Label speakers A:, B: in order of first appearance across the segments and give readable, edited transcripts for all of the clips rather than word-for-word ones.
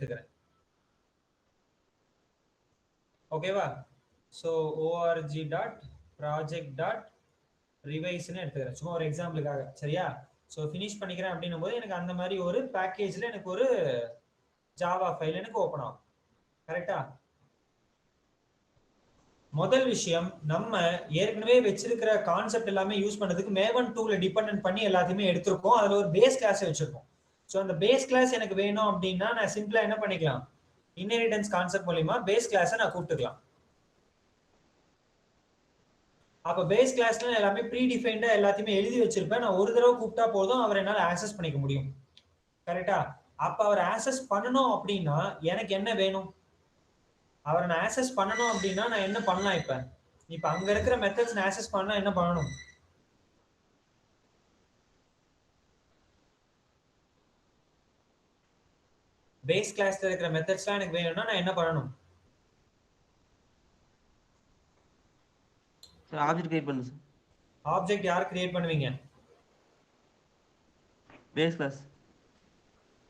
A: எடுத்துக்கிறேன். ஓகேவா? ஸோ org.project.reviseன்னு எடுத்துக்கிறேன், சும்மா ஒரு எக்ஸாம்பிளுக்காக. சரியா? ஸோ ஃபினிஷ் பண்ணிக்கிறேன் அப்படின்னும் போது எனக்கு அந்த மாதிரி ஒரு பேக்கேஜ்ல எனக்கு ஒரு ஜாவா ஃபைல் எனக்கு ஓப்பன் ஆகும். கரெக்டா? முதல் விஷயம், நம்ம ஏற்கனவே வச்சிருக்கிற கான்செப்ட் எல்லாமே யூஸ் பண்ணதுக்கு மேவன் டூல டிபெண்ட் பண்ணி எல்லாத்தையுமே எடுத்திருக்கோம். அதுல ஒரு பேஸ் கிளாஸ் வச்சிருக்கோம். ஸோ அந்த பேஸ் கிளாஸ் எனக்கு வேணும் அப்படின்னா நான் சிம்பிளா என்ன பண்ணிக்கலாம், இன்ஹெரிட்டன்ஸ் கான்செப்ட் மூலமா பேஸ் கிளாஸை நான் கூப்பிட்டுக்கலாம். அப்ப பேஸ் கிளாஸ்ல எல்லாமே ப்ரீ டிஃபைன்டா எல்லாத்தையுமே எழுதி வச்சிருப்பேன். நான் ஒரு தடவை கூப்பிட்டா போதும், அவர் என்னால ஆக்சஸ் பண்ணிக்க முடியும். கரெக்டா? அப்ப அவர் ஆக்சஸ் பண்ணணும் அப்படின்னா எனக்கு என்ன வேணும், அவரை நான் ஆக்சஸ் பண்ணணும் அப்படின்னா நான் என்ன பண்ணலாம்? இப்ப அங்க இருக்கிற மெத்தட்ஸ் நான் ஆக்சஸ் பண்ணா என்ன பண்ணணும்? பேஸ் கிளாஸ்ல இருக்கிற மெத்தட்ஸ்லாம் எனக்கு வேணும்னா நான் என்ன பண்ணணும்?
B: சார் ஆப்ஜெக்ட் கிரியேட் பண்ணு சார்.
A: ஆப்ஜெக்ட் யார் கிரியேட் பண்ணுவீங்க?
B: Base class.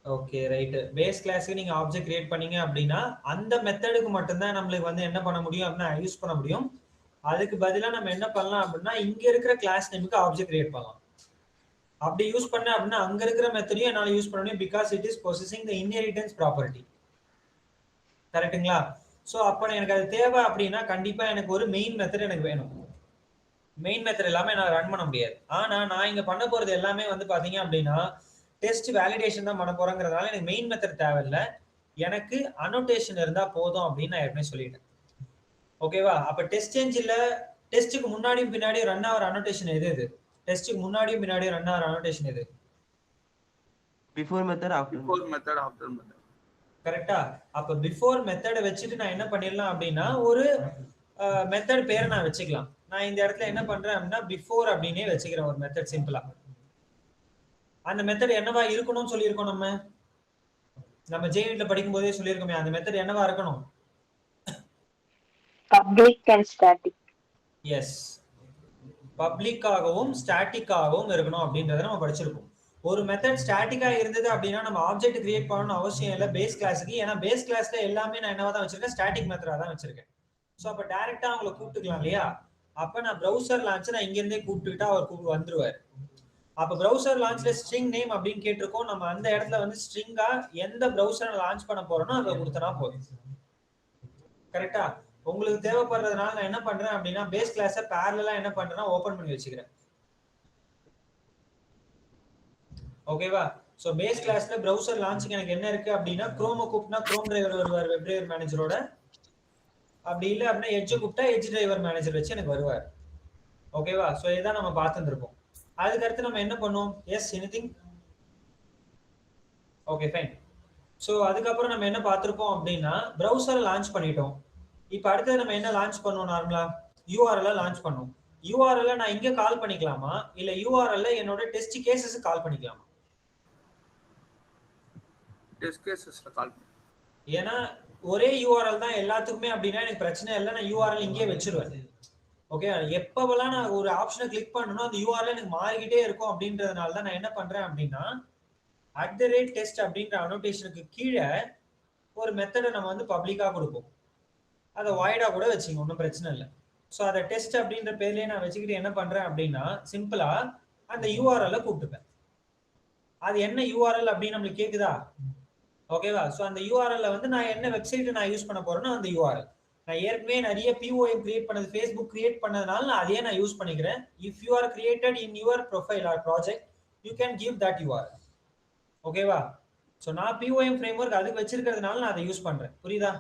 A: Okay right. Base கிளாஸ்க்கு நீங்க ஆப்ஜெக்ட் கிரியேட் பண்ணீங்க அப்படின்னா அந்த மெத்தடுக்கு மட்டும்தான் நம்மளுக்கு வந்து என்ன பண்ண முடியும் அப்படின்னா யூஸ் பண்ண முடியும். அதுக்கு பதிலா நம்ம என்ன பண்ணலாம் அப்படின்னா இங்க இருக்கிற கிளாஸ் நேமுக்கு ஆப்ஜெக்ட் கிரியேட் பண்ணலாம். அப்படி யூஸ் பண்ண அப்படின்னா அங்க இருக்கிற மெத்தடையும் என்னால யூஸ் பண்ண முடியும், because it is possessing the inheritance property. கரெக்ட்டுங்களா? ஸோ அப்போ எனக்கு அது தேவை அப்படின்னா கண்டிப்பா எனக்கு ஒரு மெயின் மெத்தட் எனக்கு வேணும். மெயின் மெத்தட் எல்லாமே நான் ரன் பண்ண முடியாது. ஆனா நான் இங்க பண்ண போறது எல்லாமே வந்து பாத்தீங்க அப்படின்னா டெஸ்ட் வேலிடேஷன் தான் பண்ண போறேங்கிறதுனால எனக்கு மெயின் மெத்தட் தேவையில்லை, எனக்கு அனோட்டேஷன் இருந்தா போதும் அப்படின்னு நான் ஏற்கனவே சொல்லிட்டேன். ஓகேவா? அப்ப டெஸ்ட் என்ஜின்ல டெஸ்ட்டுக்கு முன்னாடியும் பின்னாடியும் ரன் ஆகிற அனோட்டேஷன் எது? டெஸ்ட்டுக்கு முன்னாடியும் பின்னாடியும் ரன் ஆகிற அனோட்டேஷன் எது?
B: Before method, after method.
A: கரெக்டா? அப்ப பிஃபோர் மெத்தட வச்சுட்டு நான் என்ன பண்ணிடலாம் அப்படின்னா ஒரு மெத்தட் பேரை நான் வச்சுக்கலாம். நான் இந்த இடத்துல என்ன பண்றேன் அப்படின்னா பிஃபோர் அப்படின்னே வச்சுக்கிறேன் ஒரு மெத்தட் சிம்பிளா. அந்த மெத்தட் என்னவா இருக்கணும்னு சொல்லியிருக்கோம் நம்ம ஜேவிட்ல படிக்கும் போதே சொல்லியிருக்கோமே, அந்த மெத்தட் என்னவா இருக்கணும்?
C: Public and static.
A: எஸ், பப்ளிக்காகவும் ஸ்டாட்டிக்காகவும் இருக்கணும் அப்படின்றத நம்ம படிச்சிருக்கோம். ஒரு மெத்தட் ஸ்டாட்டிக்கா இருந்தது அப்படின்னா நம்ம ஆப்ஜெக்ட் கிரியேட் பண்ணணும் அவசியம் இல்லை பேஸ் கிளாஸுக்கு. ஏன்னா பேஸ் கிளாஸ்ல எல்லாமே நான் என்னவா தான் வச்சிருக்கேன், ஸ்டாட்டிக் மெத்தடா தான் வச்சிருக்கேன். ஸோ அப்போ டைரக்டா அவங்களை கூப்பிட்டுக்கலாம் இல்லையா? அப்ப நான் ப்ரௌசர் லான்ச் நான் இங்க இருந்தே கூப்பிட்டுக்கிட்டா அவர் வந்துருவாரு. அப்ப ப்ரௌசர் லான்ச்ல ஸ்ட்ரிங் நேம் அப்படின்னு கேட்டிருக்கோம். நம்ம அந்த இடத்துல வந்து ஸ்ட்ரிங்கா எந்த ப்ரௌசரை லான்ச் பண்ண போறோம்னா அதை கொடுத்தனா போதும். கரெக்டா? உங்களுக்கு தேவைப்படுறதுனால நான் என்ன பண்றேன் அப்படின்னா பேஸ் கிளாஸை பேரலா என்ன பண்றேன்னா ஓபன் பண்ணி வச்சுக்கிறேன். ஓகேவா? சோ பேஸ் கிளாஸ்ல ப்ரௌசர் லான்ச்சிங் எனக்கு என்ன இருக்கு அப்படின்னா குரோம் கூப்பிட்டா குரோம் டிரைவர் வருவார் வெப் டிரைவர் மேனேஜரோட. அப்படி இல்லை அப்படின்னா எட்ஜ் கூப்பிட்டா எட்ஜ் டிரைவர் மேனேஜர் வச்சு எனக்கு வருவார். ஓகேவா? சோ இதான் நம்ம பார்த்துருக்கோம். அதுக்கு அடுத்து நம்ம என்ன பண்ணுவோம்? Yes anything? Okay fine. So அதுக்கப்புறம் நம்ம என்ன பார்த்திருப்போம் அப்படின்னா ப்ரௌசரை லான்ச் பண்ணிட்டோம். இப்போ அடுத்து நம்ம என்ன லான்ச் பண்ணுவோம்? நார்மலா யூஆர்எல் லான்ச் பண்ணுவோம். யூஆர்எல் நான் இங்க கால் பண்ணிக்கலாமா இல்ல யூஆர்எல் என்னோட டெஸ்ட் கேசஸ் கால் பண்ணிக்கலாமா?
D: டெஸ்ட் கேசஸ்ல கால் பண்ணு.
A: ஏன்னா ஒரே யூஆர்எல் தான் எல்லாத்துக்குமே அப்படின்னா எனக்கு பிரச்சனை இல்லை, நான் யூஆர்எல் இங்கே வச்சிருவேன். ஓகே, எப்பவெல்லாம் நான் ஒரு ஆப்ஷனை கிளிக் பண்ணணும் அந்த யூஆர்எல் எனக்கு மாறிக்கிட்டே இருக்கும் அப்படின்றதுனால தான் நான் என்ன பண்றேன் அப்படின்னா @test அப்படின்ற அனோட்டேஷனுக்கு கீழே ஒரு மெத்தடை நம்ம வந்து பப்ளிக்கா கொடுப்போம். அதை வாய்டா கூட வச்சுங்க, ஒன்றும் பிரச்சனை இல்லை. ஸோ அதை டெஸ்ட் அப்படின்ற பேர்லயே நான் வச்சுக்கிட்டு என்ன பண்றேன் அப்படின்னா சிம்பிளா அந்த யூஆர்எல்ல கூப்பிட்டுப்பேன். அது என்ன யூஆர்எல் அப்படின்னு நம்மளுக்கு கேக்குதா? ஓகேவா? ஸோ அந்த யூஆர்எல்ல வந்து நான் என்ன வெப்சைட் நான் யூஸ் பண்ண போறேன்னா அந்த யூஆர்எல் நான் ஏற்கனவே நிறைய POM கிரியேட் பண்ணது, ஃபேஸ்புக் கிரியேட் பண்ணதுனால நான் அதையே நான் யூஸ் பண்ணிக்கிறேன். If you are created in your profile or project you can give that URL. ஓகேவா? ஸோ நான் POM ஃப்ரேம்வொர்க் அதுக்கு வச்சிருக்கிறதுனால நான் அதை யூஸ் பண்றேன். புரியுதா?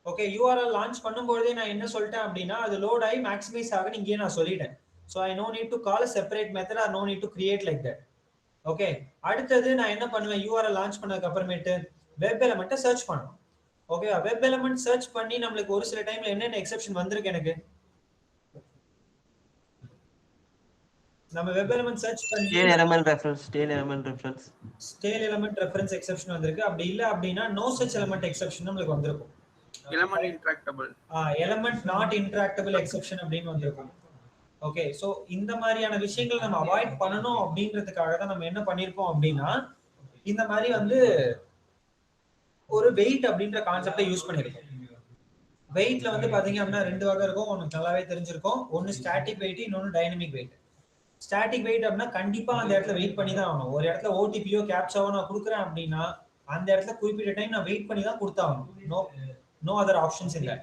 A: ஓகே, யூஆர்எல் லான்ச் பண்ணும்போதே நான் என்ன சொல்லிட்டேன் அப்படின்னா அது லோட் ஆகி மேக்ஸிமைஸ் ஆகுன்னு இங்கேயே நான் சொல்லிட்டேன். So I no need to call a separate method or no need to create like that. Okay, அடுத்தது நான் என்ன பண்ணுவேன்? யூஆர்எல் லான்ச் பண்ணதுக்கு அப்புறமேட்டு வெப் எலிமெண்ட்டை சர்ச் பண்ணணும். ஓகேவா? வெப் எலிமெண்ட் சர்ச் பண்ணி நம்மளுக்கு ஒரு சில டைம்ல என்னென்ன எக்ஸெப்ஷன் வந்திருக்கு எனக்கு நம்ம வெப் எலிமெண்ட் சர்ச் பண்ணி
B: டேல் எலிமெண்ட்
A: ரெஃபரன்ஸ் எக்ஸெப்ஷன் வந்திருக்கு. அப்படி இல்ல அப்படின்னா நோ சச் எலிமெண்ட் எக்ஸெப்ஷன் நம்மளுக்கு வந்திருக்கும்.
D: எலிமெண்ட் இன்டராக்டபிள்
A: எலிமெண்ட் நாட் இன்டராக்டபிள் எக்ஸெப்ஷன் அப்படின்னு வந்திருக்கும். ஓகே, சோ இந்த மாதிரியான விஷயங்களை நம்ம அவாய்ட் பண்ணணும் அப்படின்றதுக்காக தான் நம்ம என்ன பண்ணிருக்கோம் அப்படின்னா இந்த மாதிரி வந்து ஒரு வெயிட் அப்படின்ற கான்செப்டை யூஸ் பண்ணிருக்கோம். வெயிட்ல வந்து பாத்தீங்க அப்படின்னா ரெண்டு வகை இருக்கும். ஒன்னு நல்லாவே தெரிஞ்சிருக்கும். ஒன்னு ஸ்டாட்டிக் வெயிட், இன்னொன்னு டைனமிக் வெயிட். ஸ்டாட்டிக் வெயிட் அப்படின்னா கண்டிப்பா அந்த இடத்துல வெயிட் பண்ணி தான் ஆகணும். ஒரு இடத்துல ஓடிபியோ கேப்சாவோ நான் கொடுக்குறேன் அப்படின்னா அந்த இடத்துல குறிப்பிட்ட டைம் நான் வெயிட் பண்ணி தான் கொடுத்தாகணும். நோ அதர் ஆப்ஷன்ஸ் இல்லை.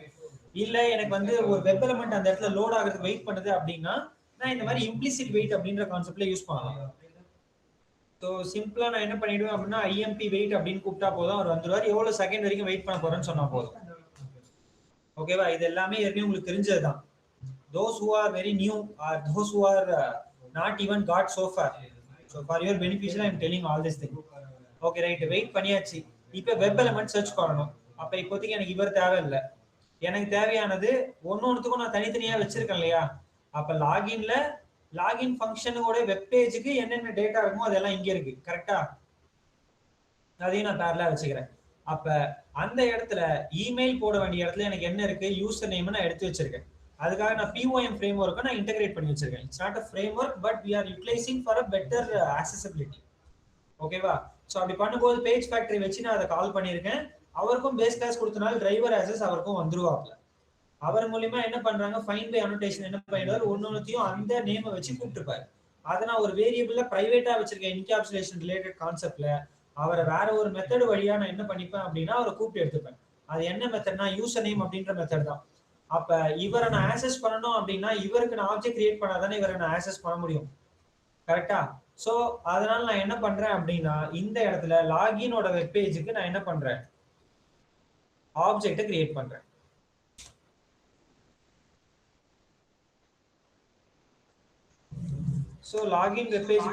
A: இல்ல எனக்கு வந்து ஒரு வெப் எலிமெண்ட் அந்த இடத்துல லோட் ஆகிறதுக்கு வெயிட் பண்ணுது அப்படின்னா நான் இந்த மாதிரி இம்ப்ளிசிட் வெயிட் அப்படின்ற கான்செப்ட்ல யூஸ் பண்ணலாம். ஸோ சிம்பிளா நான் என்ன பண்ணிடுவேன் அப்படின்னா ஐஎம்பி வெயிட் அப்படின்னு கூப்பிட்டா போதும், அவர் வந்துருவார். எவ்வளவு செகண்ட் வரைக்கும் வெயிட் பண்ண போறேன்னு சொன்னா போதும். ஓகேவா? இது எல்லாமே ஏற்கனவே உங்களுக்கு தெரிஞ்சதுதான். Those who are very new or those who are not even got so far. So for your beneficial I am telling all this thing. Okay, right, wait பண்ணியாச்சு. இப்போ வெப் எலிமெண்ட் சர்ச் பண்ணணும். அப்ப இப்போதைக்கு எனக்கு இவர் தேவையில்லை. எனக்கு தேவையானது ஒன்னொன்னுத்துக்கும் நான் தனித்தனியா வச்சிருக்கேன் இல்லையா? அப்ப லாகின்ல லாகின் ஃபங்க்ஷனோட வெப் பேஜுக்கு என்னென்ன டேட்டா இருக்குமோ அதெல்லாம் இங்க இருக்கு. கரெக்டா? அதையும் நான் பேரலா வச்சுக்கிறேன். அப்ப அந்த இடத்துல இமெயில் போட வேண்டிய இடத்துல எனக்கு என்ன இருக்கு, யூசர் நேம் நான் எடுத்து வச்சிருக்கேன். அதுக்காக நான் POM framework நான் இன்டகிரேட் பண்ணி வச்சிருக்கேன். It's not a framework but we are utilizing for a better accessibility. ஓகேவா? சோ அப்படி பண்ணும்போது பேஜ் ஃபேக்டரி வச்சு நான் அதை கால் பண்ணியிருக்கேன். அவருக்கும் பேஸ் கிளாஸ் கொடுத்தனால டிரைவர் ஆக்சஸ் அவருக்கும் வந்துருவாப்ல. அவர் மூலமா என்ன பண்றாங்க, ஃபைண்ட் பை அனோடேஷன் என்ன பண்ணிடுவார், ஒன்னொன்னுத்தையும் அந்த நேமை வச்சு கூப்பிட்டுப்பாரு. அதை நான் ஒரு வேரியபிள்ல பிரைவேட்டா வச்சிருக்கேன் என்கேப்சுலேஷன் ரிலேட்டட் கான்செப்ட்ல. அவரை வேற ஒரு மெத்தட் வழியா நான் என்ன பண்ணிப்பேன் அப்படின்னா அவரை கூப்பிட்டு எடுத்துப்பேன். அது என்ன மெத்தட்னா யூசர் நேம் அப்படின்ற மெத்தட் தான். அப்ப இவரை நான் ஆக்சஸ் பண்ணணும் அப்படின்னா இவருக்கு நான் ஆப்ஜெக்ட் கிரியேட் பண்ணாதானே இவரை நான் ஆக்சஸ் பண்ண முடியும். கரெக்டா? சோ அதனால நான் என்ன பண்றேன் அப்படின்னா இந்த இடத்துல லாகினோட வெப் பேஜுக்கு நான் என்ன பண்றேன், ஆப்ஜெக்ட்டை கிரியேட் பண்றேன். சோ லாகின் வெப் பேஜ்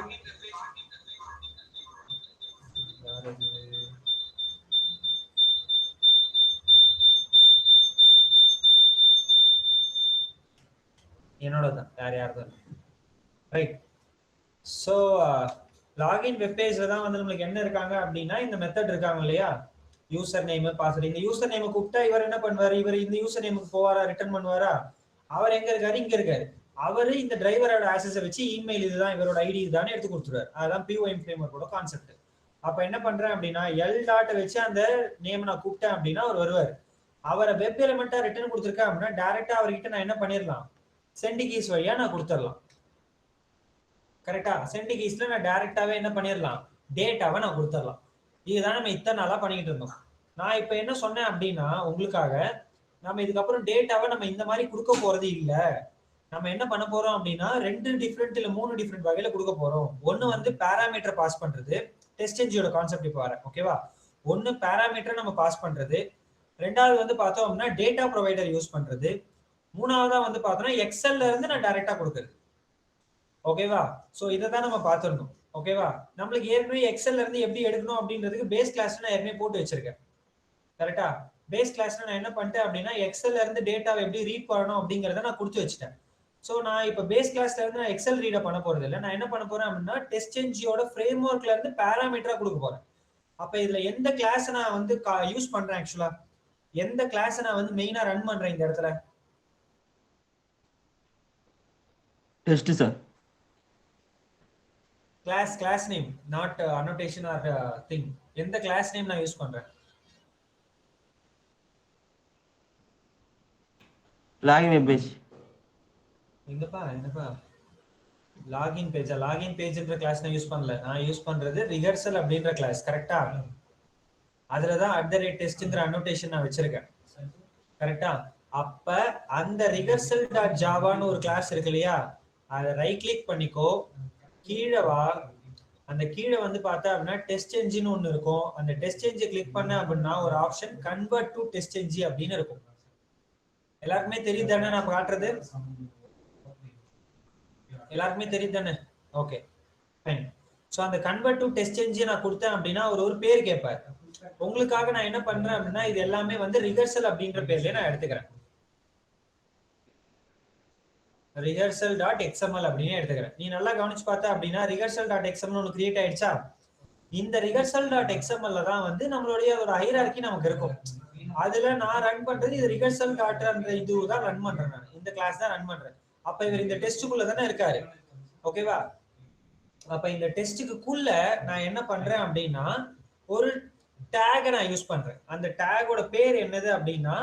A: என்னோட தான், வேற யார் தான். ரைட். சோ லாகின் வெப் பேஜ்ல தான் வந்து நம்மளுக்கு என்ன இருக்காங்க அப்படின்னா இந்த மெத்தட் இருக்காங்க இல்லையா, யூசர் நேம் பாஸ்வேர்ட். இந்த யூசர் நேம் கூப்பிட்டா இவர் என்ன பண்ணுவாரு, இவர் இந்த யூசர் நேமுக்கு போவாரா, ரிட்டர்ன் பண்ணுவாரா? அவர் எங்க இருக்காரு, இங்க இருக்காரு. அவரு இந்த டிரைவரோட ஆக்சஸை வச்சு இமெயில் இதுதான் இவரோட ஐடி இதுதான் எடுத்து கொடுத்துருவாரு. அதுதான் POM framework கான்செப்ட். அப்ப என்ன பண்றேன் அப்படின்னா எல் டாட் வச்சு அந்த நேம் நான் கூப்பிட்டேன் அப்படின்னா அவர் வருவார். அவரை வெப் எலிமெண்டா ரிட்டர்ன் கொடுத்துருக்கேன் அப்படின்னா டைரக்டா அவர்கிட்ட நான் என்ன பண்ணிடலாம், சென்ட் கீஸ் வழியா நான் கொடுத்துடலாம். கரெக்டா? சென்ட் கீஸ்ல நான் டைரக்டாவே என்ன பண்ணிடலாம், டேட்டாவை நான் கொடுத்துடலாம். இதுதான் நம்ம இத்தனை நாளா பண்ணிட்டு இருந்தோம். நான் இப்ப என்ன சொன்னேன் அப்படின்னா உங்களுக்காக நம்ம இதுக்கப்புறம் டேட்டாவை நம்ம இந்த மாதிரி கொடுக்க போறது இல்ல. நம்ம என்ன பண்ண போறோம் அப்படின்னா 2 டிஃபரெண்ட் இல்ல 3 டிஃபரெண்ட் வகையில கொடுக்க போறோம். ஒன்னு வந்து பாராமீட்டர் பாஸ் பண்றது, டெஸ்ட் என்ஜியோட கான்செப்ட் இப்ப வரேன். ஓகேவா? ஒன்னு பாராமீட்டர் நம்ம பாஸ் பண்றது, ரெண்டாவது வந்து பார்த்தோம் அப்படின்னா டேட்டா ப்ரொவைடர் யூஸ் பண்றது, மூணாவதா வந்து பார்த்தோம்னா எக்ஸல்ல இருந்து நான் டைரக்டா கொடுக்கறது. ஓகேவா? சோ இதை தான் நம்ம பார்த்துருந்தோம். ஓகேவா? நம்மளுக்கு ஏற்கனவே எக்ஸல்ல இருந்து எப்படி எடுக்கணும் அப்படின்றதுக்கு பேஸ் கிளாஸ்ல நான் ஏற்கனவே போட்டு வச்சிருக்கேன். கரெக்டா? பேஸ் கிளாஸ்ல நான் என்ன பண்ணிட்டேன் அப்படின்னா எக்ஸல்ல இருந்து டேட்டாவை எப்படி ரீட் பண்ணணும் அப்படிங்கறத நான் கொடுத்து வச்சிட்டேன். சோ நான் இப்ப பேஸ் கிளாஸ்ல இருந்து நான் எக்ஸல் ரீட பண்ண போறது இல்லை. நான் என்ன பண்ண போறேன் அப்படின்னா டெஸ்ட் என்ஜியோட ஃப்ரேம்வொர்க்ல இருந்து பாராமீட்டரா கொடுக்க போறேன். அப்ப இதுல எந்த கிளாஸ் நான் வந்து யூஸ் பண்றேன், ஆக்சுவலா எந்த கிளாஸ் நான் வந்து மெயினா ரன் பண்றேன் இந்த இடத்துல?
B: Test sir.
A: Class name, not annotation or thing. எந்த கிளாஸ் நேம் நான் யூஸ் பண்றேன்?
B: Login web page.
A: என்னப்பா லாகின் பேஜா? லாகின் பேஜ்ன்ற கிளாஸ் நான் யூஸ் பண்ணல. நான் யூஸ் பண்றது ரிஹர்சல் அப்படின்ற கிளாஸ். கரெக்டா? அதுலதான் @testங்கிற அனோடேஷன் நான் வச்சிருக்கேன். கரெக்டா? அப்ப அந்த rehearsal.javaன்னு ஒரு கிளாஸ் இருக்கு இல்லையா, அதை ரைட் கிளிக் பண்ணிக்கோ, கீழே வா. அந்த கீழே வந்து பார்த்தா அப்படின்னா டெஸ்ட் என்ஜின் ஒன்னு இருக்கும். அந்த டெஸ்ட் என்ஜின் கிளிக் பண்ண அப்படின்னா ஒரு option convert to test NG அப்படின்னு இருக்கும். எல்லாருக்குமே தெரியுது தானே நான் காட்டுறது? எல்லாருக்குமே தெரியுது தானே? Okay fine. சோ அந்த கன்வெர்ட் டு டெஸ்ட் என்ஜி நான் கொடுத்தேன் அப்படின்னா ஒரு பேர் கேட்பாரு. உங்களுக்காக நான் என்ன பண்றேன் அப்படின்னா இது எல்லாமே வந்து ரிஹர்சல் அப்படின்ற பேர்ல நான் எடுத்துக்கிறேன். rehearsal.xml அப்படின்னு எடுத்துக்கிறேன். நீ நல்லா கவனிச்சு பார்த்தா அப்படின்னா rehearsal.xml ஒன்று கிரியேட் ஆயிடுச்சா? இந்த rehearsal.xml தான் வந்து நம்மளுடைய ஒரு ஹைரார்கி நமக்கு இருக்கும். அதுல நான் ரன் பண்றது இது rehearsal.அந்த இதுதான் ரன் பண்றேன். நான் இந்த கிளாஸ் தான் ரன் பண்றேன். அப்ப இவர் இந்த டெஸ்டுக்குள்ள தானே இருக்காரு. ஓகேவா? அப்ப இந்த டெஸ்டுக்குள்ள நான் என்ன பண்றேன் அப்படின்னா ஒரு டேக நான் யூஸ் பண்றேன். அந்த டேகோட பேர் என்னது அப்படின்னா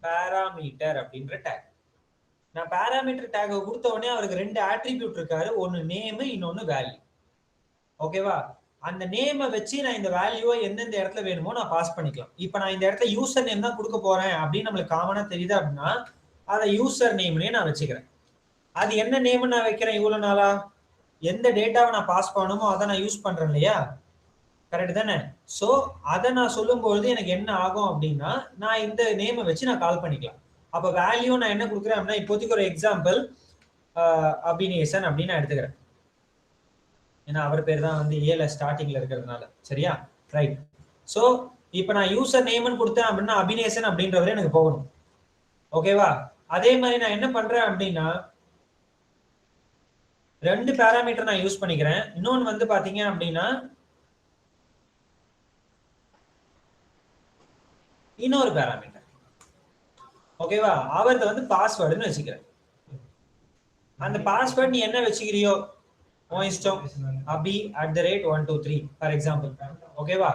A: பாராமீட்டர் அப்படின்ற டேக். நான் பாராமீட்டர் டேக கொடுத்த உடனே அவருக்கு ரெண்டு ஆட்ரிபியூட் இருக்காரு, ஒன்னு நேம், இன்னொன்னு வேல்யூ. ஓகேவா? அந்த நேமை வச்சு நான் இந்த வேல்யூவை எந்தெந்த இடத்துல வேணுமோ நான் பாஸ் பண்ணிக்கலாம். இப்போ நான் இந்த இடத்துல யூசர் நேம் தான் கொடுக்க போறேன் அப்படின்னு நம்மளுக்கு காமனா தெரியுது அப்படின்னா அதை யூசர் நேம்னே நான் வச்சுக்கிறேன். அது என்ன நேம் நான் வைக்கிறேன் இவ்வளவு நாளா? எந்த டேட்டாவை நான் பாஸ் பண்ணணுமோ அதை நான் யூஸ் பண்றேன் இல்லையா? கரெக்ட் தானே? சோ அதை நான் சொல்லும்போது எனக்கு என்ன ஆகும் அப்படின்னா நான் இந்த நேமை வச்சு நான் கால் பண்ணிக்கலாம். அப்ப வேல்யூ நான் என்ன கொடுக்குறேன் அப்படின்னா இப்போதைக்கு ஒரு எக்ஸாம்பிள் அபிநேசன் அப்படின்னு நான் எடுத்துக்கிறேன். ஏன்னா அவர் பேர் தான் வந்து ஏல ஸ்டார்டிங்ல இருக்கிறதுனால. சரியா? ரைட். சோ இப்போ நான் யூசர் நேம்னு கொடுத்தேன் அப்படின்னா அபிநேசன் அப்படின்றவரே எனக்கு போகணும். ஓகேவா? அதே மாதிரி நான் என்ன பண்றேன் அப்படின்னா ரெண்டு பாராமீட்டர் நான் யூஸ் பண்ணிக்கிறேன். இன்னொன்னு வந்து பாத்தீங்க அப்படின்னா இன்னொரு பாராமீட்டர். ஓகேவா? அவர்த வந்து பாஸ்வேர்டுன்னு வச்சுக்கிறேன். அந்த பாஸ்வேர்ட் நீ என்ன வச்சுக்கிறியோ உன் இஷ்டம். அபி @123 ஃபார் எக்ஸாம்பிள். ஓகேவா?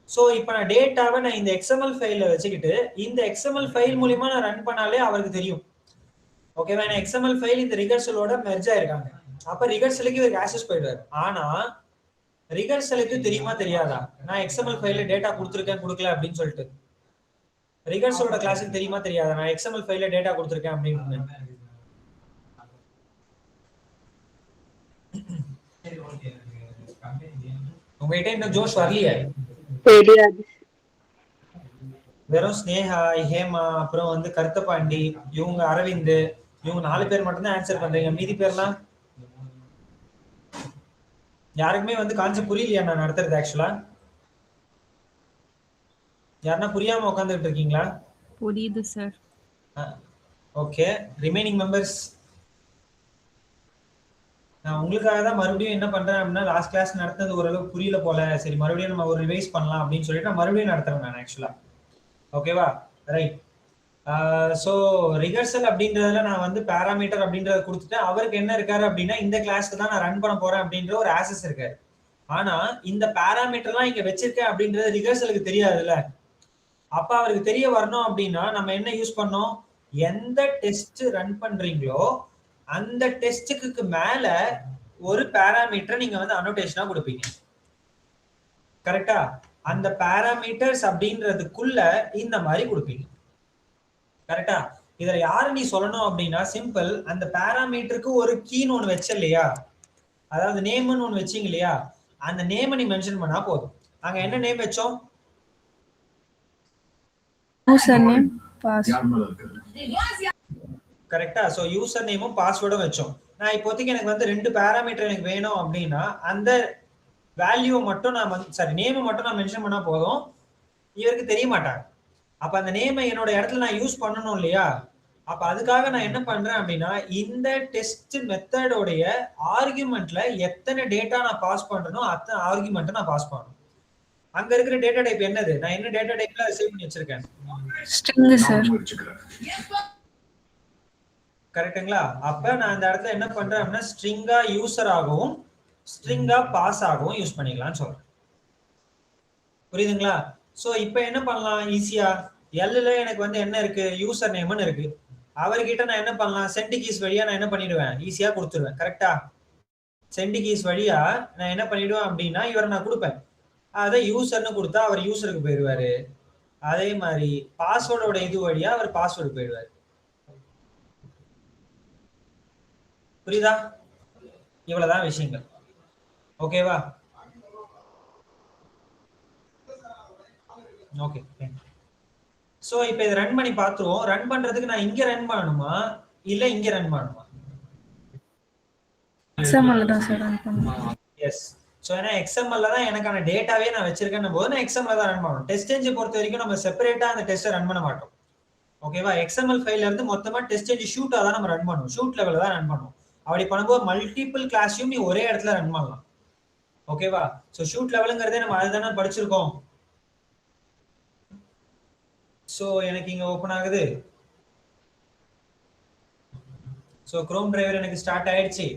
A: சோ இப்போ நான் டேட்டாவை நான் இந்த எக்ஸ்எம்எல் ஃபைல்ல வச்சுக்கிட்டு இந்த எக்ஸ்எம்எல் ஃபைல் மூலமா நான் ரன் பண்ணாலே அவருக்கு தெரியும். ஓகேவா? நான் எக்ஸ்எம்எல் ஃபைல் இந்த ரிகர்சலோட மெர்ஜ் ஆயிருக்காங்க. அப்ப ரிகர்சலுக்கு இவருக்கு ஆக்சஸ் போயிடுவாரு. ஆனா ரிகர்சலுக்கு தெரியுமா தெரியாதா நான் எக்ஸ்எம்எல் ஃபைல்ல டேட்டா கொடுத்துருக்கேன் கொடுக்கல அப்படின்னு சொல்லிட்டு? ரிகர்சலோட கிளாஸுக்கு தெரியுமா தெரியாதா நான் எக்ஸ்எம்எல் ஃபைல்ல டேட்டா கொடுத்துருக்கேன் அப்படின்னு? உங்ககிட்ட இந்த ஜோஷ் வரலையே? வெறும் ஸ்னேகா, ஹேமா, அப்புறம் வந்து கருத்தபாண்டி, இவங்க அரவிந்த், இவங்க 4 பேர் மட்டும் தான் ஆன்சர் பண்றீங்க. மீதி பேர்லாம் யாருக்குமே வந்து கான்செப்ட் புரியலையா நான் நடத்துறது? ஆக்சுவலா யாருன்னா புரியாம உட்காந்துட்டு இருக்கீங்களா?
C: புரியுது சார்.
A: ஓகே. ரிமைனிங் மெம்பர்ஸ் நான் உங்களுக்காக தான் மறுபடியும் என்ன பண்றேன் அப்படின்னா லாஸ்ட் கிளாஸ் நடத்துனது ஓரளவுக்கு புரியல போல, சரி மறுபடியும் நம்ம ஒரு ரிவைஸ் பண்ணலாம் அப்படின்னு சொல்லிட்டு நான் மறுபடியும் நடத்துறேன் நான் ஆக்சுவலா. ஓகேவா? ரைட். ஸோ ரிகர்சல் அப்படின்றதுல நான் வந்து பாராமீட்டர் அப்படின்றத கொடுத்துட்டேன். அவருக்கு என்ன இருக்காரு அப்படின்னா இந்த கிளாஸ்க்கு தான் நான் ரன் பண்ண போறேன் அப்படின்ற ஒரு ஆக்சஸ் இருக்காரு. ஆனா இந்த பாராமீட்டர்லாம் இங்க வச்சிருக்கேன் அப்படின்றது ரிகர்சலுக்கு தெரியாதுல்ல. அப்ப அவருக்கு தெரிய வரணும் அப்படின்னா நம்ம என்ன யூஸ் பண்ணோம்? எந்த டெஸ்ட் ரன் பண்றீங்களோ அந்த டெஸ்ட்டுக்கு மேல ஒரு பாராமீட்டர் நீங்க வந்து அனோடேஷனா கொடுப்பீங்க. கரெக்டா? அந்த பாராமீட்டர்ஸ் அப்படின்றதுக்குள்ள இந்த மாதிரி கொடுப்பீங்க. கரெக்டா? இதுல யாரு நீ சொல்லணும் அப்படின்னா சிம்பிள், அந்த பாராமீட்டருக்கு ஒரு கீன்னு ஒண்ணு வச்ச இல்லையா, அதாவது நேம்னு ஒண்ணு வச்சீங்க இல்லையா, அந்த நேம் நீ மென்ஷன் பண்ணா போதும். அங்க என்ன நேம் வச்சோம்?
C: User name, password.
A: கரெக்டா? சோ யூசர் நேமும் பாஸ்வேர்டும் வச்சோம். நான் இப்போதைக்கு எனக்கு வந்து ரெண்டு பாராமீட்டர் எனக்கு வேணும் அப்படின்னா அந்த வேல்யூ மட்டும் நான் நேம் மட்டும் நான் மென்ஷன் பண்ணா போதும், இவருக்கு தெரிய மாட்டாங்க. அப்ப அந்த நேமை என்னோட இடத்துல நான் யூஸ் பண்ணணும் இல்லையா? அப்ப அதுக்காக நான் என்ன பண்றேன் அப்படின்னா இந்த டெஸ்ட் மெத்தடோடைய ஆர்குமெண்ட்ல எத்தனை டேட்டா நான் பாஸ் பண்றனோ அத்தனை ஆர்குமெண்ட் நான் பாஸ் பண்ணணும். அங்க இருக்கிற டேட்டா டைப் என்னது? நான் என்ன டேட்டா டைப்ல சேவ் பண்ணி வச்சிருக்கேன்?
C: String sir.
A: கரெக்ட்டுங்களா? அப்ப நான் இந்த இடத்துல என்ன பண்றேன் அப்படின்னா ஸ்ட்ரிங்கா யூசர் ஆகவும் ஸ்ட்ரிங்கா பாஸ் ஆகவும் யூஸ் பண்ணிக்கலாம்னு சொல்றேன். புரியுதுங்களா? சோ இப்போ என்ன பண்ணலாம் ஈஸியா? எல்ல எனக்கு வந்து என்ன இருக்கு? யூசர் நேம்னு இருக்கு. அவர்கிட்ட நான் என்ன பண்ணலாம்? சென்ட் கீஸ் வழியா நான் என்ன பண்ணிடுவேன்? ஈஸியா கொடுத்துருவேன். கரெக்டா? சென்ட் கீஸ் வழியா நான் என்ன பண்ணிடுவேன் அப்படின்னா இவரை நான் கொடுப்பேன். அதை யூசர்னு கொடுத்தா அவர் யூசருக்கு போயிடுவாரு. அதே மாதிரி பாஸ்வேர்டோட இது வழியா அவர் பாஸ்வேர்டு போயிடுவாரு. புரியுதா? இவ்வளவுதான் விஷயங்கள். ஓகேவா? ஓகே. சோ இப்போ இத ரன் பண்ணி பாத்துருவோம். ரன் பண்றதுக்கு நான் இங்க ரன் பண்ணணுமா இல்ல இங்க ரன் பண்ணணுமா?
C: எக்ஸ்எம்எல் தான் சார் ரன் பண்ணனும்.
A: எஸ். சோ ஏனா எக்ஸ்எம்எல்ல தான் எனக்கான டேட்டாவே நான் வச்சிருக்கேன் போது நான் எக்ஸ்எம்எல்ல தான் ரன் பண்ணனும். டெஸ்ட் என்ஜின் பொறுத்த வரைக்கும் நம்ம செப்பரேட்டா அந்த டெஸ்ட் ரன் பண்ண மாட்டோம். ஓகேவா? எக்ஸ்எம்எல் ஃபைல்ல இருந்து மொத்தமா டெஸ்ட் என்ஜின் ஷூட்டா தான் நம்ம ரன் பண்ணுவோம். ஷூட் லெவல்ல தான் ரன் பண்ணுவோம். அப்படி பண்ணும்போது மல்டிபிள் கிளாஸையும் நீ ஒரே இடத்துல ரன் பண்ணலாம். ஓகேவா? சோ ஷூட் லெவல்ங்கறதே நம்ம அதுதானே படிச்சிருக்கோம். சோ எனக்கு இங்க ஓபன் ஆகுது. ஸோ குரோம் டிரைவர் எனக்கு ஸ்டார்ட் ஆயிடுச்சு.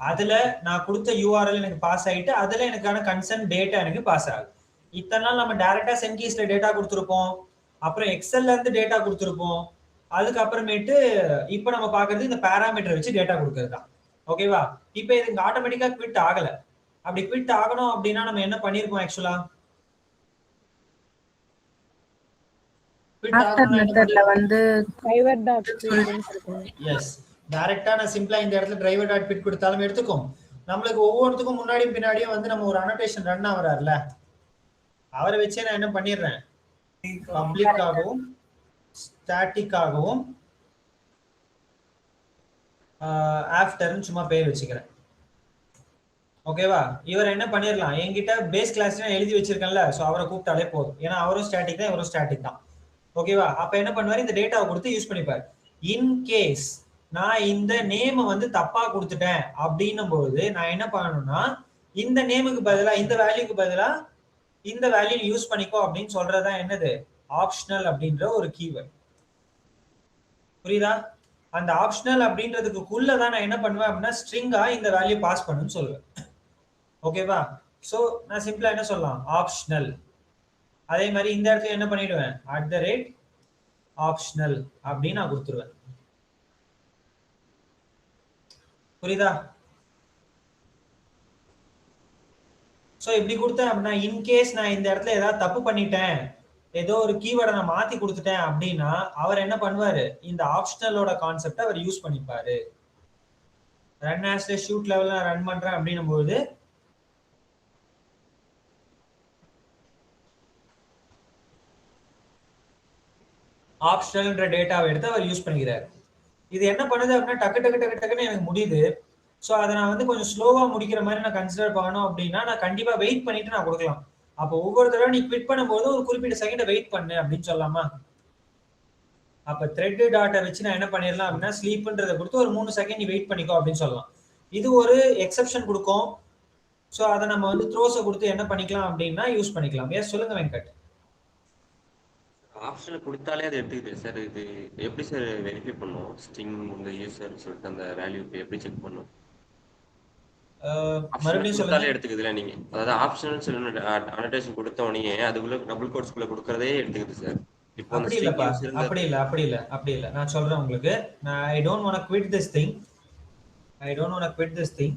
A: அதுல நான் கொடுத்த யூஆர்எல் எனக்கு பாஸ் ஆயிட்டு அதுல எனக்கான கன்சர்ன் டேட்டா எனக்கு பாஸ் ஆகுது. இத்தனை நாள் நம்ம டைரக்டா சென்கீஸ்ல டேட்டா கொடுத்துருப்போம், அப்புறம் எக்ஸல்ல இருந்து டேட்டா கொடுத்துருப்போம், அதுக்கப்புறமேட்டு இப்போ நம்ம பாக்குறது இந்த பேராமீட்டர் வச்சு டேட்டா கொடுக்கறது தான். ஓகேவா? இப்போ இது ஆட்டோமேட்டிக்கா குவிட் ஆகல. அப்படி குவிட் ஆகணும் அப்படின்னா நம்ம என்ன பண்ணிருக்கோம் ஆக்சுவலா?
C: ஆஃப்டர் மெத்தட்ல வந்து
E: டிரைவர் டாட் ஃபீல்ட்னு கொடுக்கணும்.
A: எஸ், டைரக்டா நான் சிம்பிளா இந்த இடத்துல டிரைவர் டாட் பிட் கொடுத்தாலும் எடுத்துக்கும். நம்மளுக்கு ஒவ்வொருத்துக்கும் முன்னாடியும் பின்னாடியும் வந்து நம்ம ஒரு அனோடேஷன் ரன் ஆவறாருல, அவரை வச்சே நான் என்ன பண்ணிடுறேன், பப்ளிக் ஆகவும் ஸ்டாட்டிக் ஆகவும் ஆஃப்டர்னு சும்மா பேர் வச்சுக்கிறேன். ஓகேவா? இவர் என்ன பண்ணிடலாம், என்கிட்ட பேஸ் கிளாஸ் எழுதி வச்சிருக்கேன்ல, ஸோ அவரை கூப்பிட்டாலே போதும். ஏன்னா அவரும் ஸ்டாட்டிக் தான், இவரும் ஸ்டாட்டிக் தான். ஓகேவா? அப்ப என்ன பண்ணுவாரு, இந்த டேட்டாவை கொடுத்து யூஸ் பண்ணிப்பாரு. இன் கேஸ் நான் இந்த நேம் வந்து தப்பா கொடுத்துட்டேன் அப்படின்னும் போது நான் என்ன பண்ணணும்னா, இந்த நேமுக்கு பதிலா இந்த வேல்யூக்கு பதிலா இந்த வேல்யூ யூஸ் பண்ணிக்கோ அப்படின்னு சொல்றதா என்னது, ஆப்ஷனல் அப்படின்ற ஒரு கீவேர்ட். புரியுதா? அந்த ஆப்ஷனல் அப்படின்றதுக்குள்ளதான் நான் என்ன பண்ணுவேன் அப்படின்னா ஸ்ட்ரிங்கா இந்த வேல்யூ பாஸ் பண்ணுன்னு சொல்லுவேன். ஓகேவா? சோ நான் சிம்பிளா என்ன சொல்லலாம், ஆப்ஷனல். அதே மாதிரி இந்த இடத்துல என்ன பண்ணிடுவேன், @optional அப்படின்னு நான் கொடுத்துருவேன். புரியுதா? சோ இப்படி கொடுத்தேன் அப்படின்னா இன்கேஸ் நான் இந்த இடத்துல ஏதாவது தப்பு பண்ணிட்டேன், ஏதோ ஒரு கீவேர்டை நான் மாத்தி கொடுத்துட்டேன் அப்படின்னா அவர் என்ன பண்ணுவாரு, இந்த ஆப்ஷனலோட கான்செப்ட் அவர் யூஸ் பண்ணிப்பாரு. ரன் ஆஸ் a ஷூட் லெவல்ல நான் ரன் பண்றேன் அப்படின்னும் போது ஆப்ஷனல்ன்ற டேட்டாவை எடுத்து அவர் யூஸ் பண்ணிக்கிறாரு. இது என்ன பண்ணுது அப்படின்னா டக்கு டக்கு டக்கு டக்குன்னு எனக்கு முடியுது. ஸோ அதை நான் வந்து கொஞ்சம் ஸ்லோவா முடிக்கிற மாதிரி நான் கன்சிடர் பண்ணணும் அப்படின்னா நான் கண்டிப்பா வெயிட் பண்ணிட்டு நான் கொடுக்கலாம். அப்போ ஒவ்வொரு தடவை நீ குவிட் பண்ணும்போது ஒரு குறிப்பிட்ட செகண்ட் வெயிட் பண்ணு அப்படின்னு சொல்லலாமா? அப்ப த்ரெட் டாட்டை வச்சு நான் என்ன பண்ணிடலாம் அப்படின்னா ஸ்லீப்ன்றதை கொடுத்து ஒரு 3 செகண்ட் நீ வெயிட் பண்ணிக்கோ அப்படின்னு சொல்லலாம். இது ஒரு எக்ஸெப்ஷன் கொடுக்கும். ஸோ அதை நம்ம வந்து த்ரோஸை கொடுத்து என்ன பண்ணிக்கலாம் அப்படின்னா யூஸ் பண்ணிக்கலாம். ஏன் சொல்லுங்க வெங்கட்.
F: ஆப்ஷனல் கொடுத்தாலே அது எடுத்துக்குது சார். இது எப்படி சார் வெரிஃபை பண்ணும், ஸ்ட்ரிங் இந்த யூசர் சொல்லிட்டு அந்த வேல்யூ எப்படி செக் பண்ணும்?
A: மறுபடியும் சொல்லுங்க.
F: எடுத்துக்குதுல நீங்க, அதாவது ஆப்ஷனல் சொல்லி அனோடேஷன் கொடுத்த உடனே அதுக்குள்ள டபுள் கோட்ஸ்குள்ள கொடுக்கறதே எடுத்துக்குது சார். இப்போ
A: அப்படி இல்லப்பா, அப்படி இல்ல நான் சொல்றேன் உங்களுக்கு. நான் I don't want to quit this thing.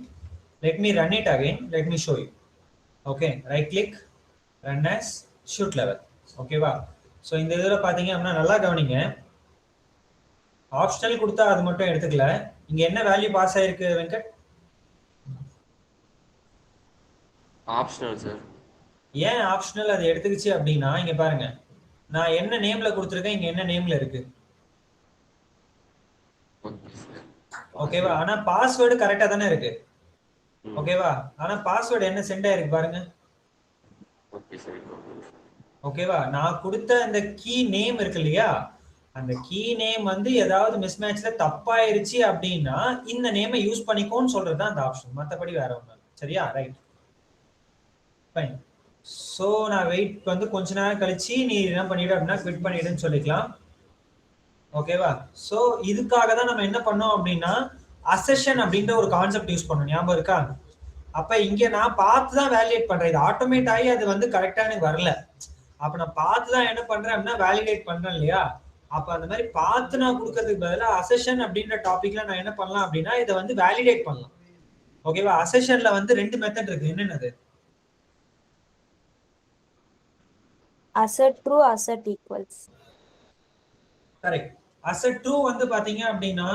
A: Let me run it again. Let me show you. Okay, right click, run as shoot level. Okay வா? ஸோ இந்த இதில் பார்த்தீங்க அப்படின்னா நல்லா கவனிங்க. ஆப்ஷனல் கொடுத்தா அது மட்டும் எடுத்துக்கல. இங்க என்ன வேல்யூ பாஸ் ஆயிருக்கு வெங்கட்?
F: Optional sir.
A: ஏன் ஆப்ஷனல் அது எடுத்துக்கிச்சு அப்படின்னா இங்க பாருங்க, நான் என்ன நேம்ல கொடுத்துருக்கேன், இங்க என்ன நேம்ல இருக்கு. ஓகேவா? ஆனா பாஸ்வேர்டு கரெக்டா தானே இருக்கு. ஓகேவா? ஆனா பாஸ்வேர்டு என்ன சென்ட் ஆயிருக்கு பாருங்க. ஓகேவா? நான் கொடுத்த அந்த கீ நேம் இருக்கு இல்லையா, அந்த கீ நேம் வந்து ஏதாவது மிஸ்மேட்ச்ல தப்பாயிருச்சு அப்படின்னா இந்த நேமை யூஸ் பண்ணிக்கோன்னு சொல்றது அந்த ஆப்ஷன், மற்றபடி வேற ஒண்ணு. சரியா? Right, fine. ஸோ நான் வெயிட் வந்து கொஞ்ச நேரம் கழிச்சு நீ என்ன பண்ணிடு அப்படின்னா குவிட் பண்ணிடுன்னு சொல்லிக்கலாம். ஓகேவா? ஸோ இதுக்காக தான் நம்ம என்ன பண்ணோம் அப்படின்னா அசெஷன் அப்படின்ற ஒரு கான்செப்ட் யூஸ் பண்ணோம். ஞாபகம் இருக்கா? அப்ப இங்க நான் பார்த்து தான் வேலிடேட் பண்றேன். இது ஆட்டோமேட் ஆகி அது வந்து கரெக்டா எனக்கு வரல. அப்ப நான் பார்த்து தான் என்ன பண்றேன் அப்படின்னா வேலிடேட் பண்றேன் இல்லையா? அப்ப அந்த மாதிரி பார்த்து நான் கொடுக்கறதுக்கு பதிலாக அசெஷன் அப்படின்ற டாபிக்ல நான் என்ன பண்ணலாம் அப்படின்னா இதை வந்து வேலிடேட் பண்ணலாம். ஓகேவா? அசெஷன்ல வந்து 2 மெத்தட் இருக்கு. என்னென்னது?
E: Assert true, assert equals.
A: Correct. Assert true வந்து பாத்தீங்க அப்படின்னா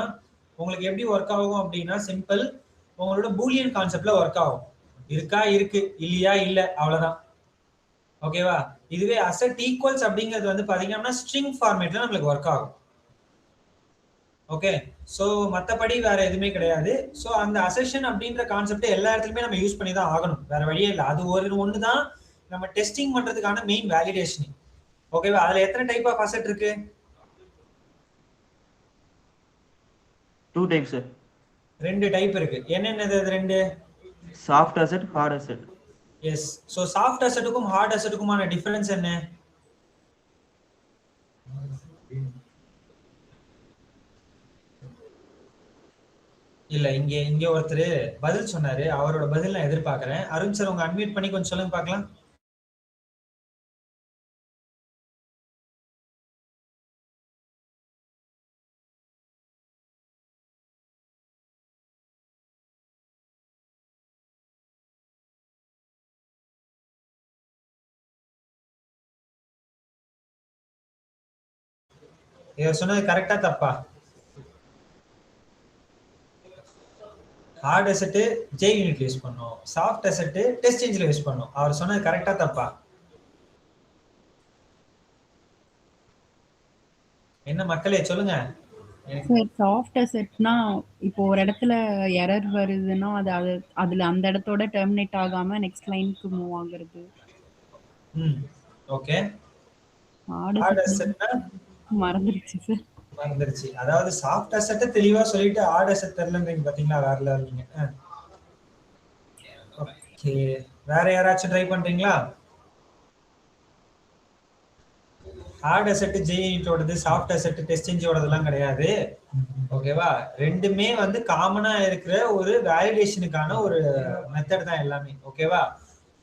A: உங்களுக்கு எப்படி ஒர்க் ஆகும் அப்படின்னா சிம்பிள், உங்களோட பூலியன் கான்செப்ட்ல ஒர்க் ஆகும். இருக்கா இருக்கு, இல்லையா இல்ல, அவ்வளவுதான். ஓகேவா? இதுவே அசெட் ஈக்குவல்ஸ் அப்படிங்கிறது வந்து பாத்தீங்கன்னா ஸ்ட்ரிங் ஃபார்மேட்ல நம்மளுக்கு ஒர்க் ஆகும். ஓகே, சோ மத்தபடி வேற எதுவுமே கிடையாது. சோ அந்த அசெஷன் அப்படின்ற கான்செப்ட் எல்லா இடத்துலயுமே நம்ம யூஸ் பண்ணி தான் ஆகணும், வேற வழியே இல்லை. அது ஒன்று தான் நம்ம டெஸ்டிங் பண்றதுக்கான மெயின் வேலிடேஷன். ஓகேவா? அதுல எத்தனை டைப் ஆஃப் அசெட் இருக்கு?
B: 2 types sir.
A: 2 டைப் இருக்கு. என்னென்னது அது 2?
B: Soft asset, hard asset.
A: Yes. So soft அசெட்டுக்கும் ஹார்ட் அசெட்டுக்குமான டிஃபரன்ஸ் என்ன? இல்ல இங்க ஒருத்தர் பதில் சொன்னாரு, அவரோட பதில் நான் எதிர்பார்க்கிறேன். அருண் சார் உங்க அன்மியூட் பண்ணி கொஞ்சம் சொல்லுங்க பார்க்கலாம். இவர் சொன்னது கரெக்டா தப்பா? ஹார்ட் அசெட் ஜே யூனிட்ல யூஸ் பண்ணோம், சாஃப்ட் அசெட் டெஸ்ட் என்ஜின்ல யூஸ் பண்ணோம். அவர் சொன்னது கரெக்டா தப்பா? என்ன மக்களே சொல்லுங்க.
G: சார் சாஃப்ட் அசெட்னா இப்போ ஒரு இடத்துல எரர் வருதுன்னா அதுல அந்த இடத்தோட டெர்மினேட் ஆகாம நெக்ஸ்ட் லைனுக்கு மூவ் ஆகுறது.
A: ஓகே.
G: ஹார்ட் அசெட்னா மறந்துருச்சு சார்.
A: மறந்துருச்சு. அதாவது சாஃப்ட் அசெட் தெளிவா சொல்லிட்டு ஹார்ட் அசெட் தெரியலன்றீங்க பாத்தீங்களா? வேற லெவல்ங்க. ஓகே, வேற யாராச்சும் ட்ரை பண்றீங்களா? ஹார்ட் அசெட் ஜே யூனிட்டோடது, சாஃப்ட் அசெட் டெஸ்ட் என்ஜினோடதெல்லாம் கிடையாது. ஓகேவா? ரெண்டுமே வந்து காமனா இருக்கிற ஒரு வேலிடேஷனுக்கான ஒரு மெத்தட் தான் எல்லாமே. ஓகேவா?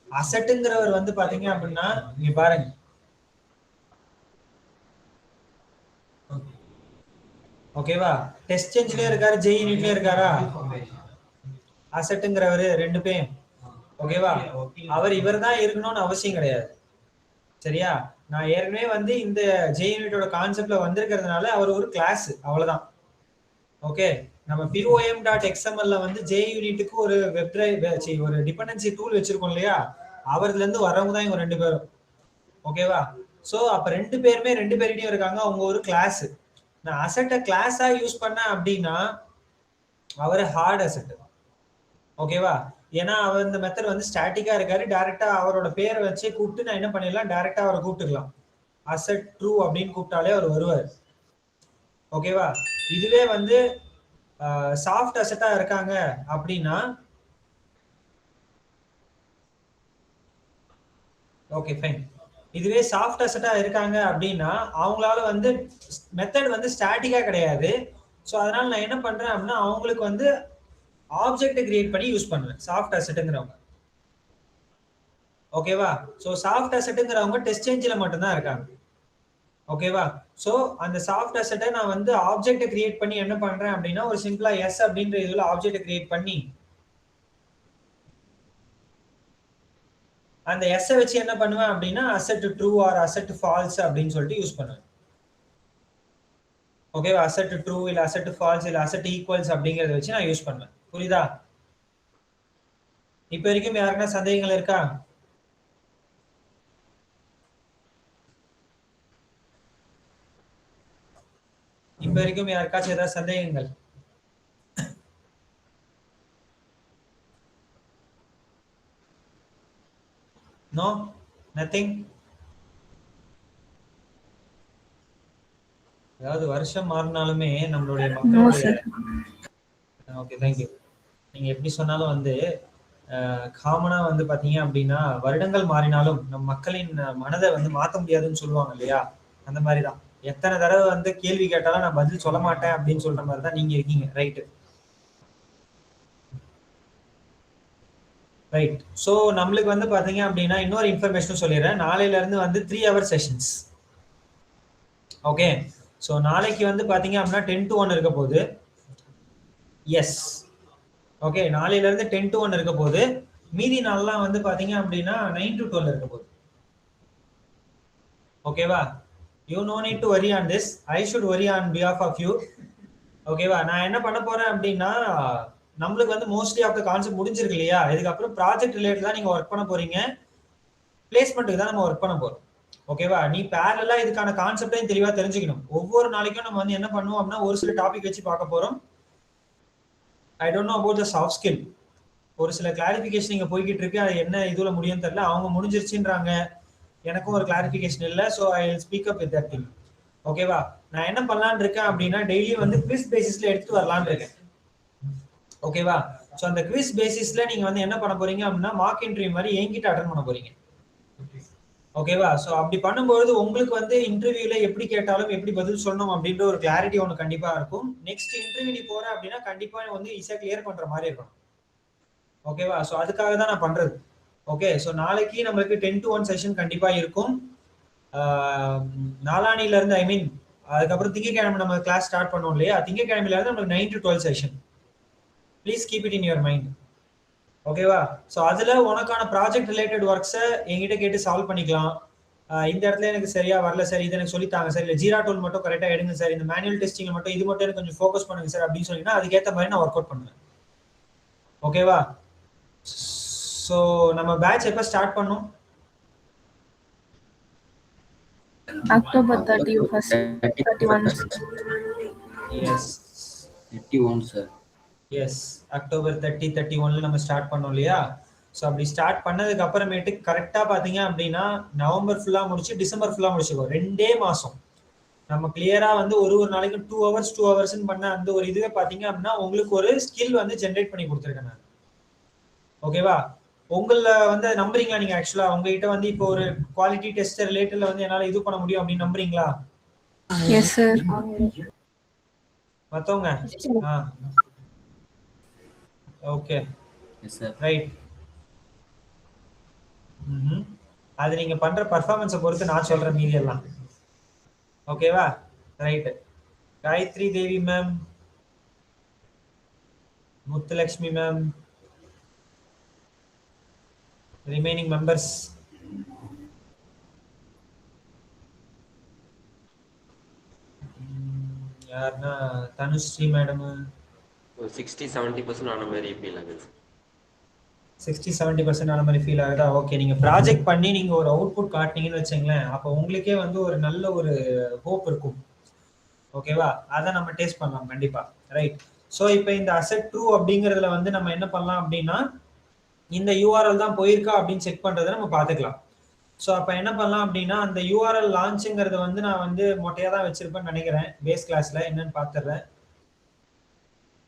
A: அசெட்டுங்கிறவர் வந்து பாத்தீங்க அப்படின்னா இங்க பாருங்க, ஓகேவா? டெஸ்ட் என்ஜின்லயும் இருக்காரு, ஜே யூனிட்லயும் இருக்காரா? அசெட்டுங்கிறவரு ரெண்டு பேரும். ஓகேவா? அவர் இவர் தான் இருக்கணும்னு அவசியம் கிடையாது. சரியா? நான் ஏற்கனவே வந்து இந்த ஜே யூனிட்டோட கான்செப்ட்ல வந்திருக்கிறதுனால அவர் ஒரு கிளாஸ், அவ்வளவுதான். ஓகே, நம்ம POM.xml வந்து ஜே யூனிட்டுக்கு ஒரு வெப் டிரைவ் ஒரு டிபெண்டன்சி டூல் வச்சிருக்கோம் இல்லையா? அவர்ல இருந்து வரவங்க தான் இவங்க ரெண்டு பேரும். ஓகேவா? சோ அப்ப ரெண்டு பேருமே ரெண்டு பேர்கிட்டயும் இருக்காங்க, அவங்க ஒரு கிளாஸ். நான் அசெட்டை கிளாஸா யூஸ் பண்ண அப்படின்னா அவர் ஹார்ட் அசெட். ஓகேவா? ஏன்னா அவர் இந்த மெத்தட் வந்து ஸ்டாட்டிக்கா இருக்காரு, டைரக்டா அவரோட பேரை வச்சு கூப்பிட்டு நான் என்ன பண்ணிடலாம், டைரக்டா அவரை கூப்பிட்டுக்கலாம். அசெட் ட்ரூ அப்படின்னு கூப்பிட்டாலே அவர் வருவார். ஓகேவா? இதுவே வந்து சாஃப்ட் அசெட்டா இருக்காங்க அப்படின்னா, ஓகே ஃபைன், இதுவே சாஃப்ட் அசெட்டா இருக்காங்க அப்படின்னா அவங்களால வந்து மெத்தட் வந்து ஸ்டாட்டிக்கா கிடையாது. ஸோ அதனால நான் என்ன பண்றேன் அப்படின்னா அவங்களுக்கு வந்து ஆப்ஜெக்ட் கிரியேட் பண்ணி யூஸ் பண்ணுவேன் சாஃப்ட் அசெட்டுங்கிறவங்க. ஓகேவா? ஸோ சாஃப்ட் அசெட்டுங்கிறவங்க டெஸ்ட் என்ஜின்ல மட்டும்தான் இருக்காங்க. ஓகேவா? ஸோ அந்த சாஃப்ட் அசெட்டை நான் வந்து ஆப்ஜெக்ட் கிரியேட் பண்ணி என்ன பண்றேன் அப்படின்னா ஒரு சிம்பிளா எஸ் அப்படின்ற இதுல ஆப்ஜெக்ட் கிரியேட் பண்ணி அந்த எஸ் வச்சு என்ன பண்ணுவேன் அப்படின்னா assert true or assert false அப்படின்னு சொல்லிட்டு யூஸ் பண்ணுவேன். ஓகேவா? அசெட் ட்ரூ இல்ல அசெட் ஃபால்ஸ் இல்ல அசெட் ஈக்குவல்ஸ் அப்படிங்கறத வச்சு நான் யூஸ் பண்ணுவேன். புரியுதா? இப்ப வரைக்கும் யாருன்னா சந்தேகங்கள் இருக்கா? இப்ப வரைக்கும் யாருக்காச்சும் ஏதாவது சந்தேகங்கள்? No, nothing. அதாவது வருஷம் மாறினாலுமே நம்மளுடைய மக்களுடைய ஓகே தேங்க்யூ. நீங்க எப்படி சொன்னாலும் வந்து காமனா வந்து பாத்தீங்க அப்படின்னா வருடங்கள் மாறினாலும் நம் மக்களின் மனதை வந்து மாற்ற முடியாதுன்னு சொல்லுவாங்க இல்லையா? அந்த மாதிரிதான் எத்தனை தடவை வந்து கேள்வி கேட்டாலும் நான் பதில் சொல்ல மாட்டேன் அப்படின்னு சொல்ற மாதிரி தான் நீங்க இருக்கீங்க. Right, right. ஸோ நம்மளுக்கு வந்து பாத்தீங்க அப்படின்னா இன்னொரு இன்ஃபர்மேஷனும் சொல்லிடுறேன். நாளையில இருந்து வந்து 3 hour செஷன்ஸ். ஓகே, ஸோ நாளைக்கு வந்து பாத்தீங்க அப்படின்னா 10 to 1 இருக்க போகுது. எஸ், ஓகே, நாளையில இருந்து 10 to 1 இருக்க போகுது. மீதி நாள்லாம் வந்து பாத்தீங்க அப்படின்னா 9 to 12 இருக்க போகுது. ஓகேவா? You no need to worry on this, I should worry on behalf of you. ஓகேவா? நான் என்ன பண்ண போறேன் அப்படின்னா நம்மளுக்கு வந்து மோஸ்ட்லி ஆஃப் த கான்செப்ட் முடிஞ்சிருக்கு இல்லையா? இதுக்கப்புறம் ப்ராஜெக்ட் ரிலேட்டட் தான் நீங்க ஒர்க் பண்ண போறீங்க, பிளேஸ்மெண்ட்டுக்கு தான் நம்ம ஒர்க் பண்ண போறோம். ஓகேவா? நீ பேரலா இதுக்கான கான்செப்டையும் தெளிவா தெரிஞ்சுக்கணும். ஒவ்வொரு நாளைக்கும் நம்ம வந்து என்ன பண்ணுவோம் அப்படின்னா ஒரு சில டாபிக் வச்சு பார்க்க போறோம். I don't know about the soft skill, ஒரு சில கிளாரிஃபிகேஷன் இங்க போய்கிட்டு இருக்கு, அது என்ன இதுல முடியும் தெரியல. அவங்க முடிஞ்சிருச்சுன்றாங்க, எனக்கும் ஒரு கிளாரிஃபிகேஷன் இல்லை. So I will speak up with that thing. ஓகேவா? நான் என்ன பண்ணலான்னு இருக்கேன் அப்படின்னா டெய்லி வந்து குவிஸ் பேசிஸ்ல எடுத்துட்டு வரலான்னு இருக்கேன். ஓகேவா? ஸோ அந்த குவிஸ் பேசிஸ்ல நீங்க வந்து என்ன பண்ண போறீங்க அப்படின்னா மார்க் இன்டர்வியூ மாதிரி என்கிட்ட அட்டன் பண்ண போறீங்க. ஓகேவா? ஸோ அப்படி பண்ணும்பொழுது உங்களுக்கு வந்து இன்டர்வியூல எப்படி கேட்டாலும் எப்படி பதில் சொல்லணும் அப்படின்ற ஒரு கிளாரிட்டி ஒன்று கண்டிப்பா இருக்கும். நெக்ஸ்ட் இன்டர்வியூ நீ போற அப்படின்னா கண்டிப்பா வந்து ஈஸியா கிளியர் பண்ற மாதிரி இருக்கணும். ஓகேவா? ஸோ அதுக்காக தான் நான் பண்றது. ஓகே, ஸோ நாளைக்கு நம்மளுக்கு 10 to 1 செஷன் கண்டிப்பா இருக்கும். நாளானில இருந்து அதுக்கப்புறம் திங்கட்கிழமை நம்ம கிளாஸ் ஸ்டார்ட் பண்ணுவோம் இல்லையா? திங்கட்கிழமையில இருந்து நம்மளுக்கு 9 to 12 session. Please keep it in your mind. ஓகேவா? ஸோ அதுல உனக்கான ப்ராஜெக்ட் ரிலேட்டட் ஒர்க்ஸை என்கிட்ட கேட்டு சால்வ் பண்ணிக்கலாம். இந்த இடத்துல எனக்கு சரியா வரல சார், இது எனக்கு சொல்லித்தாங்க சார், இல்லை ஜீரா டூல் மட்டும் கரெக்டாக எடுங்க சார், இந்த மேனுவல் டெஸ்டிங் மட்டும் இது மட்டும் எனக்கு கொஞ்சம் ஃபோக்கஸ் பண்ணுங்க சார் அப்படின்னு சொன்னீங்கன்னா அதுக்கேற்ற மாதிரி நான் ஒர்க் அவுட் பண்ணுவேன். ஓகேவா? ஸோ நம்ம பேட்ச் எப்போ ஸ்டார்ட் பண்ணோம்?
C: October 31st, 31.
A: Yes
H: 31 sir.
A: Yes, October 30, 31 நம்ம ஸ்டார்ட் பண்ணோம் இல்லையா? ஸோ அப்படி ஸ்டார்ட் பண்ணதுக்கு அப்புறமேட்டு கரெக்டாக பார்த்தீங்க அப்படின்னா நவம்பர் ஃபுல்லாக முடிச்சு டிசம்பர் ஃபுல்லாக முடிச்சுக்கோ. 2 மாதம் நம்ம கிளியரா வந்து ஒரு நாளைக்கு 2 hours 2 hours பண்ண அந்த ஒரு இதுவே பார்த்தீங்க அப்படின்னா உங்களுக்கு ஒரு ஸ்கில் வந்து ஜென்ரேட் பண்ணி கொடுத்துருக்கேன் நான். ஓகேவா? உங்கள வந்து நம்புறீங்களா நீங்க? ஆக்சுவலா உங்ககிட்ட வந்து இப்போ ஒரு குவாலிட்டி டெஸ்ட் ரிலேட்டட்ல வந்து என்னால இது பண்ண முடியும் அப்படின்னு நம்புறீங்களா?
C: Yes, sir.
A: மத்தவங்க ஓகே
H: எஸ் சார்.
A: ரைட். அது நீங்க பண்ற பர்ஃபார்மன்ஸை பொறுத்து நான் சொல்றேன் மீதி எல்லாம். ஓகேவா? Right. Gayathri Devi ma'am, Muthulakshmi ma'am, remaining members. யாருன்னா தனுஸ்ரீ மேடம்
F: 60-70% ஆன மாதிரி ஃபீல் ஆகுது.
A: 60-70% ஆன மாதிரி ஃபீல் ஆகுதா? ஓகே, நீங்க ப்ராஜெக்ட் பண்ணி நீங்க ஒரு அவுட்புட் காட்டினீங்கன்னு வச்சுங்களேன், அப்போ உங்களுக்கே வந்து ஒரு நல்ல ஒரு ஹோப் இருக்கும். ஓகேவா? அதை நம்ம டேஸ்ட் பண்ணலாம் கண்டிப்பா. ரைட். ஸோ இப்போ இந்த அசெட் ட்ரூ அப்படிங்கிறதுல வந்து நம்ம என்ன பண்ணலாம் அப்படின்னா இந்த யூஆர்எல் தான் போயிருக்கா அப்படின்னு செக் பண்றதை நம்ம பார்த்துக்கலாம். ஸோ அப்போ என்ன பண்ணலாம் அப்படின்னா அந்த யூஆர்எல் லான்ச்சுங்கிறத வந்து நான் வந்து மொட்டையாக தான் வச்சிருப்பேன்னு நினைக்கிறேன். பேஸ் கிளாஸ்ல என்னன்னு பார்த்துடுறேன்.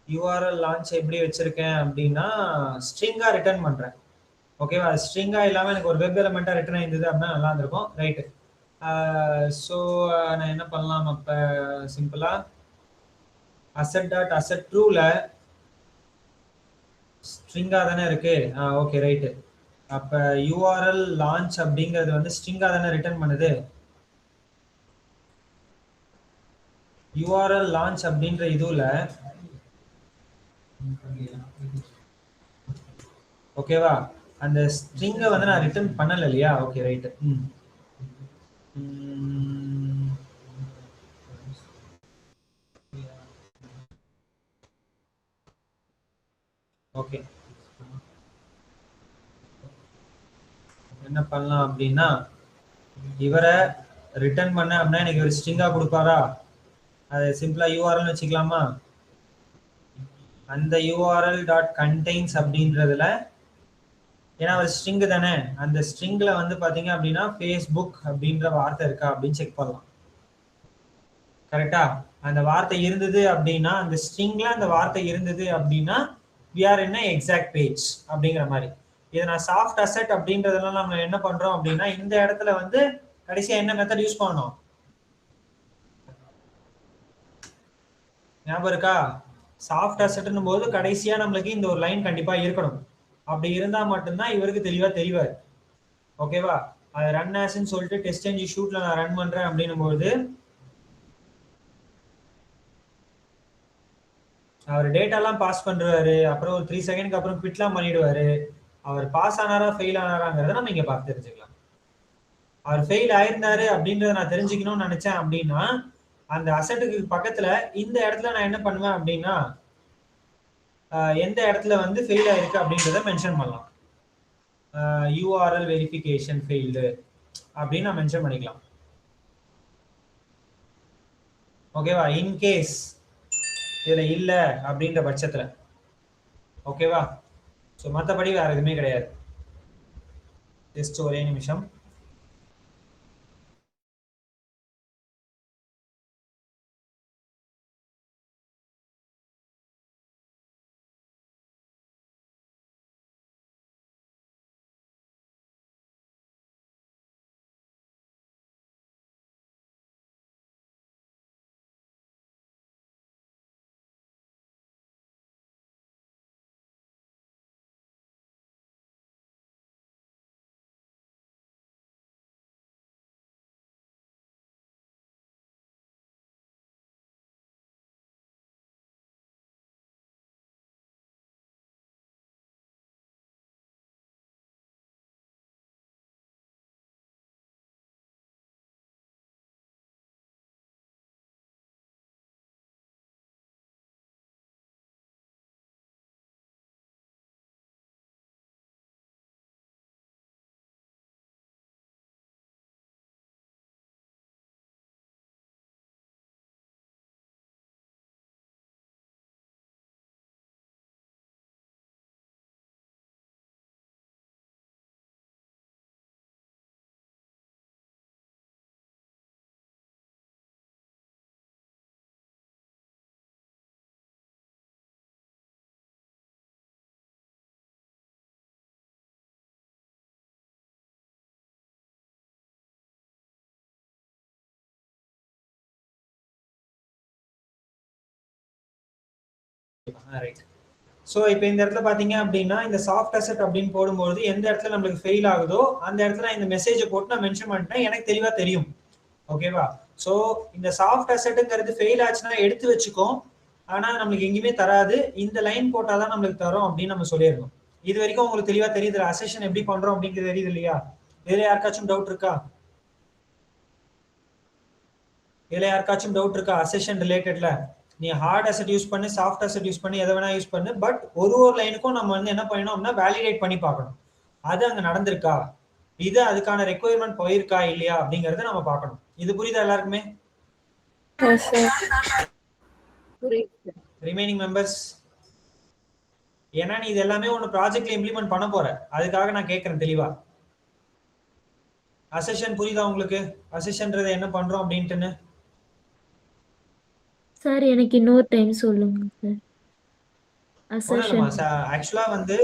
A: யூஆர்எல் லான்ச் எப்படி வச்சிருக்கேன் அப்படின்னா ஸ்ட்ரிங்கா ரிட்டர்ன் பண்றேன். ஓகேவா? ஸ்ட்ரிங்கா இல்லாமல் எனக்கு ஒரு வெப் எலமெண்டா ரிட்டர்ன் ஆயிருந்தது அப்படின்னா நல்லா இருந்திருக்கும். ரைட்டு. ஸோ நான் என்ன பண்ணலாம் அப்போ சிம்பிளா அசெட் டாட் அசெட் ட்ரூல ஸ்ட்ரிங்கா தானே இருக்கு. Okay right. அப்ப யூஆர்எல் லான்ச் அப்படிங்கிறது வந்து ஸ்ட்ரிங்கா தானே ரிட்டர்ன் பண்ணுது. யூஆர்எல் லான்ச் அப்படின்ற இதுல ஓகேவா அந்த ஸ்ட்ரிங்கை வந்து நான் ரிட்டர்ன் பண்ணல இல்லையா? Okay right. ஓகே, என்ன பண்ணலாம் அப்படின்னா இவரை ரிட்டர்ன் பண்ண அப்படின்னா எனக்கு ஒரு ஸ்ட்ரிங்கா கொடுப்பாரா? அது சிம்பிளா யூஆர்எல் வச்சுக்கலாமா? அந்த யூஆர்எல் டாட் கண்டெய்ன்ஸ் அப்படின்றதுல ஏன்னா ஒரு ஸ்ட்ரிங் தானே, அந்த ஸ்ட்ரிங்ல வந்து பாத்தீங்க அப்படின்னா ஃபேஸ்புக் அப்படின்ற வார்த்தை இருக்கா அப்படின்னு செக் பண்ணலாம். கரெக்டா? அந்த வார்த்தை இருந்தது அப்படின்னா அந்த ஸ்ட்ரிங்ல அந்த வார்த்தை இருந்தது அப்படின்னா we are in a exact page அப்படிங்கிற மாதிரி. இதை நான் சாஃப்ட் அசெட் அப்படின்றதெல்லாம் நம்ம என்ன பண்றோம் அப்படின்னா இந்த இடத்துல வந்து கடைசியா என்ன மெத்தட் யூஸ் பண்ணணும் ஞாபகம் இருக்கா? சாஃப்ட் அசெட்னும் போது கடைசியா நம்மளுக்கு இந்த ஒரு லைன் கண்டிப்பா இருக்கணும். அப்படி இருந்தா மட்டும்தான் இவருக்கு தெளிவா தெரிவாரு. ஓகேவா? அது ரன் ஆஸ்ன்னு சொல்லிட்டு டெஸ்ட் என்ஜி ஷூட்ல நான் ரன் பண்றேன் அப்படின்னும் போது அவர் டேட்டாலாம் பாஸ் பண்றாரு, அப்புறம் ஒரு 3 செகண்ட்க்கு அப்புறம் குவிட்லாம் பண்ணிடுவாரு. அவர் பாஸ் ஆனாரா ஃபெயில் ஆனாராங்கிறத நம்ம இங்க பார்த்து தெரிஞ்சுக்கலாம். அவர் ஃபெயில் ஆயிருந்தாரு அப்படின்றத நான் தெரிஞ்சுக்கணும்னு நினைச்சேன் அப்படின்னா அந்த அசெட்டுக்கு பக்கத்துல இந்த இடத்துல நான் என்ன பண்ணுவேன் அப்படின்னா எந்த இடத்துல வந்து ஃபெயில் ஆயிருக்கு அப்படின்றத மென்ஷன் பண்ணலாம். யூஆர்எல் வெரிஃபிகேஷன் ஃபெயில்டு அப்படின்னு நான் மென்ஷன் பண்ணிக்கலாம். ஓகேவா? இன்கேஸ் இதுல இல்ல அப்படின்ற பட்சத்துல. ஓகேவா? ஸோ மற்றபடி வேற எதுவுமே கிடையாது. ஜஸ்ட் ஒரே நிமிஷம். பண்ணிடலாம். ரைட். ஸோ இப்போ இந்த இடத்துல பார்த்தீங்க அப்படின்னா இந்த சாஃப்ட் அசெட் அப்படின்னு போடும்போது எந்த இடத்துல நம்மளுக்கு ஃபெயில் ஆகுதோ அந்த இடத்துல இந்த மெசேஜை போட்டு நான் மென்ஷன் பண்ணிட்டேன், எனக்கு தெளிவாக தெரியும். ஓகேவா? ஸோ இந்த சாஃப்ட் அசெட்டுங்கிறது ஃபெயில் ஆச்சுன்னா எடுத்து வச்சுக்கோ, ஆனால் நம்மளுக்கு எங்கேயுமே தராது, இந்த லைன் போட்டால் தான் நம்மளுக்கு தரும் அப்படின்னு நம்ம சொல்லிடணும். இது வரைக்கும் உங்களுக்கு தெளிவாக தெரியுது அசெஷன் எப்படி பண்ணுறோம் அப்படிங்கிறது தெரியுது இல்லையா? இதில் யாருக்காச்சும் டவுட் இருக்கா? இதில் யாருக்காச்சும் டவுட் இருக்கா அசெஷன் ரிலேட்டட்ல? நீ ஹார்ட் அசெட் யூஸ் பண்ணு, சாஃப்ட் அசெட் யூஸ் பண்ணி எதை வேணா யூஸ் பண்ணு, பட் ஒரு லைனுக்கும் நம்ம வந்து என்ன பண்ணணும் அப்படின்னா வேலிடேட் பண்ணி பார்க்கணும், அது அங்க நடந்திருக்கா, இது அதுக்கான ரெக்குயர்மெண்ட் போயிருக்கா இல்லையா அப்படிங்கறத நம்ம பார்க்கணும். இது புரியுதா எல்லாருக்குமே? ரிமைனிங் மெம்பர்ஸ், ஏன்னா நீ இது எல்லாமே ஒன்று ப்ராஜெக்ட்ல இம்ப்ளிமெண்ட் பண்ண போற, அதுக்காக நான் கேட்கறேன் தெளிவா. அசெஷன் புரியுதா உங்களுக்கு? அசெஷன்றது என்ன பண்றோம் அப்படின்ட்டுன்னு
E: சார் எனக்கு இன்னொரு டைம் சொல்லுங்க சார்.
A: ஆக்சுவலா வந்து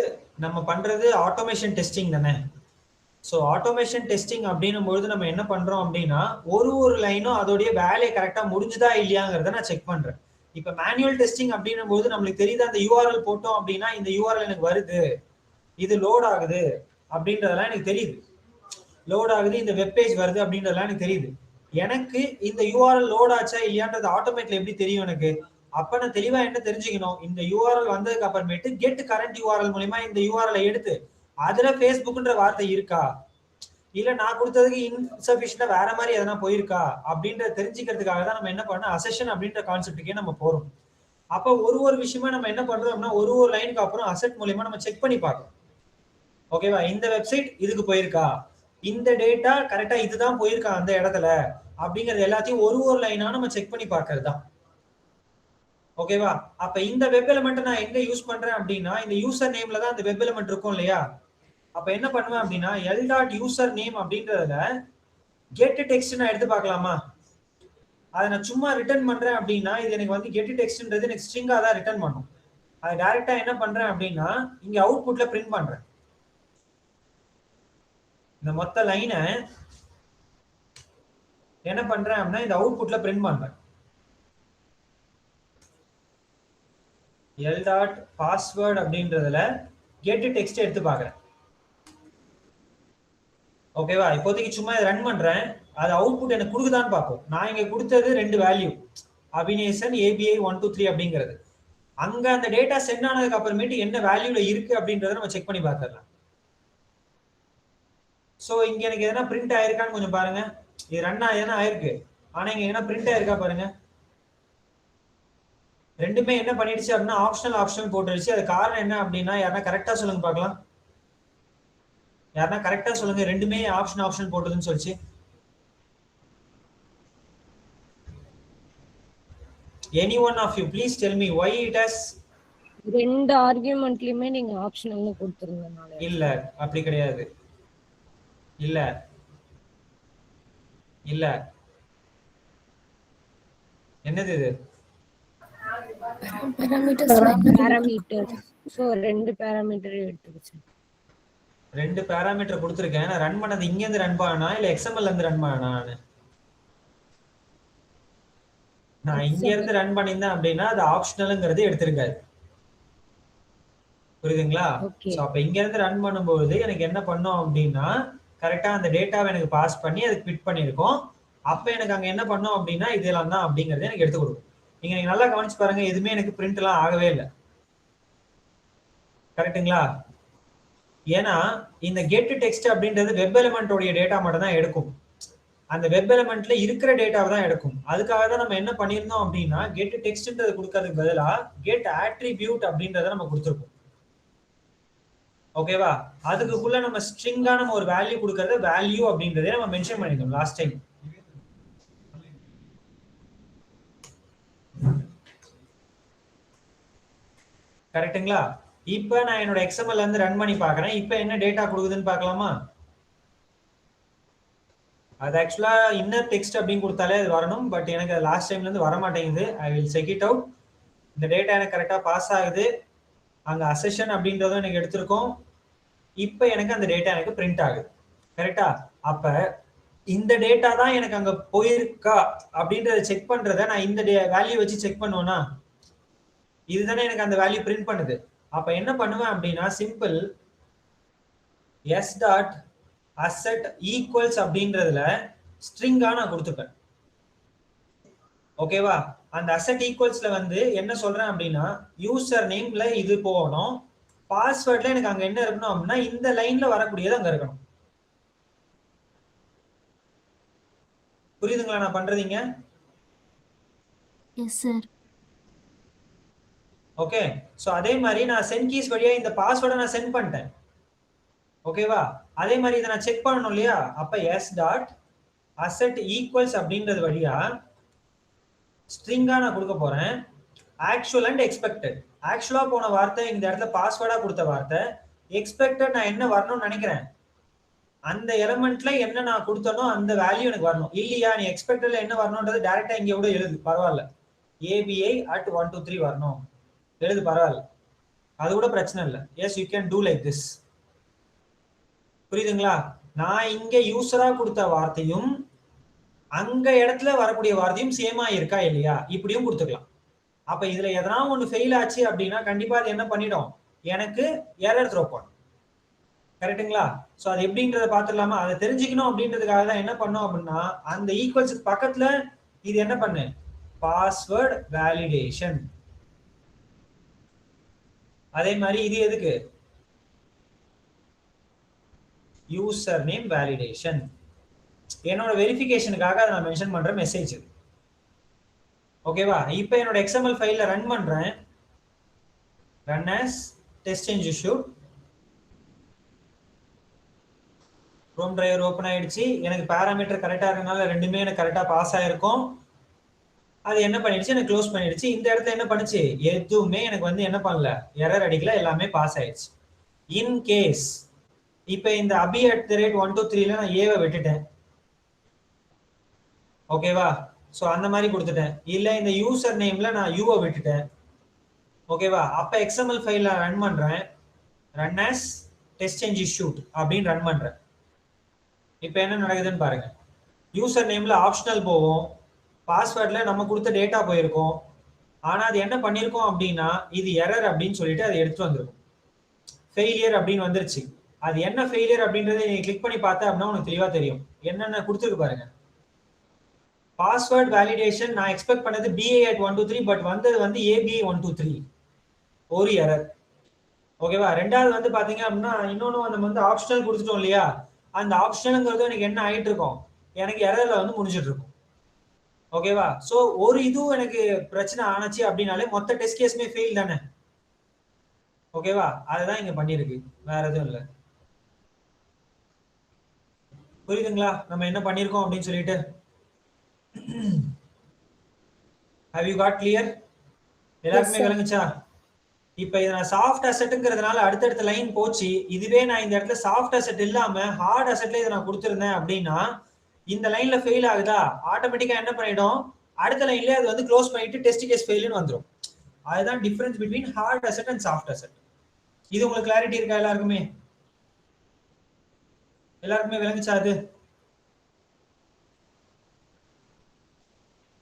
A: நம்ம பண்றது ஆட்டோமேஷன் டெஸ்டிங் தானே. ஸோ ஆட்டோமேஷன் டெஸ்டிங் அப்படின்னும் பொழுது நம்ம என்ன பண்றோம் அப்படின்னா ஒரு லைனும் அதோடைய வேலையை கரெக்டா முடிஞ்சுதா இல்லையாங்கிறத நான் செக் பண்றேன். இப்ப மேனுவல் டெஸ்டிங் அப்படின்னும் போது நம்மளுக்கு தெரியுது அந்த யூஆர்எல் போட்டோம் அப்படின்னா இந்த யூஆர்எல் எனக்கு வருது, இது லோட் ஆகுது அப்படின்றதெல்லாம் எனக்கு தெரியுது, லோட் ஆகுது, இந்த வெப்பேஜ் வருது அப்படின்றதெல்லாம் எனக்கு தெரியுது. எனக்கு இந்த யூஆர்எல் லோட் ஆச்சா இல்லையான்றது ஆட்டோமேட்டிக்ல எப்படி தெரியும் எனக்கு? அப்ப நான் தெளிவா என்ன தெரிஞ்சுக்கணும், இந்த யூஆர்எல் வந்ததுக்கு அப்புறமேட்டு கெட் கரண்ட் யூஆர்எல் மூலமா இந்த யூஆர்எல் எடுத்து அதுல ஃபேஸ்புக்ன்ற வார்த்தை இருக்கா, இல்ல நான் கொடுத்ததுக்கு இன்சபிஷியண்டா வேற மாதிரி எதனா போயிருக்கா அப்படின்றத தெரிஞ்சுக்கிறதுக்காக தான் நம்ம என்ன பண்ணோம் அசெஷன் அப்படின்ற கான்செப்டுக்கே நம்ம போறோம். அப்ப ஒரு விஷயமா நம்ம என்ன பண்றோம் அப்படின்னா ஒரு லைனுக்கு அப்புறம் அசெட் மூலமா நம்ம செக் பண்ணி பார்க்கணும். ஓகேவா? இந்த வெப்சைட் இதுக்கு போயிருக்கா, இந்த டேட்டா கரெக்டா இதுதான் போயிருக்கா அந்த இடத்துல அப்படிங்கறது எல்லாத்தையும் ஒரு லைனா நம்ம செக் பண்ணி பார்க்கறது தான். ஓகேவா? அப்ப இந்த வெப் எலிமெண்ட் நான் எங்க யூஸ் பண்றேன் அப்படின்னா இந்த யூசர் நேம்ல தான் அந்த வெப் எலிமெண்ட் இருக்கும் இல்லையா? அப்ப என்ன பண்ணுவேன் அப்படின்னா l.user name அப்படின்றதுல get text நான் எடுத்து பார்க்கலாமா? அதை நான் சும்மா ரிட்டர்ன் பண்றேன் அப்படின்னா இது எனக்கு வந்து get textன்றது எனக்கு ஸ்ட்ரிங்கா தான் ரிட்டர்ன் பண்ணும். அதை டைரக்டா என்ன பண்றேன் அப்படின்னா இங்க அவுட்புட்ல பிரிண்ட் பண்றேன். இந்த மொத்த லைனை என்ன பண்றேன் அப்படின்னா இந்த அவுட்புட்ல பிரிண்ட் பண்றேன். l.password அப்படின்றதுல get text எடுத்து பார்க்கறேன். ஓகேவா? இப்போதைக்கு சும்மா இதை ரன் பண்றேன், அது அவுட்புட் எனக்கு கொடுக்குதான்னு பார்ப்போம். நான் இங்க கொடுத்தது 2 வேல்யூ, அபிநேசன் ABI 123 அப்படிங்கிறது. அங்க அந்த டேட்டா சென்ட் ஆனதுக்கு அப்புறமேட்டு என்ன வேல்யூல இருக்கு அப்படின்றத நம்ம செக் பண்ணி பார்த்துடலாம். சோ இங்க எனக்கு எதனா பிரிண்ட் ஆயிருக்கான்னு கொஞ்சம் பாருங்க. இது ரன் ஆனா ஆயிருக்கு, ஆனா இங்க என்ன பிரிண்ட் ஆயிருக்கா பாருங்க. ரெண்டுமே என்ன பண்ணிடுச்சு அப்படின்னா ஆப்ஷனல் போட்டுருச்சு. அது காரணம் என்ன அப்படின்னா யாரா கரெக்டா சொல்லுங்க பார்க்கலாம், யாரா கரெக்டா சொல்லுங்க. ரெண்டுமே ஆப்ஷன் போட்டதுன்னு சொல்லிச்சு. Any one of you please tell me why it has
E: ரெண்டு ஆர்குமெண்ட்லயுமே நீங்க ஆப்ஷனல்னு கொடுத்திருந்தனால.
A: இல்ல அப்படி கிடையாது. இல்ல இல்ல என்னது இது?
E: பாராமீட்டர். சோ ரெண்டு பாராமீட்டர் எடுத்துக்கிச்சு.
A: ரெண்டு பாராமீட்டர் கொடுத்திருக்கேன். நான் ரன் பண்ணது இங்க இருந்து ரன் பண்ணனா இல்ல XML இருந்து ரன் பண்ணனா? நான் இங்க இருந்து ரன் பண்ணிருந்தேன் அப்படின்னா அது ஆப்ஷனல்ங்கிறது எடுத்திருக்காது. புரியுதுங்களா? சோ அப்ப இங்க இருந்து ரன் பண்ணும்போது எனக்கு என்ன பண்ணோம் அப்படின்னா கரெக்டா அந்த டேட்டாவை எனக்கு பாஸ் பண்ணி அது குவிட் பண்ணிருக்கோம். அப்ப எனக்கு அங்க என்ன பண்ணோம் அப்படின்னா இதெல்லாம் தான் அப்படிங்கறது எனக்கு எடுத்து கொடுக்கும். நீங்க நல்லா கவனிச்சு பாருங்க, எதுவுமே எனக்கு பிரிண்ட் எல்லாம் ஆகவே இல்லை. கரெக்டுங்களா? ஏன்னா இந்த கெட் டெக்ஸ்ட் அப்படின்றது வெப் எலிமெண்டோடைய டேட்டா மட்டும் தான் எடுக்கும். அந்த வெப் எலிமெண்ட்ல இருக்கிற டேட்டாவை தான் எடுக்கும். அதுக்காக தான் நம்ம என்ன பண்ணியிருந்தோம் அப்படின்னா கெட் டெக்ஸ்ட்ன்றது கொடுக்கறதுக்கு பதிலா கெட் ஆட்ரிபியூட் அப்படின்றத நம்ம கொடுத்துருக்கோம். ஓகேவா? அதுக்குள்ள நம்ம ஸ்ட்ரிங்கா நம்ம ஒரு வேல்யூ கொடுக்கறத வேல்யூ அப்படின்றதே நம்ம மென்ஷன் பண்ணிருந்தோம் லாஸ்ட் டைம். கரெக்ட்டுங்களா? இப்ப நான் என்னோட XML இருந்து ரன் பண்ணி பார்க்கறேன். இப்ப என்ன டேட்டா கொடுக்குதுன்னு பார்க்கலாமா? அது ஆக்சுவலா இன்னர் டெக்ஸ்ட் அப்படின்னு கொடுத்தாலே அது வரணும். பட் எனக்கு அது லாஸ்ட் டைம்ல இருந்து வர மாட்டேங்குது. I will check it out. இந்த டேட்டா எனக்கு கரெக்டா பாஸ் ஆகுது. அங்க அசெஷன் அப்படின்றதும் எனக்கு எடுத்திருக்கோம். இப்ப எனக்கு அந்த டேட்டா எனக்கு பிரிண்ட் ஆகுது. கரெக்டா? அப்ப இந்த டேட்டா தான் எனக்கு அங்க போயிருக்கா அப்படின்றத செக் பண்றத நான் இந்த வேல்யூ வச்சு செக் பண்ணுவேனா? இதுதானே எனக்கு அந்த வேல்யூ பிரிண்ட் பண்ணுது. அப்ப என்ன பண்ணுவேன் அப்படின்னா simple s dot asset equals அப்படின்றதுல ஸ்ட்ரிங்கா நான் கொடுத்துப்பேன். ஓகேவா? அந்த அசெட் ஈக்குவல்ஸ்ல வந்து என்ன சொல்றேன் அப்படின்னா யூசர் நேம்ல இது போகணும், பாஸ்வேர்ட்ல எனக்கு அங்க என்ன இருக்கணும் அப்படின்னா இந்த லைன்ல வரக்கூடியது அங்க இருக்கணும். புரியுதுங்களா நான் பண்றதீங்க?
I: Yes sir.
A: ஓகே, சோ அதே மாதிரி நான் சென்ட் கீஸ் வழியா இந்த பாஸ்வேர்டை நான் சென்ட் பண்ணிட்டேன். ஓகேவா? அதே மாதிரி இதை நான் செக் பண்ணணும் இல்லையா? அப்ப s டாட் அசெட் ஈக்குவல்ஸ் அப்படின்றது வழியா ஸ்ட்ரிங்கா நான் கொடுக்க போறேன் ஆக்சுவல் அண்ட் எக்ஸ்பெக்டட். ஆக்சுவலா போன வார்த்தை இந்த இடத்துல பாஸ்வேர்டா கொடுத்த வார்த்தை, எக்ஸ்பெக்டட் நான் என்ன வரணும்னு நினைக்கிறேன் அந்த எலிமெண்ட்ல என்ன நான் கொடுத்தனோ அந்த வேல்யூ எனக்கு வரணும். இல்லையா நீ எக்ஸ்பெக்டட்ல என்ன வரணும்ன்றது டைரக்டா இங்க கூட எழுது, பரவாயில்ல. ABI at 1 2 3 வரணும் எழுது, பரவாயில்ல, அது கூட பிரச்சனை இல்லை. Yes you can do like this. புரியுதுங்களா? நான் இங்க யூசரா கொடுத்த வார்த்தையும் அங்க இடத்துல வரக்கூடிய வார்த்தையும் சேமா இருக்கா இல்லையா இப்படியும் கொடுத்துக்கலாம். அப்ப இதுல எதனா ஒண்ணு ஃபெயில் ஆச்சு அப்படின்னா கண்டிப்பா அது என்ன பண்ணிடும், எனக்கு எரர் த்ரோ பண்ணும். கரெக்டுங்களா? சோ அது எப்படின்றத பாத்துடலாமா? அதை தெரிஞ்சுக்கணும் அப்படின்றதுக்காக தான் என்ன பண்ணோம் அப்படின்னா அந்த ஈக்குவல்ஸ் பக்கத்துல இது என்ன பண்ணு, பாஸ்வேர்ட் வேலிடேஷன். அதே மாதிரி இது எதுக்கு, யூசர் நேம் வேலிடேஷன். என்னோட வெரிஃபிகேஷனுக்காக அதை நான் மென்ஷன் பண்ற மெசேஜ். ஓகேவா? இப்போ என்னோட XML ஃபைல்ல ரன் பண்றேன், run as test change issue. Chrome driver open ஆயிடுச்சு. எனக்கு பாராமீட்டர் கரெக்டா இருக்கனால ரெண்டுமே எனக்கு கரெக்டா பாஸ் ஆயிருக்கும். அது என்ன பண்ணிடுச்சு, எனக்கு க்ளோஸ் பண்ணிடுச்சு. இந்த இடத்துல என்ன பண்ணுச்சு, எதுவுமே எனக்கு வந்து என்ன பண்ணல, எரர் அடிக்கல, எல்லாமே பாஸ் ஆயிடுச்சு. இன் கேஸ் இப்போ இந்த abi@123ல நான் ஏவை விட்டுட்டேன். ஓகேவா? சோ அந்த மாதிரி கொடுத்துட்டேன். இல்ல இந்த யூசர் நேம்ல நான் யூவை விட்டுட்டேன். ஓகேவா? அப்ப XML ஃபைல்ல ரன் பண்றேன், run as test change issued அப்படின்னு ரன் பண்றேன். இப்போ என்ன நடக்குதுன்னு பாருங்க. யூசர் நேம்ல ஆப்ஷனல் போவோம், பாஸ்வேர்ட்ல நம்ம கொடுத்த டேட்டா போயிருக்கும். ஆனா அது என்ன பண்ணிருக்கோம் அப்படின்னா இது எரர் அப்படின்னு சொல்லிட்டு அதை எடுத்து வந்திருக்கும், ஃபெயிலியர் அப்படின்னு வந்துருச்சு. அது என்ன ஃபெயிலியர் அப்படின்றத நீங்க கிளிக் பண்ணி பார்த்தா அப்படின்னா உனக்கு தெளிவா தெரியும். என்னென்ன கொடுத்துருக்கு பாருங்க. பாஸ்வேர்ட் வேலிடேஷன் நான் எக்ஸ்பெக்ட் பண்ணது BI@123, பட் வந்தது வந்து ABI123, ஒரு எரர். ஓகேவா? ரெண்டாவது வந்து பாத்தீங்க அப்படின்னா இன்னொன்னு நம்ம வந்து ஆப்ஷனல் கொடுத்துட்டோம் இல்லையா, அந்த ஆப்ஷனல்ங்கிறது எனக்கு என்ன ஆயிட்டு இருக்கும், எனக்கு எரர்ல வந்து முடிஞ்சிட்டு இருக்கும். ஓகேவா? சோ ஒரு இதுவும் எனக்கு பிரச்சனை ஆனச்சு அப்படின்னாலே மொத்த டெஸ்ட் கேஸுமே ஃபெயில் தானே. ஓகேவா? அதுதான் இங்க பண்ணிருக்கு, வேற எதுவும் இல்லை. புரியுதுங்களா நம்ம என்ன பண்ணிருக்கோம் அப்படின்னு சொல்லிட்டு? have you got clear? எல்லாருமே விளங்குச்சா? இப்ப இத நான் சாஃப்ட் அசெட்ங்கிறதுனால அடுத்தடுத்த லைன் போச்சு. இதுவே நான் இந்த இடத்துல சாஃப்ட் அசெட் இல்லாம ஹார்ட் அசெட்ல இத நான் கொடுத்திருந்தேன் அப்படின்னா இந்த லைன்ல ஃபெயில் ஆகுதா, ஆட்டோமேட்டிக்கா என்ன பண்ணிடும், அடுத்த லைன்லயே அது வந்து க்ளோஸ் பண்ணிட்டு டெஸ்ட் கேஸ் ஃபெயில்னு வந்துரும். அதுதான் difference between hard assert and soft assert. இது உங்களுக்கு கிளாரிட்டி இருக்கா எல்லாருக்குமே? எல்லாருக்குமே விளங்குச்சா அது?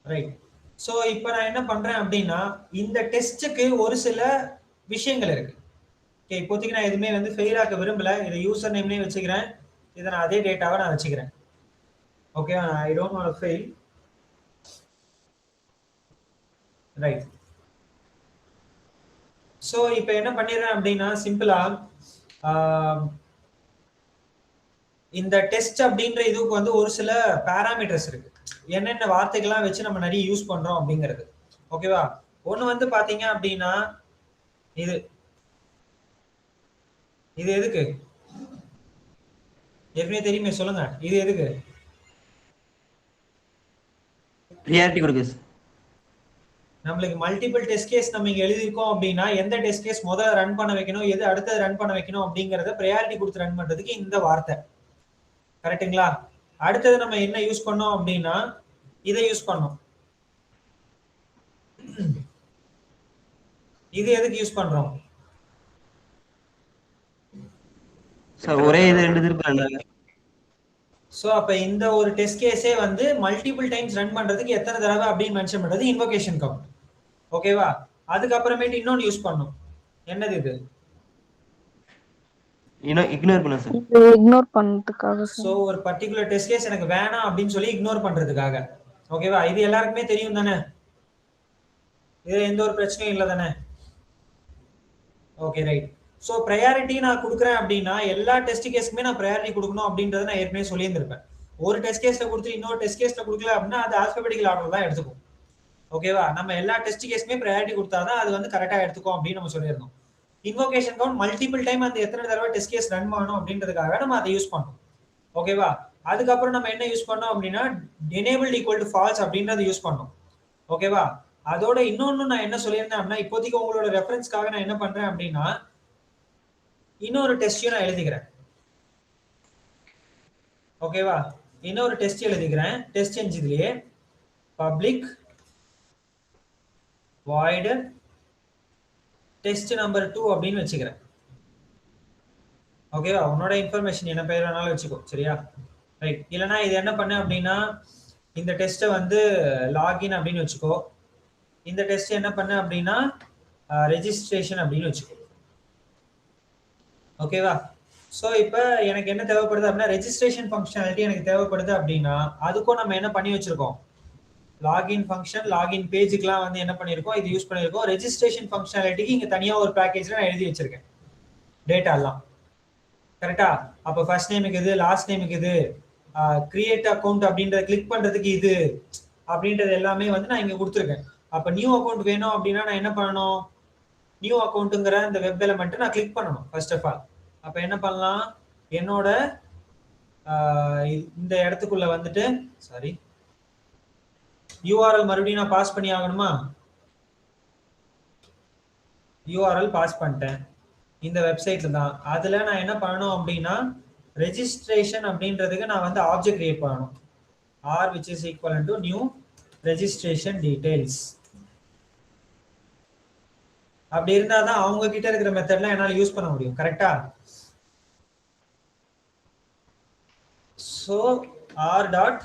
A: ரைட். சோ இப்போ நான் என்ன பண்றேன் அப்படின்னா இந்த டெஸ்ட்டுக்கு ஒரு சில விஷயங்கள் இருக்கு. ஓகே, இப்போதைக்கு நான் எதுவுமே வந்து ஃபெயில் ஆக்க விரும்பல. இதை யூசர் நேம்லயே வச்சுக்கிறேன், இதை நான் அதே டேட்டாவை நான் வச்சுக்கிறேன். Okay, I don't want to fail. Right. So இப்போ என்ன பண்ணிடுறேன் அப்படின்னா சிம்பிளா இந்த டெஸ்ட் அப்படின்ற இதுக்கு வந்து ஒரு சில பாராமீட்டர்ஸ் இருக்கு, என்னென்ன வார்த்தைகள்லாம் வச்சு நம்ம நிறைய யூஸ் பண்றோம் அப்படிங்கிறது. ஓகேவா? ஒண்ணு வந்து பாத்தீங்க அப்படின்னா இது இது எதுக்கு ஏற்கனவே தெரியுமே, சொல்லுங்க. இது எதுக்கு?
B: ப்ரியாரிட்டி கொடுக்கு.
A: நம்மளுக்கு மல்டிபிள் டெஸ்ட் கேஸ் நம்ம இங்க எழுதிருக்கோம் அப்படின்னா எந்த டெஸ்ட் கேஸ் முதல்ல ரன் பண்ண வைக்கணும், எது அடுத்தது ரன் பண்ண வைக்கணும் அப்படிங்கறத ப்ரையாரிட்டி கொடுத்து ரன் பண்றதுக்கு இந்த வார்த்தை. கரெக்ட்டுங்களா? அடுத்தது நம்ம என்ன யூஸ் பண்ணோம் அப்படின்னா இதை யூஸ் பண்ணோம். இது எதுக்கு யூஸ் பண்றோம்
B: சார்? ஒரே இது ரெண்டு திருப்பி.
A: சோ அப்ப இந்த ஒரு டெஸ்ட் கேஸே வந்து மல்டிபிள் டைம்ஸ் ரன் பண்றதுக்கு எத்தனை தடவை அப்படின்னு மென்ஷன் பண்றது இன்வோகேஷன் கவுண்ட். ஓகேவா? அதுக்கப்புறமேட்டு இன்னொன்னு யூஸ் பண்ணும். என்னது இது?
B: இக்னோர் பண்ண சார்.
C: இக்னோர் பண்றதுக்காக
A: சோ ஒரு பர்టిక్యులர் டெஸ்ட் கேஸ் எனக்கு வேணாம் அப்படின்னு சொல்லி இக்னோர் பண்றதுக்காக. ஓகேவா? இது எல்லாருக்குமே தெரியும் தானே? இதுல எந்த ஒரு பிரச்சனையும் இல்லை தானே? Okay right. ஸோ ப்ரையாரிட்டி நான் கொடுக்குறேன் அப்படின்னா எல்லா டெஸ்ட் கேஸ்க்குமே நான் ப்ரையாரிட்டி கொடுக்கணும் அப்படின்றத நான் ஏற்கனவே சொல்லியிருந்திருப்பேன். ஒரு டெஸ்ட் கேஸ்ல கொடுத்து இன்னொரு டெஸ்ட் கேஸ்ல கொடுக்கல அப்படின்னா அது ஆல்பபெட்டிக்கல் ஆர்டர் தான் எடுத்துக்கும். ஓகேவா? நம்ம எல்லா டெஸ்ட் கேஸ்க்குமே ப்ரையாரிட்டி கொடுத்தாதான் அது வந்து கரெக்டா எடுத்துக்கும் அப்படின்னு நம்ம சொல்லியிருந்தோம். இன்வோகேஷன் கவுண்ட் மல்டிபிள் டைம் அந்த எத்தனை தடவை டெஸ்ட் கேஸ் ரன் பண்ணணும் அப்படின்றதுக்காக நம்ம அதை யூஸ் பண்ணோம். ஓகேவா? அதுக்கப்புறம் நம்ம என்ன யூஸ் பண்ணோம் அப்படின்னா எனேபிள்ட் ஈக்குவல் டு ஃபால்ஸ் அப்படின்றத யூஸ் பண்ணோம். ஓகேவா? அதோட இன்னொன்னு நான் என்ன சொல்லியிருந்தேன் அப்படின்னா இப்போதைக்கு உங்களோட ரெஃபரன்ஸ்க்காக நான் என்ன பண்றேன் அப்படின்னா இன்னொரு டெஸ்டையும் நான் எழுதிக்கிறேன். ஓகேவா? இன்னொரு டெஸ்ட் எழுதிக்கிறேன். டெஸ்ட் என்ஜின்லயே பப்ளிக் void டெஸ்ட் நம்பர் 2 அப்படின்னு வச்சுக்கிறேன். ஓகேவா? உன்னோட இன்ஃபர்மேஷன் என்ன பேர் வேணாலும் வச்சுக்கோ. சரியா? ரைட். இல்லைன்னா இது என்ன பண்ண அப்படின்னா இந்த டெஸ்ட்டை வந்து லாகின் அப்படின்னு வச்சுக்கோ. இந்த டெஸ்ட் என்ன பண்ண அப்படின்னா ரெஜிஸ்ட்ரேஷன் அப்படின்னு வச்சுக்கோ. ஓகேவா? ஸோ இப்போ எனக்கு என்ன தேவைப்படுது அப்படின்னா ரெஜிஸ்ட்ரேஷன் ஃபங்க்ஷனாலிட்டி எனக்கு தேவைப்படுது அப்படின்னா அதுக்கும் நம்ம என்ன பண்ணி வச்சிருக்கோம்? லாகின் ஃபங்க்ஷன் லாகின் பேஜுக்குலாம் வந்து என்ன பண்ணியிருக்கோம்? இது யூஸ் பண்ணியிருக்கோம். ரெஜிஸ்ட்ரேஷன் ஃபங்க்ஷனாலிட்டிக்கு இங்கே தனியாக ஒரு பேக்கேஜில் நான் எழுதி வச்சிருக்கேன் டேட்டாலாம். கரெக்டா? அப்போ ஃபர்ஸ்ட் நேமுக்கு இது, லாஸ்ட் நேமுக்கு இது, கிரியேட் அக்கௌண்ட் அப்படின்றத கிளிக் பண்ணுறதுக்கு இது அப்படின்றது எல்லாமே வந்து நான் இங்கே கொடுத்துருக்கேன். அப்போ நியூ அக்கௌண்ட் வேணும் அப்படின்னா நான் என்ன பண்ணணும்? நியூ அக்கௌண்ட்டுங்கிற இந்த வெப் எலிமெண்ட்டை நான் கிளிக் பண்ணணும் ஃபர்ஸ்ட் ஆஃப் ஆல். அப்போ என்ன பண்ணலாம்? என்னோட இந்த இடத்துக்குள்ள வந்துட்டு சாரி யூஆர்எல் மறுபடியும் நான் பாஸ் பண்ணி ஆகணுமா? யூஆர்எல் பாஸ் பண்ணிட்டேன் இந்த வெப்சைட்ல தான். அதுல நான் என்ன பண்ணணும் அப்படின்னா ரெஜிஸ்ட்ரேஷன் அப்படின்றதுக்கு நான் வந்து ஆப்ஜெக்ட் கிரியேட் பண்ணணும். r which is equivalent to new registration details. அப்படி இருந்தா தான் அவங்க கிட்ட இருக்கிற மெத்தட்லாம் என்னால யூஸ் பண்ண முடியும். கரெக்டா? so r dot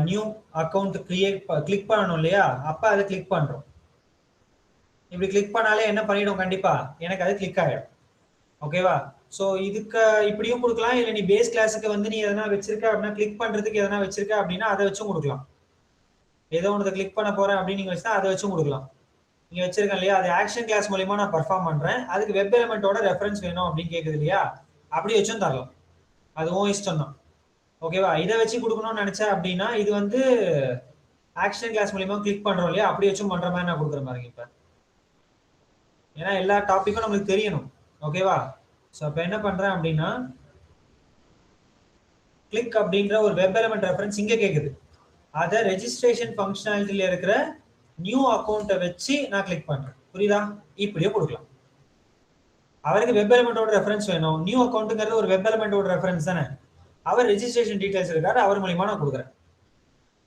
A: new account click பண்ணணும் இல்லையா? அப்ப அதை கிளிக் பண்றோம். இப்படி கிளிக் பண்ணாலே என்ன பண்ணிடும்? கண்டிப்பா எனக்கு அது கிளிக் ஆயிடும். ஓகேவா? ஸோ இதுக்கு இப்படியும் கொடுக்கலாம். இல்லை நீ பேஸ் கிளாஸுக்கு வந்து நீ எதனா வச்சிருக்க அப்படின்னா கிளிக் பண்றதுக்கு எதனா வச்சிருக்க அப்படின்னா அதை வச்சும் கொடுக்கலாம். ஏதோ ஒன்று கிளிக் பண்ண போறேன் அப்படின்னு நீங்க வச்சுன்னா அதை வச்சும் கொடுக்கலாம். நீங்க வச்சிருக்கேன் இல்லையா? அது ஆக்ஷன் கிளாஸ் மூலியமா நான் பர்ஃபார்ம் பண்றேன். அதுக்கு வெப் எலிமெண்டோட ரெஃபரன்ஸ் வேணும் அப்படின்னு கேட்குது இல்லையா? அப்படி வச்சும் தரலாம். அதுவும் இஷ்டம் தான். ஓகேவா? இதை வச்சு கொடுக்கணும்னு நினைச்சேன் அப்படின்னா இது வந்து ஆக்ஷன் கிளாஸ் மூலியமா கிளிக் பண்றோம் இல்லையா? அப்படி வச்சும் பண்ற மாதிரி நான் கொடுக்குற மாதிரி இப்ப. ஏன்னா எல்லா டாபிக்கும் நம்மளுக்கு தெரியணும். ஓகேவா? ஸோ அப்ப என்ன பண்றேன் அப்படின்னா கிளிக் அப்படின்ற ஒரு வெப் எலிமெண்ட் ரெஃபரன்ஸ் இங்க கேக்குது. அதை ரெஜிஸ்ட்ரேஷன் ஃபங்க்ஷனாலிட்டியில இருக்கிற நியூ அக்கௌண்ட்டை வச்சு நான் கிளிக் பண்றேன். புரியுதா? இப்படியே கொடுக்கலாம். அவருக்கு வெப் எலிமெண்டோட ரெஃபரன்ஸ் வேணும். நியூ அக்கௌண்ட்டுங்கிறது ஒரு வெப் எலிமெண்டோட ரெஃபரன்ஸ் தானே. அவர் ரெஜிஸ்ட்ரேஷன் டீடைல்ஸ் இருக்காரு, அவர் மூலியமா நான் கொடுக்குறேன்.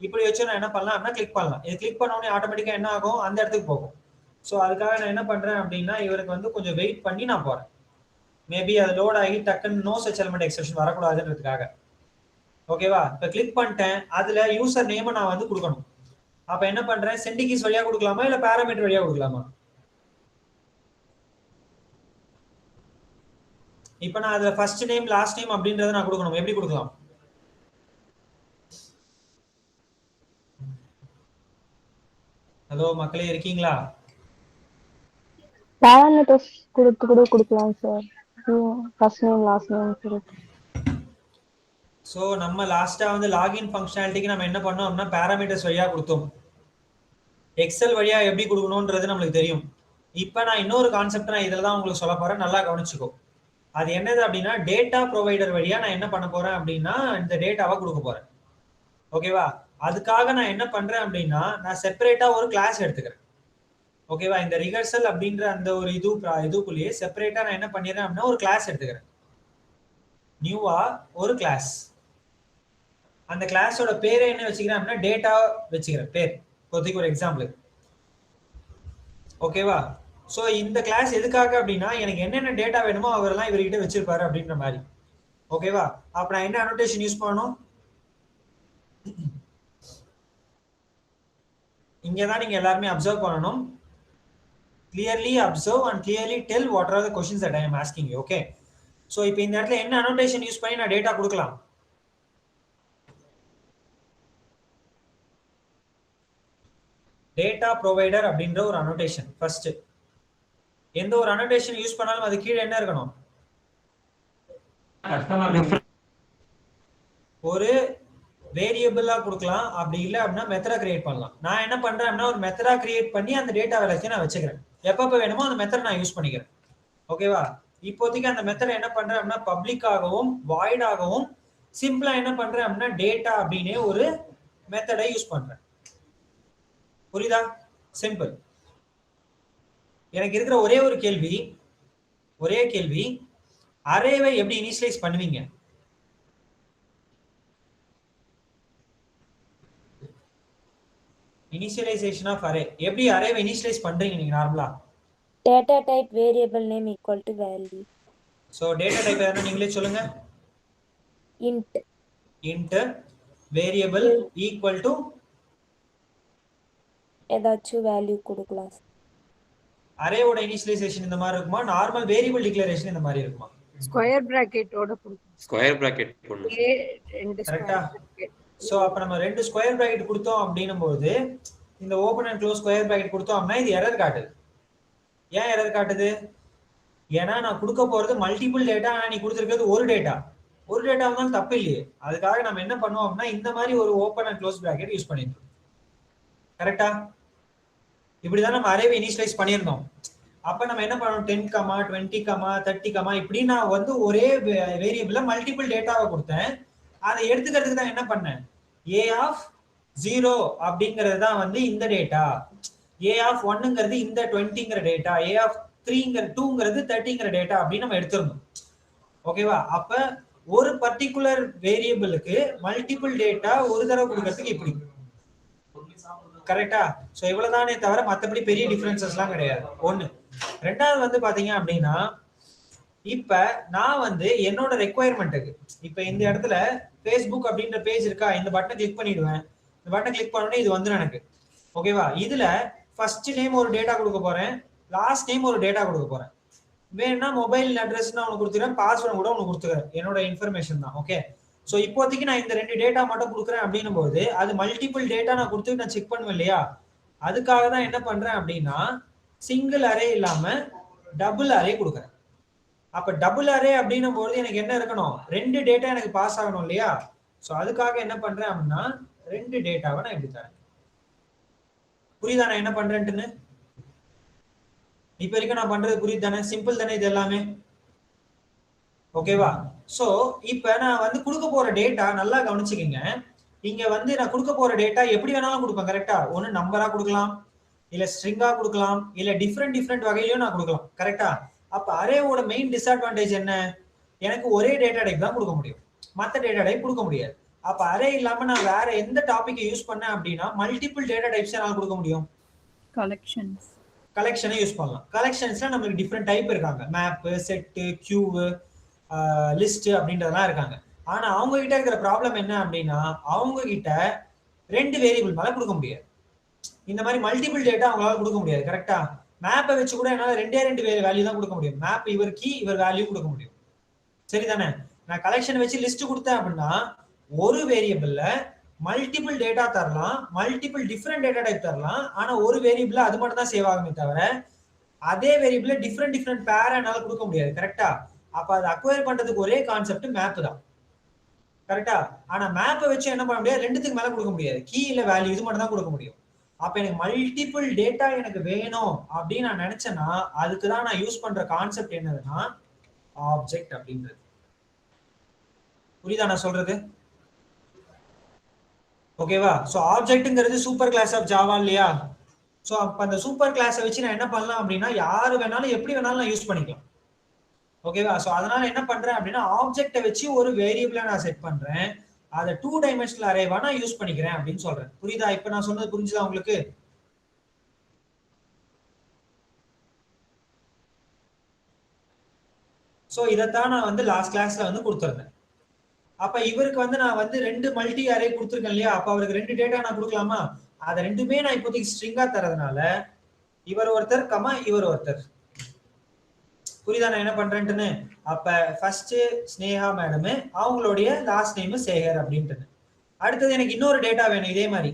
A: இப்படி வச்சு நான் என்ன பண்ணலாம் அப்படின்னா கிளிக் பண்ணலாம். இது கிளிக் பண்ண உடனே ஆட்டோமேட்டிக்கா என்ன ஆகும்? அந்த இடத்துக்கு போகும். ஸோ அதுக்காக நான் என்ன பண்றேன் அப்படின்னா இவருக்கு வந்து கொஞ்சம் வெயிட் பண்ணி நான் போறேன். மேபி அது லோட் ஆகி டக்குன்னு நோ சச் எலிமெண்ட் எக்ஸெப்ஷன் வரக்கூடாதுன்றதுக்காக. ஓகேவா? இப்போ கிளிக் பண்ணிட்டேன். அதுல யூசர் நேமை நான் வந்து கொடுக்கணும். அப்ப என்ன பண்றேன்? சென்டிகீஸ் வழியா கொடுக்கலாமா இல்ல பாராமீட்டர் வழியா கொடுக்கலாமா? இப்ப நான் அதுல ஃபர்ஸ்ட் நேம் லாஸ்ட் நேம் அப்படின்றத நான் கொடுக்கணும். எப்படி கொடுக்கலாம்? ஹலோ மக்களே, இருக்கீங்களா?
C: பேராமீட்டர்ஸ் கொடுத்து கூட கொடுக்கலாம் sir. First name last name கொடுத்து.
A: ஸோ நம்ம லாஸ்டா வந்து லாகின் ஃபங்க்ஷனாலிட்டிக்கு நம்ம என்ன பண்ணோம் அப்படின்னா பேராமீட்டர்ஸ் வழியா கொடுத்தோம். எக்ஸல் வழியா எப்படி கொடுக்கணும்ன்றது நம்மளுக்கு தெரியும். இப்போ நான் இன்னொரு கான்செப்ட் நான் இதில் தான் உங்களுக்கு சொல்ல போறேன். நல்லா கவனிச்சுக்கோ. அது என்னது அப்படின்னா டேட்டா ப்ரொவைடர் வழியா நான் என்ன பண்ண போறேன் அப்படின்னா இந்த டேட்டாவை கொடுக்க போறேன். ஓகேவா? அதுக்காக நான் என்ன பண்றேன் அப்படின்னா நான் செப்பரேட்டா ஒரு கிளாஸ் எடுத்துக்கிறேன். ஓகேவா? இந்த ரிகர்சல் அப்படின்ற அந்த ஒரு இதுக்குள்ளேயே செப்பரேட்டா நான் என்ன பண்ணிடுறேன் அப்படின்னா ஒரு கிளாஸ் எடுத்துக்கிறேன். நியூவா ஒரு கிளாஸ். அந்த கிளாஸோட பேரை என்ன வச்சுக்கிறேன் அப்படின்னா டேட்டா வச்சுக்கிறேன் பேர். இப்போதைக்கு ஒரு எக்ஸாம்பிள். ஓகேவா? ஸோ இந்த கிளாஸ் எதுக்காக அப்படின்னா எனக்கு என்னென்ன டேட்டா வேணுமோ அவரெல்லாம் இவர்கிட்ட வச்சிருப்பாரு அப்படின்ற மாதிரி. ஓகேவா? அப்ப நான் என்ன அனோட்டேஷன் யூஸ் பண்ணணும்? இங்க தான் நீங்க எல்லாரும் அப்சர்வ் பண்ணனும். clearly observe and clearly tell what are the questions that I am asking you. Okay, so இப்போ இந்த இடத்துல என்ன annotation யூஸ் பண்ணி நான் டேட்டா கொடுக்கலாம்? டேட்டா ப்ரொவைடர் அப்படின்ற ஒரு annotation ஃபர்ஸ்ட். எந்த ஒரு annotation யூஸ் பண்ணாலும் அது கீழே என்ன இருக்கணும்? ஒரு வேரியபிளா கொடுக்கலாம். அப்படி இல்ல அப்படின்னா மெத்தடா கிரியேட் பண்ணலாம். நான் என்ன பண்றேன் அப்படின்னா ஒரு மெத்தடா கிரியேட் பண்ணி அந்த டேட்டா எல்லாத்தையும் நான் வச்சுக்கிறேன். எப்பப்ப வேணுமோ அந்த மெத்தட் நான் யூஸ் பண்ணிக்கிறேன். ஓகேவா? இப்போதைக்கு அந்த மெத்தட் என்ன பண்றேன் அப்படின்னா பப்ளிக் ஆகவும் வாய்ட் ஆகவும் சிம்பிளா என்ன பண்றேன் அப்படின்னா டேட்டா அப்படினே ஒரு மெத்தடை யூஸ் பண்றேன். புரியுதா? சிம்பிள். எனக்கு இருக்கிற ஒரே கேள்வி அரேவை எப்படி இனிஷியலைஸ் பண்ணுவீங்க? initialization of array எப்படி அரேவை இனிஷியலைஸ் பண்றீங்க நீங்க நார்மலா?
I: data type variable name equal to value.
A: So data type என்ன நீங்களே சொல்லுங்க. int variable equal to
I: ஏதாச்சும் வேல்யூ கொடுக்கலாம்.
A: அரேவோட இனிஷியலைசேஷன் இந்த மாதிரி இருக்குமா? நார்மல் வேரியபிள் டிக்ளரேஷன் இந்த மாதிரி இருக்குமா?
E: ஸ்கொயர் பிராக்கெட்டோட கொடுக்கணும்.
F: ஸ்கொயர் பிராக்கெட் போடணும்.
A: கரெக்ட்டா? சோ அப்ப நம்ம ரெண்டு ஸ்கொயர் பிராக்கெட் கொடுத்தோம் அப்படினும்போது இந்த open and close square bracket கொடுத்தோம் அப்படினா இது எரர் காட்டுது. ஏன் எரர் காட்டுது? ஏன்னா நான் கொடுக்க போறது மல்டிபிள் டேட்டா, ஆனா நீ கொடுத்திருக்கிறது ஒரு டேட்டா வந்தாலும் தப்பு இல்லையே. அதுக்காக நம்ம என்ன பண்ணுவோம் அப்படின்னா இந்த மாதிரி ஒரு open and close bracket use பண்ணிருக்கோம். கரெக்ட்டா? இப்படிதான் நம்ம அரேவை இனிஷியலைஸ் பண்ணியிருந்தோம். அப்ப நம்ம என்ன பண்ணோம் 10, 20, 30 இப்படி நான் வந்து ஒரே வேரியபிள்ல மல்டிபிள் டேட்டாவை கொடுத்தேன். அதை எடுத்துக்கிறதுக்கு தான் என்ன பண்ணேன்? a ஆஃப் 0 அப்படிங்கிறது தான் வந்து இந்த டேட்டா, a ஆஃப் 1ங்கிறது இந்த 20ங்கிற டேட்டா, a ஆஃப் 2ங்கிறது 30ங்கிற டேட்டா அப்படின்னு நம்ம எடுத்துறோம். ஓகேவா? அப்ப ஒரு பர்టిక్యులர் வேரியபிளுக்கு மல்டிபிள் டேட்டா ஒரு தடவை கொடுக்கிறதுக்கு இப்படி. கரெக்ட்டா? சோ இவ்வளவுதானே தவிர மத்தபடி பெரிய டிஃபரன்சஸ்லாம் கிடையாது. ஒன்னு. ரெண்டாவது வந்து பாத்தீங்க அப்படின்னா இப்ப நான் வந்து என்னோட ரெக்வயர்மெண்ட்டுக்கு இப்ப இந்த இடத்துல Facebook அப்படின்ற பேஜ் இருக்கா, இந்த பட்டனை கிளிக் பண்ணிடுவேன். இந்த பட்டனை கிளிக் பண்ணோடனே இது வந்து எனக்கு ஓகேவா? இதுல ஃபர்ஸ்ட் நேம் ஒரு டேட்டா கொடுக்க போறேன், லாஸ்ட் நேம் ஒரு டேட்டா கொடுக்க போறேன். வேணும்னா மொபைல் அட்ரஸ் நான் உனக்கு கொடுத்துறேன், பாஸ்வேர்டு கூட உனக்கு கொடுத்துறேன், என்னோட இன்ஃபர்மேஷன் தான். ஓகே, சோ இப்போதைக்கு நான் இந்த ரெண்டு டேட்டா மட்டும் கொடுக்குறேன் அப்படின்னும் போது அது மல்டிபிள் டேட்டா நான் கொடுத்து நான் செக் பண்ணுவேன் இல்லையா? அதுக்காக தான் என்ன பண்றேன் அப்படின்னா சிங்கிள் அரே இல்லாம டபுள் அரே கொடுக்குறேன். அப்ப டபுள் அரே அப்படின்னும் போது எனக்கு என்ன இருக்கணும்? ரெண்டு டேட்டா எனக்கு பாஸ் ஆகணும் இல்லையா? சோ அதுக்காக என்ன பண்றேன் அப்படின்னா ரெண்டு டேட்டாவை நான் இப்படி தரேன். புரியுதா நான் என்ன பண்றேன்ட்டுன்னு? இப்ப வரைக்கும் நான் பண்றது புரியுது தானே? சிம்பிள் தானே இது எல்லாமே? ஓகேவா? சோ இப்ப நான் வந்து கொடுக்க போற டேட்டா நல்லா கவனிச்சுக்கங்க. இங்க வந்து நான் கொடுக்க போற டேட்டா எப்படி வேணாலும் கொடுப்பேன். கரெக்டா? ஒன்னு நம்பரா கொடுக்கலாம், இல்ல ஸ்ட்ரிங்கா கொடுக்கலாம், இல்ல டிஃப்ரெண்ட் வகையிலயும் நான் கொடுக்கலாம். கரெக்டா? அப்ப அரேவோட மெயின் டிஸ்அட்வான்டேஜ் என்ன? எனக்கு ஒரே டேட்டா டைப் தான் கொடுக்க முடியும், மத்த டேட்டா டைப் கொடுக்க முடியாது. அப்ப அரே இல்லாம நான் வேற எந்த டாபிக்கை யூஸ் பண்ணேன் அப்படின்னா மல்டிபிள் டேட்டா டைப்ஸ் என்னால கொடுக்க முடியும். கலெக்ஷனை யூஸ் பண்ணலாம். கலெக்ஷன்ஸ்ல நமக்கு டிஃப்ரெண்ட் டைப் இருக்காங்க. மேப், செட், கியூ, லிஸ்ட் அப்படின்றதெல்லாம் இருக்காங்க. ஆனா அவங்க கிட்ட இருக்கிற ப்ராப்ளம் என்ன அப்படின்னா அவங்க கிட்ட ரெண்டு வேரியபிள் மேல கொடுக்க முடியாது. இந்த மாதிரி மல்டிபிள் டேட்டா அவங்களால கொடுக்க முடியாது. கரெக்டா? மேப்பை வச்சு கூட என்னால ரெண்டு வேல்யூ தான் கொடுக்க முடியும். மேப் இவர் கீ இவர் வேல்யூ கொடுக்க முடியும். சரிதானே? நான் கலெக்ஷன் வச்சு லிஸ்ட் கொடுத்தேன் அப்படின்னா ஒரு வேரியபிள்ல மல்டிபிள் டேட்டா தரலாம், மல்டிபிள் டிஃப்ரெண்ட் டேட்டா டைப் தரலாம். ஆனா ஒரு வேரியபிள்ல அது மட்டும் தான் சேவ் ஆகுமே தவிர அதே வேரியபிள்ல டிஃப்ரெண்ட் பேரா என்னால கொடுக்க முடியாது. கரெக்டா? அப்ப அதை அக்வயர் பண்றதுக்கு ஒரே கான்செப்ட் மேப் தான். கரெக்டா? ஆனா மேப்பை வச்சு என்ன பண்ண முடியாது? ரெண்டுத்துக்கு மேல கொடுக்க முடியாது. கீ இல்ல வேல்யூ இது மட்டும் தான் கொடுக்க முடியும். அப்ப எனக்கு மல்டிபிள் டேட்டா எனக்கு வேணும் அப்படின்னு நான் நினைச்சேன்னா அதுக்குதான் நான் யூஸ் பண்ற கான்செப்ட் என்னதுன்னா ஆப்ஜெக்ட் அப்படின்றது. புரியுதா நான் சொல்றது? ஓகேவா? சோ ஆப்ஜெக்ட்ங்கிறது சூப்பர் கிளாஸ் ஆஃப் ஜாவா இல்லையா? சோ அப்ப அந்த சூப்பர் கிளாஸை வச்சு நான் என்ன பண்ணலாம் அப்படின்னா யாரு வேணாலும் எப்படி வேணாலும் நான் யூஸ் பண்ணிக்கலாம். ஓகேவா? சோ அதனால என்ன பண்றேன் அப்படின்னா ஆப்ஜெக்ட்டை வச்சு ஒரு வேரியபிளை நான் செட் பண்றேன், அதை 2 டைமென்ஷனல் அரேவா நான் யூஸ் பண்ணிக்கிறேன் அப்படின்னு சொல்றேன். புரியுதா? இப்ப நான் சொன்னது புரிஞ்சுதா உங்களுக்கு? சோ இதத்தான் நான் வந்து லாஸ்ட் கிளாஸ்ல வந்து கொடுத்துருந்தேன். அப்ப இவருக்கு வந்து நான் வந்து ரெண்டு மல்டி அரே கொடுத்துருக்கேன் இல்லையா? அப்ப அவருக்கு ரெண்டு டேட்டா நான் கொடுக்கலாமா? அதை ரெண்டுமே நான் இப்போதைக்கு ஸ்ட்ரிங்கா தரதுனால இவர் ஒருத்தர் கமா இவர் ஒருத்தர். புரியுதா நான் என்ன பண்றேன்ட்டுன்னு? அப்ப ஃபர்ஸ்ட் ஸ்னேகா மேடம், அவங்களுடைய லாஸ்ட் நேம் சேகர் அப்படின்ட்டு. அடுத்தது எனக்கு இன்னொரு டேட்டா வேணும் இதே மாதிரி.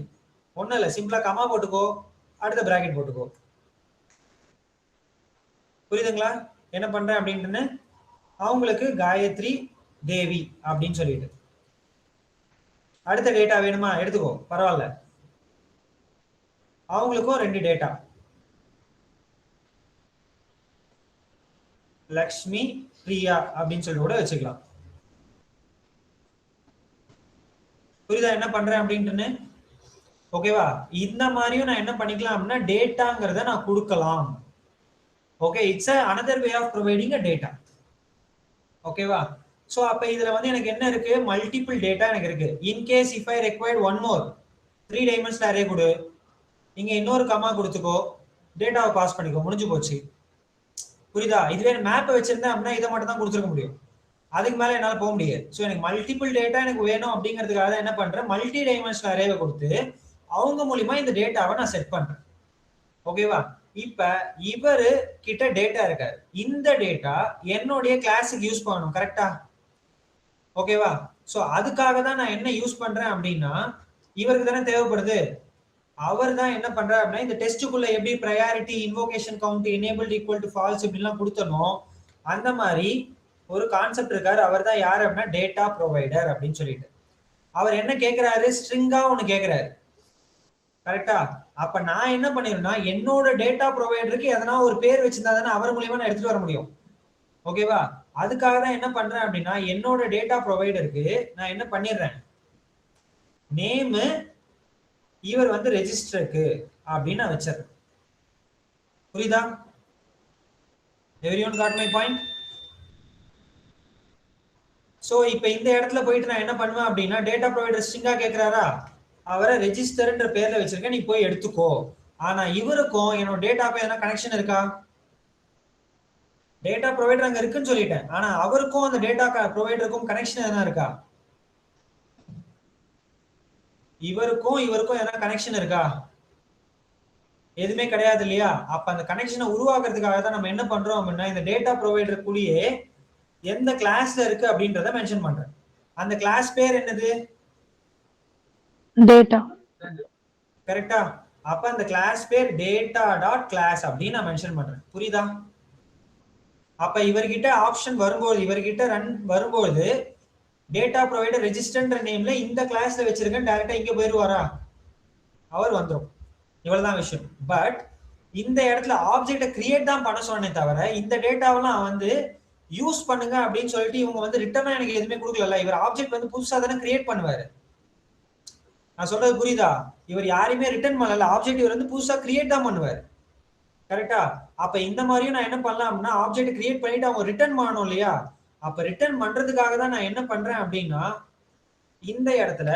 A: ஒன்றும் இல்லை, சிம்பிளா கமா போட்டுக்கோ, அடுத்த பிராக்கெட் போட்டுக்கோ. புரியுதுங்களா என்ன பண்றேன் அப்படின்ட்டு? அவங்களுக்கு காயத்ரி தேவி அப்படின்னு சொல்லிட்டு அடுத்த டேட்டா வேணுமா எடுத்துக்கோ, பரவாயில்ல. அவங்களுக்கும் 2 டேட்டா, லக்ஷ்மி பிரியா அப்படின்னு சொல்லி கூட வச்சுக்கலாம். புரியுதா என்ன பண்றேன் அப்படின்ட்டு? ஓகேவா? இந்த மாதிரியும் நான் என்ன பண்ணிக்கலாம் அப்படின்னா டேட்டாங்கிறத நான் கொடுக்கலாம். Okay, it's another way of providing a data. ஓகேவா? சோ அப்ப இதுல வந்து எனக்கு என்ன இருக்கு, மல்டிபிள் டேட்டா எனக்கு இருக்கு. In case if I required one more 3 dimensional array கொடு, இங்க இன்னொரு கமா கொடுத்துக்கோ, டேட்டாவை பாஸ் பண்ணிக்கோ, முடிஞ்சு போச்சு. புரியுதா? இதுவே மேப் வச்சிருந்தேன் அப்படின்னா இதை மட்டும் தான் கொடுத்துருக்க முடியும், அதுக்கு மேல என்னால போக முடியாது. ஸோ எனக்கு மல்டிபிள் டேட்டா எனக்கு வேணும் அப்படிங்கிறதுக்காக தான் என்ன பண்றேன், மல்டி டைமென்ஷனல் அரேவை கொடுத்து அவங்க மூலியமா இந்த டேட்டாவை நான் செட் பண்றேன். ஓகேவா? இப்ப இவரு கிட்ட டேட்டா இருக்காரு, இந்த டேட்டா என்னுடைய கிளாஸுக்கு யூஸ் பண்ணணும், கரெக்டா? ஓகேவா? சோ அதுக்காக தான் நான் என்ன யூஸ் பண்றேன் அப்படின்னா, இவருக்கு தானே தேவைப்படுது. அவர் தான் என்ன பண்றாரு அப்படின்னா, இந்த டெஸ்ட்டுக்குள்ள எப்படி priority invocation count enabled equal to false இப்படிலாம் கொடுத்தனோ அந்த மாதிரி ஒரு கான்செப்ட் இருக்காரு. அவர் தான் யாரு அப்படின்னா டேட்டா ப்ரொவைடர் அப்படின்னு சொல்லிட்டு. அவர் என்ன கேட்கிறாரு, ஸ்ட்ரிங்கா ஒண்ணு கேட்கிறாரு, கரெக்டா? அப்ப நான் என்ன பண்ணிருந்தா, என்னோட டேட்டா ப்ரொவைடருக்கு எதனா ஒரு பேர் வச்சிருந்தா தானே அவர் மூலியமா நான் எடுத்துட்டு வர முடியும். ஓகேவா? அதுக்காக தான் என்ன பண்றேன் அப்படின்னா, என்னோட டேட்டா ப்ரொவைடருக்கு நான் என்ன பண்ணிடுறேன், நேம் இவர் வந்து ரெஜிஸ்டருக்கு அப்படின்னு நான் வச்சிருக்கேன். புரியுதா? எவரிஒன் காட் மை பாயிண்ட்? சோ இப்போ இந்த இடத்துல போயிட்டு நான் என்ன பண்ணுவேன் அப்படின்னா, டேட்டா ப்ரொவைடர் ஸ்ட்ரிங்கா கேட்கிறாரா, அவரை ரெஜிஸ்டர்ன்ற பேர்ல வச்சிருக்கேன், நீ போய் எடுத்துக்கோ. ஆனா இவருக்கும் என்னோட டேட்டாக்கும் எதனா கனெக்ஷன் இருக்கா? டேட்டா ப்ரொவைடர் அங்க இருக்குன்னு சொல்லிட்டேன், ஆனா அவருக்கும் அந்த டேட்டா ப்ரொவைடருக்கும் கனெக்ஷன் எதனா இருக்கா? இவருக்கும் எதனா கனெக்ஷன் இருக்கா? எதுவுமே கிடையாது இல்லையா? அப்ப அந்த கனெக்ஷனை உருவாக்குறதுக்காக தான் நம்ம என்ன பண்றோம் அப்படின்னா, இந்த டேட்டா ப்ரொவைடர் கூடயே எந்த கிளாஸ்ல இருக்கு அப்படின்றத மென்ஷன் பண்றேன். அந்த கிளாஸ் பேர் என்னது?
C: டேட்டா.
A: கரெக்டா? அப்ப அந்த கிளாஸ் பேர் டேட்டா டாட் கிளாஸ் அப்படின்னு நான் மென்ஷன் பண்றேன். புரியுதா? அப்ப இவர்கிட்ட ஆப்ஷன் வரும்போது, இவர்கிட்ட ரன் வரும்போது டேட்டா ப்ரொவைடர் ரெஜிஸ்டர்ன்ற நேம்ல இந்த கிளாஸ்ல வச்சிருக்கேன், டைரக்டா இங்க போயிருவாரா? அவர் வந்துடும். இவ்வளவுதான் விஷயம். பட் இந்த இடத்துல ஆப்ஜெக்டை கிரியேட் தான் பண்ண சொன்னே தவிர, இந்த டேட்டாவெல்லாம் வந்து யூஸ் பண்ணுங்க அப்படின்னு சொல்லிட்டு இவங்க வந்து ரிட்டர்னா எனக்கு எதுவுமே கொடுக்கல. இவர் ஆப்ஜெக்ட் வந்து புதுசா தானே கிரியேட் பண்ணுவாரு. நான் சொல்றது புரியுதா? இவர் யாரையுமே ரிட்டர்ன் பண்ணல, ஆப்ஜெக்ட் இவர் வந்து புதுசா கிரியேட் தான் பண்ணுவார். கரெக்டா? அப்ப இந்த மாதிரியும் நான் என்ன பண்ணலாம் அப்படின்னா, ஆப்ஜெக்ட் கிரியேட் பண்ணிட்டு அவங்க ரிட்டர்ன் பண்ணணும் இல்லையா? அப்ப ரிட்டர்ன் பண்றதுக்காக தான் நான் என்ன பண்றேன் அப்படின்னா, இந்த இடத்துல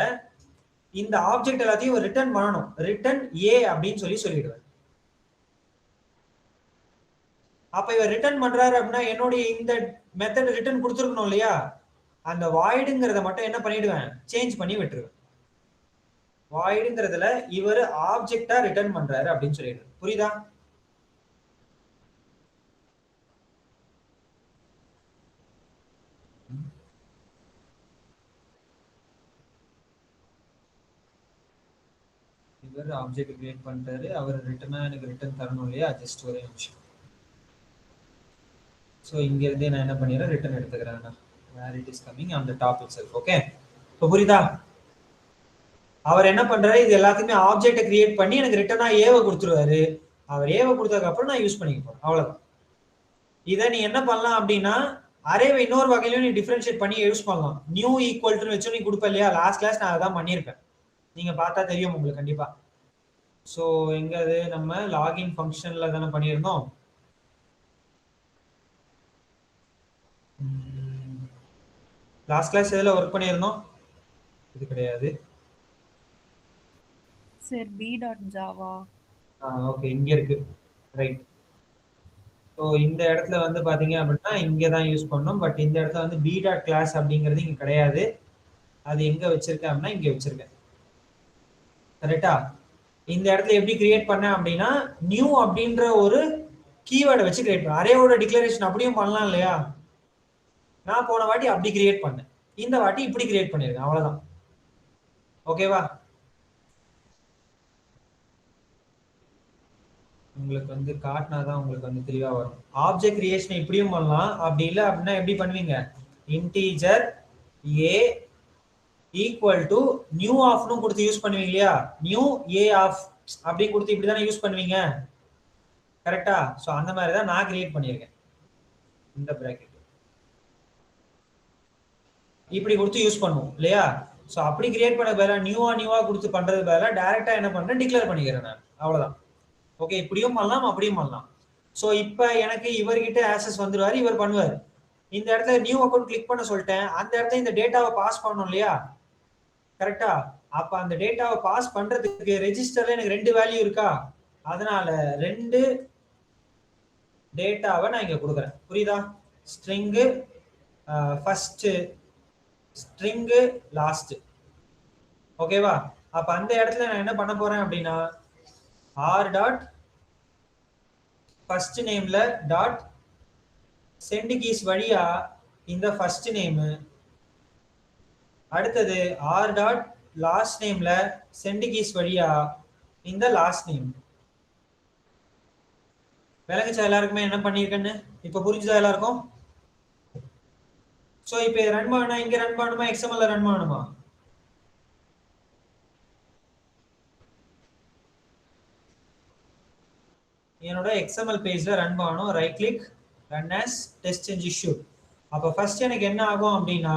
A: இந்த ஆப்ஜெக்ட் எல்லாத்தையும் ரிட்டர்ன் பண்ணணும். ரிட்டர்ன் ஏ அப்படின்னு சொல்லிடுவேன். அப்ப இவர் ரிட்டர்ன் பண்றாரு அப்படின்னா, என்னுடைய இந்த மெத்தட் ரிட்டர்ன் கொடுத்துருக்கணும் இல்லையா? அந்த வாய்டுங்கிறத மட்டும் என்ன பண்ணிடுவேன், சேஞ்ச் பண்ணி விட்டுருவேன். வாய்டுங்கிறதுல இவர் ஆப்ஜெக்டா ரிட்டர்ன் பண்றாரு அப்படின்னு சொல்லிடுவேன். புரியுதா? இவர் ஆப்ஜெக்ட் கிரியேட் பண்றாரு, அவர் ரிட்டர்னா எனக்கு ரிட்டர்ன் தரணும் இல்லையா? ஜஸ்ட் ஒரே நிமிஷம். ஸோ இங்க இருந்தே நான் என்ன பண்ணிடுறேன், ரிட்டர்ன் எடுத்துக்கிறேன். Where it is coming on the top itself. Okay, இப்போ புரியுதா? அவர் என்ன பண்றாரு, இது எல்லாத்தையுமே ஆப்ஜெக்டை கிரியேட் பண்ணி எனக்கு ரிட்டர்னா ஏவை கொடுத்துருவாரு. அவர் ஏவை கொடுத்ததுக்கு அப்புறம் நான் யூஸ் பண்ணிக்க போறேன், அவ்வளவுதான். இதை நீ என்ன பண்ணலாம் அப்படின்னா, அரேவை இன்னொரு வகையிலும் நீ டிஃபரன்ஷியேட் பண்ணி யூஸ் பண்ணலாம். நியூ ஈக்குவல் வச்சு நீ கொடுப்ப இல்லையா? லாஸ்ட் கிளாஸ் நான் அதான் பண்ணியிருப்பேன், நீங்க பார்த்தா தெரியும் உங்களுக்கு கண்டிப்பா. ஸோ எங்க அது நம்ம லாகின் ஃபங்க்ஷன்ல தானே பண்ணியிருந்தோம். லாஸ்ட் கிளாஸ் எதுல ஒர்க் பண்ணியிருந்தோம்? இது கிடையாது
G: சார், b.java.
A: ஓகே, இங்க இருக்கு, ரைட். ஸோ இந்த இடத்துல வந்து பாத்தீங்க அப்படின்னா இங்க தான் யூஸ் பண்ணோம். பட் இந்த இடத்துல வந்து b.class அப்படிங்கிறது இங்க கிடையாது. அது எங்க வச்சிருக்கேன் அப்படின்னா இங்க வச்சிருக்கேன். கரெக்டா? இந்த இடத்துல எப்படி கிரியேட் பண்ணேன் அப்படின்னா நியூ அப்படின்ற ஒரு கீவேர்டை வச்சு கிரியேட் பண்ணேன். அரேவோட டிக்ளரேஷன் அப்படியும் பண்ணலாம் இல்லையா? நான் போன வாட்டி அப்படி கிரியேட் பண்ணேன், இந்த வாட்டி இப்படி கிரியேட் பண்ணிருக்கேன், அவ்வளவுதான். ஓகேவா? உங்களுக்கு வந்து காட்டினாதான் உங்களுக்கு வந்து தெளிவா வரும். ஆப்ஜெக்ட் கிரியேஷன் இப்படியும் பண்ணலாம், அப்படி இல்லை அப்படின்னா எப்படி பண்ணுவீங்க? Integer a equal to new ஆஃப்னு கொடுத்து யூஸ் பண்ணுவீங்க இல்லையா? நியூ ஏ ஆஃப் அப்படின்னு கொடுத்து இப்படி தானே யூஸ் பண்ணுவீங்க, கரெக்டா? ஸோ அந்த மாதிரி தான் நான் கிரியேட் பண்ணியிருக்கேன். இந்த பிராக்கெட் இப்படி கொடுத்து யூஸ் பண்ணுவோம் இல்லையா? ஸோ அப்படி கிரியேட் பண்ண பதிலாக நியூவா கொடுத்து பண்றது பதிலாக டைரக்டா என்ன பண்றேன், டிக்ளேர் பண்ணிக்கிறேன் நான், அவ்வளவுதான். ஓகே, இப்படியும் பண்ணலாம் அப்படியும் பண்ணலாம். ஸோ இப்போ எனக்கு இவர்கிட்ட ஆக்சஸ் வந்துருவாரு, இவர் பண்ணுவார். இந்த இடத்துல நியூ அக்கௌண்ட் கிளிக் பண்ண சொல்லிட்டேன், அந்த இடத்துல இந்த டேட்டாவை பாஸ் பண்ணணும் இல்லையா? கரெக்டா? அப்ப அந்த டேட்டாவை பாஸ் பண்றதுக்கு ரெஜிஸ்டர்ல எனக்கு 2 வேல்யூ இருக்கா, அதனால 2 டேட்டாவை நான் இங்க கொடுக்குறேன். புரியுதா? String first, string last. ஓகேவா? அப்ப அந்த இடத்துல நான் என்ன பண்ண போறேன் அப்படின்னா r டாட் ஃபர்ஸ்ட் நேம்ல டாட் சென்ட் கீஸ் வழியா இந்த ஃபர்ஸ்ட் நேம், அடுத்தது r டாட் லாஸ்ட் நேம்ல சென்ட் கீஸ் வழியா இந்த லாஸ்ட் நேம். விளங்குச்சா எல்லாருக்குமே என்ன பண்ணிருக்கேன்னு? இப்ப புரிஞ்சுதா எல்லாருக்கும்? சோ இப்ப ரன் பண்ணா இங்க ரன் பண்ணுமா, எக்ஸ்எம்எல்ல ரன் பண்ணணுமா? என்னோட எக்ஸ்எம்எல் பேஜ்ல ரன் பண்ணணும். Right click, run as test change issue. அப்ப ஃபர்ஸ்ட் எனக்கு என்ன ஆகும் அப்படின்னா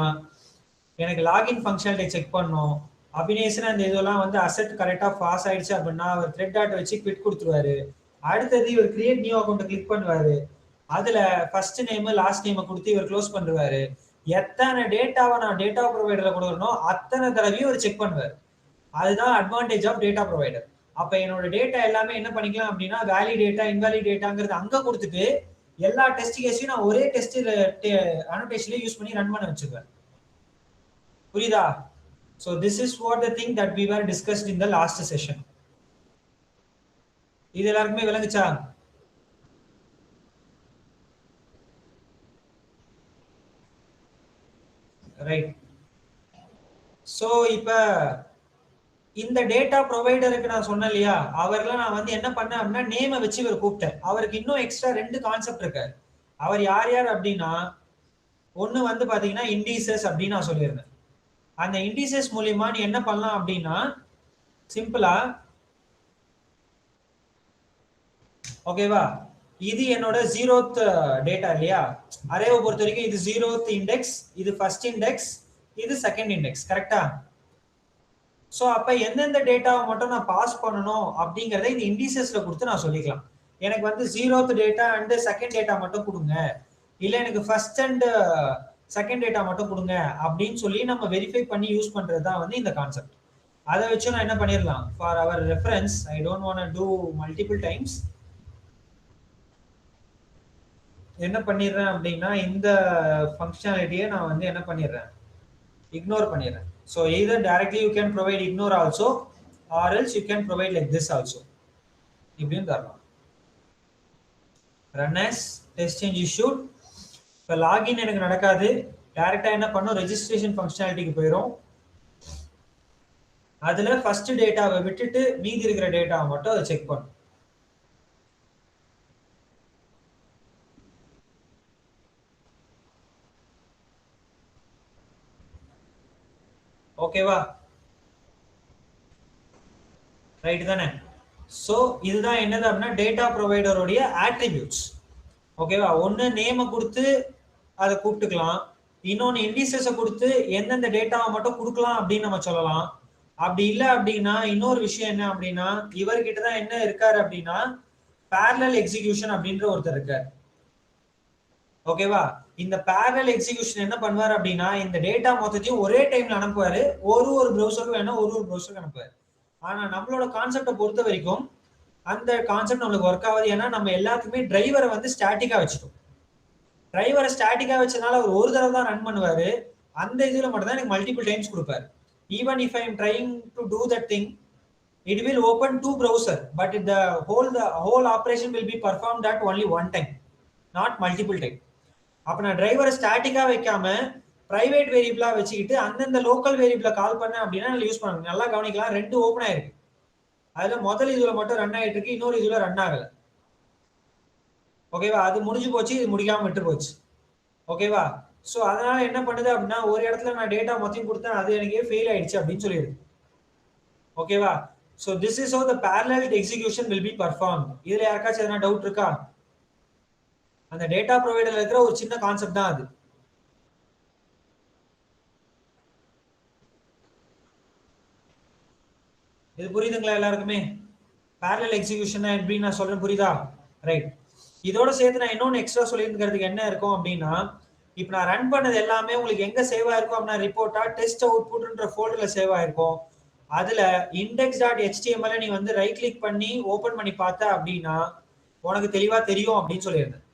A: எனக்கு லாகின் ஃபங்க்ஷனாலிட்டி செக் பண்ணணும். அபினேஷன் அந்த இதெல்லாம் வந்து அசெட் கரெக்டா பாஸ் ஆயிடுச்சு அப்படின்னா அவர் த்ரெட் டாட் வச்சு குவிட் கொடுத்துருவாரு. அடுத்தது இவர் கிரியேட் நியூ அக்கௌண்ட் கிளிக் பண்ணுவாரு, அதுல ஃபர்ஸ்ட் நேம் லாஸ்ட் நேம் கொடுத்து இவர் க்ளோஸ் பண்ணுவாரு. எத்தனை டேட்டாவை நான் டேட்டா ப்ரொவைடர்ல கொடுக்கணும் அத்தனை தடவையும் இவர் செக் பண்ணுவார். அதுதான் அட்வான்டேஜ் ஆஃப் டேட்டா ப்ரொவைடர். அப்ப என்னோட டேட்டா எல்லாமே என்ன பண்ணிக்கலாம் அப்படின்னா வேலிட் டேட்டா இன்வாலிட் டேட்டாங்கிறது அங்க கொடுத்துட்டு எல்லா டெஸ்ட் கேஸையும் நான் ஒரே டெஸ்ட் அனோடேஷன்ல யூஸ் பண்ணி ரன் பண்ண வச்சிருவேன். புரியுதா? So this is what the thing that we were discussed in the last session. இது எல்லாருக்குமே விளங்குச்சா? ரைட். சோ இப்ப இந்த டேட்டா ப்ரொவைடருக்கு நான் சொன்னேன் இல்லையா, அவர்லாம் நான் வந்து என்ன பண்ணேன் அப்படின்னா நேமை வச்சு இவர் கூப்பிட்டேன். அவருக்கு இன்னும் எக்ஸ்ட்ரா 2 கான்செப்ட் இருக்கு. அவர் யார் யார் அப்படின்னா ஒண்ணு வந்து பாத்தீங்கன்னா இண்டிசஸ் அப்படின்னு நான் சொல்லியிருந்தேன். அந்த இண்டிசஸ் மூலியமா நீ என்ன பண்ணலாம் அப்படின்னா சிம்பிளா, ஓகேவா, இது என்னோட 0th டேட்டா இல்லையா? அரேவை பொறுத்த வரைக்கும் இது 0th இண்டெக்ஸ், இது ஃபர்ஸ்ட் இண்டெக்ஸ், இது செகண்ட் இண்டெக்ஸ், கரெக்டா? சோ அப்ப எந்தெந்த டேட்டாவை மட்டும் நான் பாஸ் பண்ணணும் அப்படிங்கறத இந்த இண்டிசஸ்ல கொடுத்து நான் சொல்லிக்கலாம். எனக்கு வந்து 0th data and second data மட்டும் கொடுங்க, இல்ல எனக்கு ஃபர்ஸ்ட் அண்ட் செகண்ட் டேட்டா மட்டும் கொடுங்க அப்படின்னு சொல்லி நம்ம வெரிஃபை பண்ணி யூஸ் பண்றது தான் வந்து இந்த கான்செப்ட். அதை வச்சு நான் என்ன பண்ணிடலாம், for our reference, I don't want to do multiple times, என்ன பண்ணிடுறேன் அப்படின்னா இந்த ஃபங்க்ஷனாலிட்டியை நான் வந்து என்ன பண்ணிடுறேன், இக்னோர் பண்ணிடுறேன். So either directly you can provide ignore also or else you can provide like this also. இப்படியும் தரலாம். Run as test change issued. இப்போ லாகின் எனக்கு நடக்காது, டைரக்டா என்ன பண்ணும், ரெஜிஸ்ட்ரேஷன் ஃபங்க்ஷனாலிட்டிக்கு போயிடும். அதுல ஃபர்ஸ்ட் டேட்டாவை விட்டுட்டு மீதி இருக்கிற டேட்டாவை மட்டும் அதை செக் பண்ணும். ஓகேவா? ரைட் தானே? சோ இதுதான் என்னது அப்படின்னா டேட்டா ப்ரொவைடருடைய ஆட்ரிபியூட்ஸ். ஓகேவா? ஒன்னு நேமை கொடுத்து அதை கூப்பிட்டுக்கலாம், இன்னொன்னு இண்டிசஸை கொடுத்து எந்தெந்த டேட்டாவை மட்டும் கொடுக்கலாம் அப்படின்னு நம்ம சொல்லலாம். அப்படி இல்லை அப்படின்னா இன்னொரு விஷயம் என்ன அப்படின்னா இவர்கிட்ட தான் என்ன இருக்காரு அப்படின்னா parallel எக்ஸிகியூஷன் அப்படின்ற ஒருத்தர் இருக்காரு. ஓகேவா? இந்த parallel எக்ஸிகியூஷன் என்ன பண்ணுவார் அப்படின்னா இந்த டேட்டா மொத்தத்தையும் ஒரே டைம்ல அனுப்புவாரு, ஒரு ப்ரௌசருக்கு வேணா ஒரு ப்ரௌசருக்கு அனுப்புவாரு. ஆனா நம்மளோட கான்செப்டை பொறுத்த வரைக்கும் அந்த கான்செப்ட் நம்மளுக்கு ஒர்க் ஆகாது. ஏன்னா நம்ம எல்லாத்துக்குமே டிரைவரை வந்து ஸ்டாட்டிக்கா வச்சுட்டோம். டிரைவரை ஸ்டாட்டிக்கா வச்சனால அவர் ஒரு தடவை தான் ரன் பண்ணுவாரு, அந்த இதுல மட்டும் தான் எனக்கு மல்டிபிள் டைம்ஸ் கொடுப்பாரு. Even if I am trying to do that thing, it will open two browser, but the whole operation will be performed at only one time, not multiple time. அப்ப நான் டிரைவரை ஸ்டாட்டிக்கா வைக்காம பிரைவேட் வேரியபிளா வச்சுக்கிட்டு அந்தந்த local வேரியபிள கால் பண்ணேன் அப்படின்னா use பண்ணுங்க. நல்லா கவனிக்கலாம், ரெண்டு ஓப்பன் ஆயிருக்கு. அதுல முதல் இதுல மட்டும் ரன் ஆயிட்டு இருக்கு, இன்னொரு இதுல ரன் ஆகல. ஓகேவா? அது முடிஞ்சு போச்சு, இது முடிக்காம விட்டு போச்சு. ஓகேவா? சோ அதனால என்ன பண்ணுது அப்படின்னா, ஒரு இடத்துல நான் டேட்டா மொத்தம் கொடுத்தேன், அது எனக்கு ஃபெயில் ஆயிடுச்சு அப்படின்னு சொல்லிடுது. ஓகேவா? So this is how the parallel execution will be performed. இதுல யாருக்காச்சும் எதனா டவுட் இருக்கா? அந்த டேட்டா ப்ரொவைடர்ல இருக்கிற ஒரு சின்ன கான்செப்ட் தான் அது. இது புரியுதுங்களா எல்லாருக்குமே? parallel execution எப்படி நான் சொல்றேன் புரியுதா? ரைட். இதோட சேர்த்து நான் இன்னொன்னு எக்ஸ்ட்ரா சொல்லியிருக்கிறதுக்கு என்ன இருக்கும் அப்படின்னா, இப்போ நான் ரன் பண்ணது எல்லாமே உங்களுக்கு எங்க சேவ் ஆயிருக்கும் அப்படின்னா, ரிப்போர்ட்டா டெஸ்ட் அவுட்புட்ன்ற ஃபோல்டர்ல சேவ் ஆயிருக்கும். அதுல index.html நீ வந்து ரைட் கிளிக் பண்ணி ஓபன் பண்ணி பார்த்த அப்படின்னா உனக்கு தெளிவா தெரியும் அப்படின்னு சொல்லியிருந்தேன்.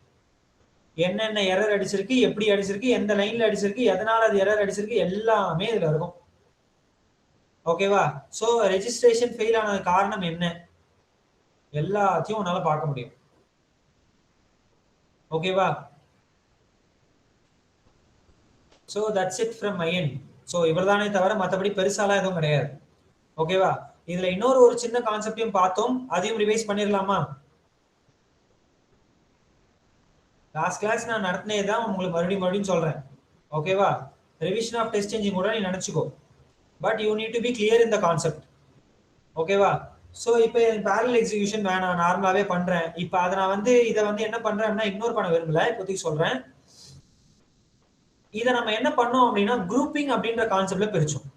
A: என்னென்ன எரர் அடிச்சிருக்கு, எப்படி அடிச்சிருக்கு, எந்த லைன்ல அடிச்சிருக்கு, எதனால அது எரர் அடிச்சிருக்கு, எல்லாமே இதுல இருக்கும். ஓகேவா? சோ ரெஜிஸ்ட்ரேஷன் ஃபெயில் ஆனது காரணம் என்ன, எல்லாத்தையும் உன்னால பார்க்க முடியும். ஓகேவா? So that's it from my end. So இவ்வளவுதானே தவிர மற்றபடி பெருசாலாம் எதுவும் கிடையாது. ஓகேவா? இதுல இன்னொரு ஒரு சின்ன கான்செப்டையும் பார்த்தோம், அதையும் ரிவைஸ் பண்ணிடலாமா? லாஸ்ட் கிளாஸ் நான் நடத்தினே தான் உங்களுக்கு மறுபடியும் சொல்றேன். ஓகேவா? ரிவிஷன் ஆஃப் டெஸ்ட் என்ஜின் கூட நீ நினைச்சுக்கோ, but you need to be clear in the concept. ஓகேவா? சோ இப்போ parallel எக்ஸிகியூஷன் நான் நார்மலாவே பண்றேன். இப்போ அதை நான் வந்து இதை வந்து என்ன பண்றேன் அப்படின்னா இக்னோர் பண்ண விரும்பல, இப்போதைக்கு சொல்றேன். இதை நம்ம என்ன பண்ணோம் அப்படின்னா குரூப்பிங் அப்படின்ற கான்செப்ட்ல பிரிச்சோம்.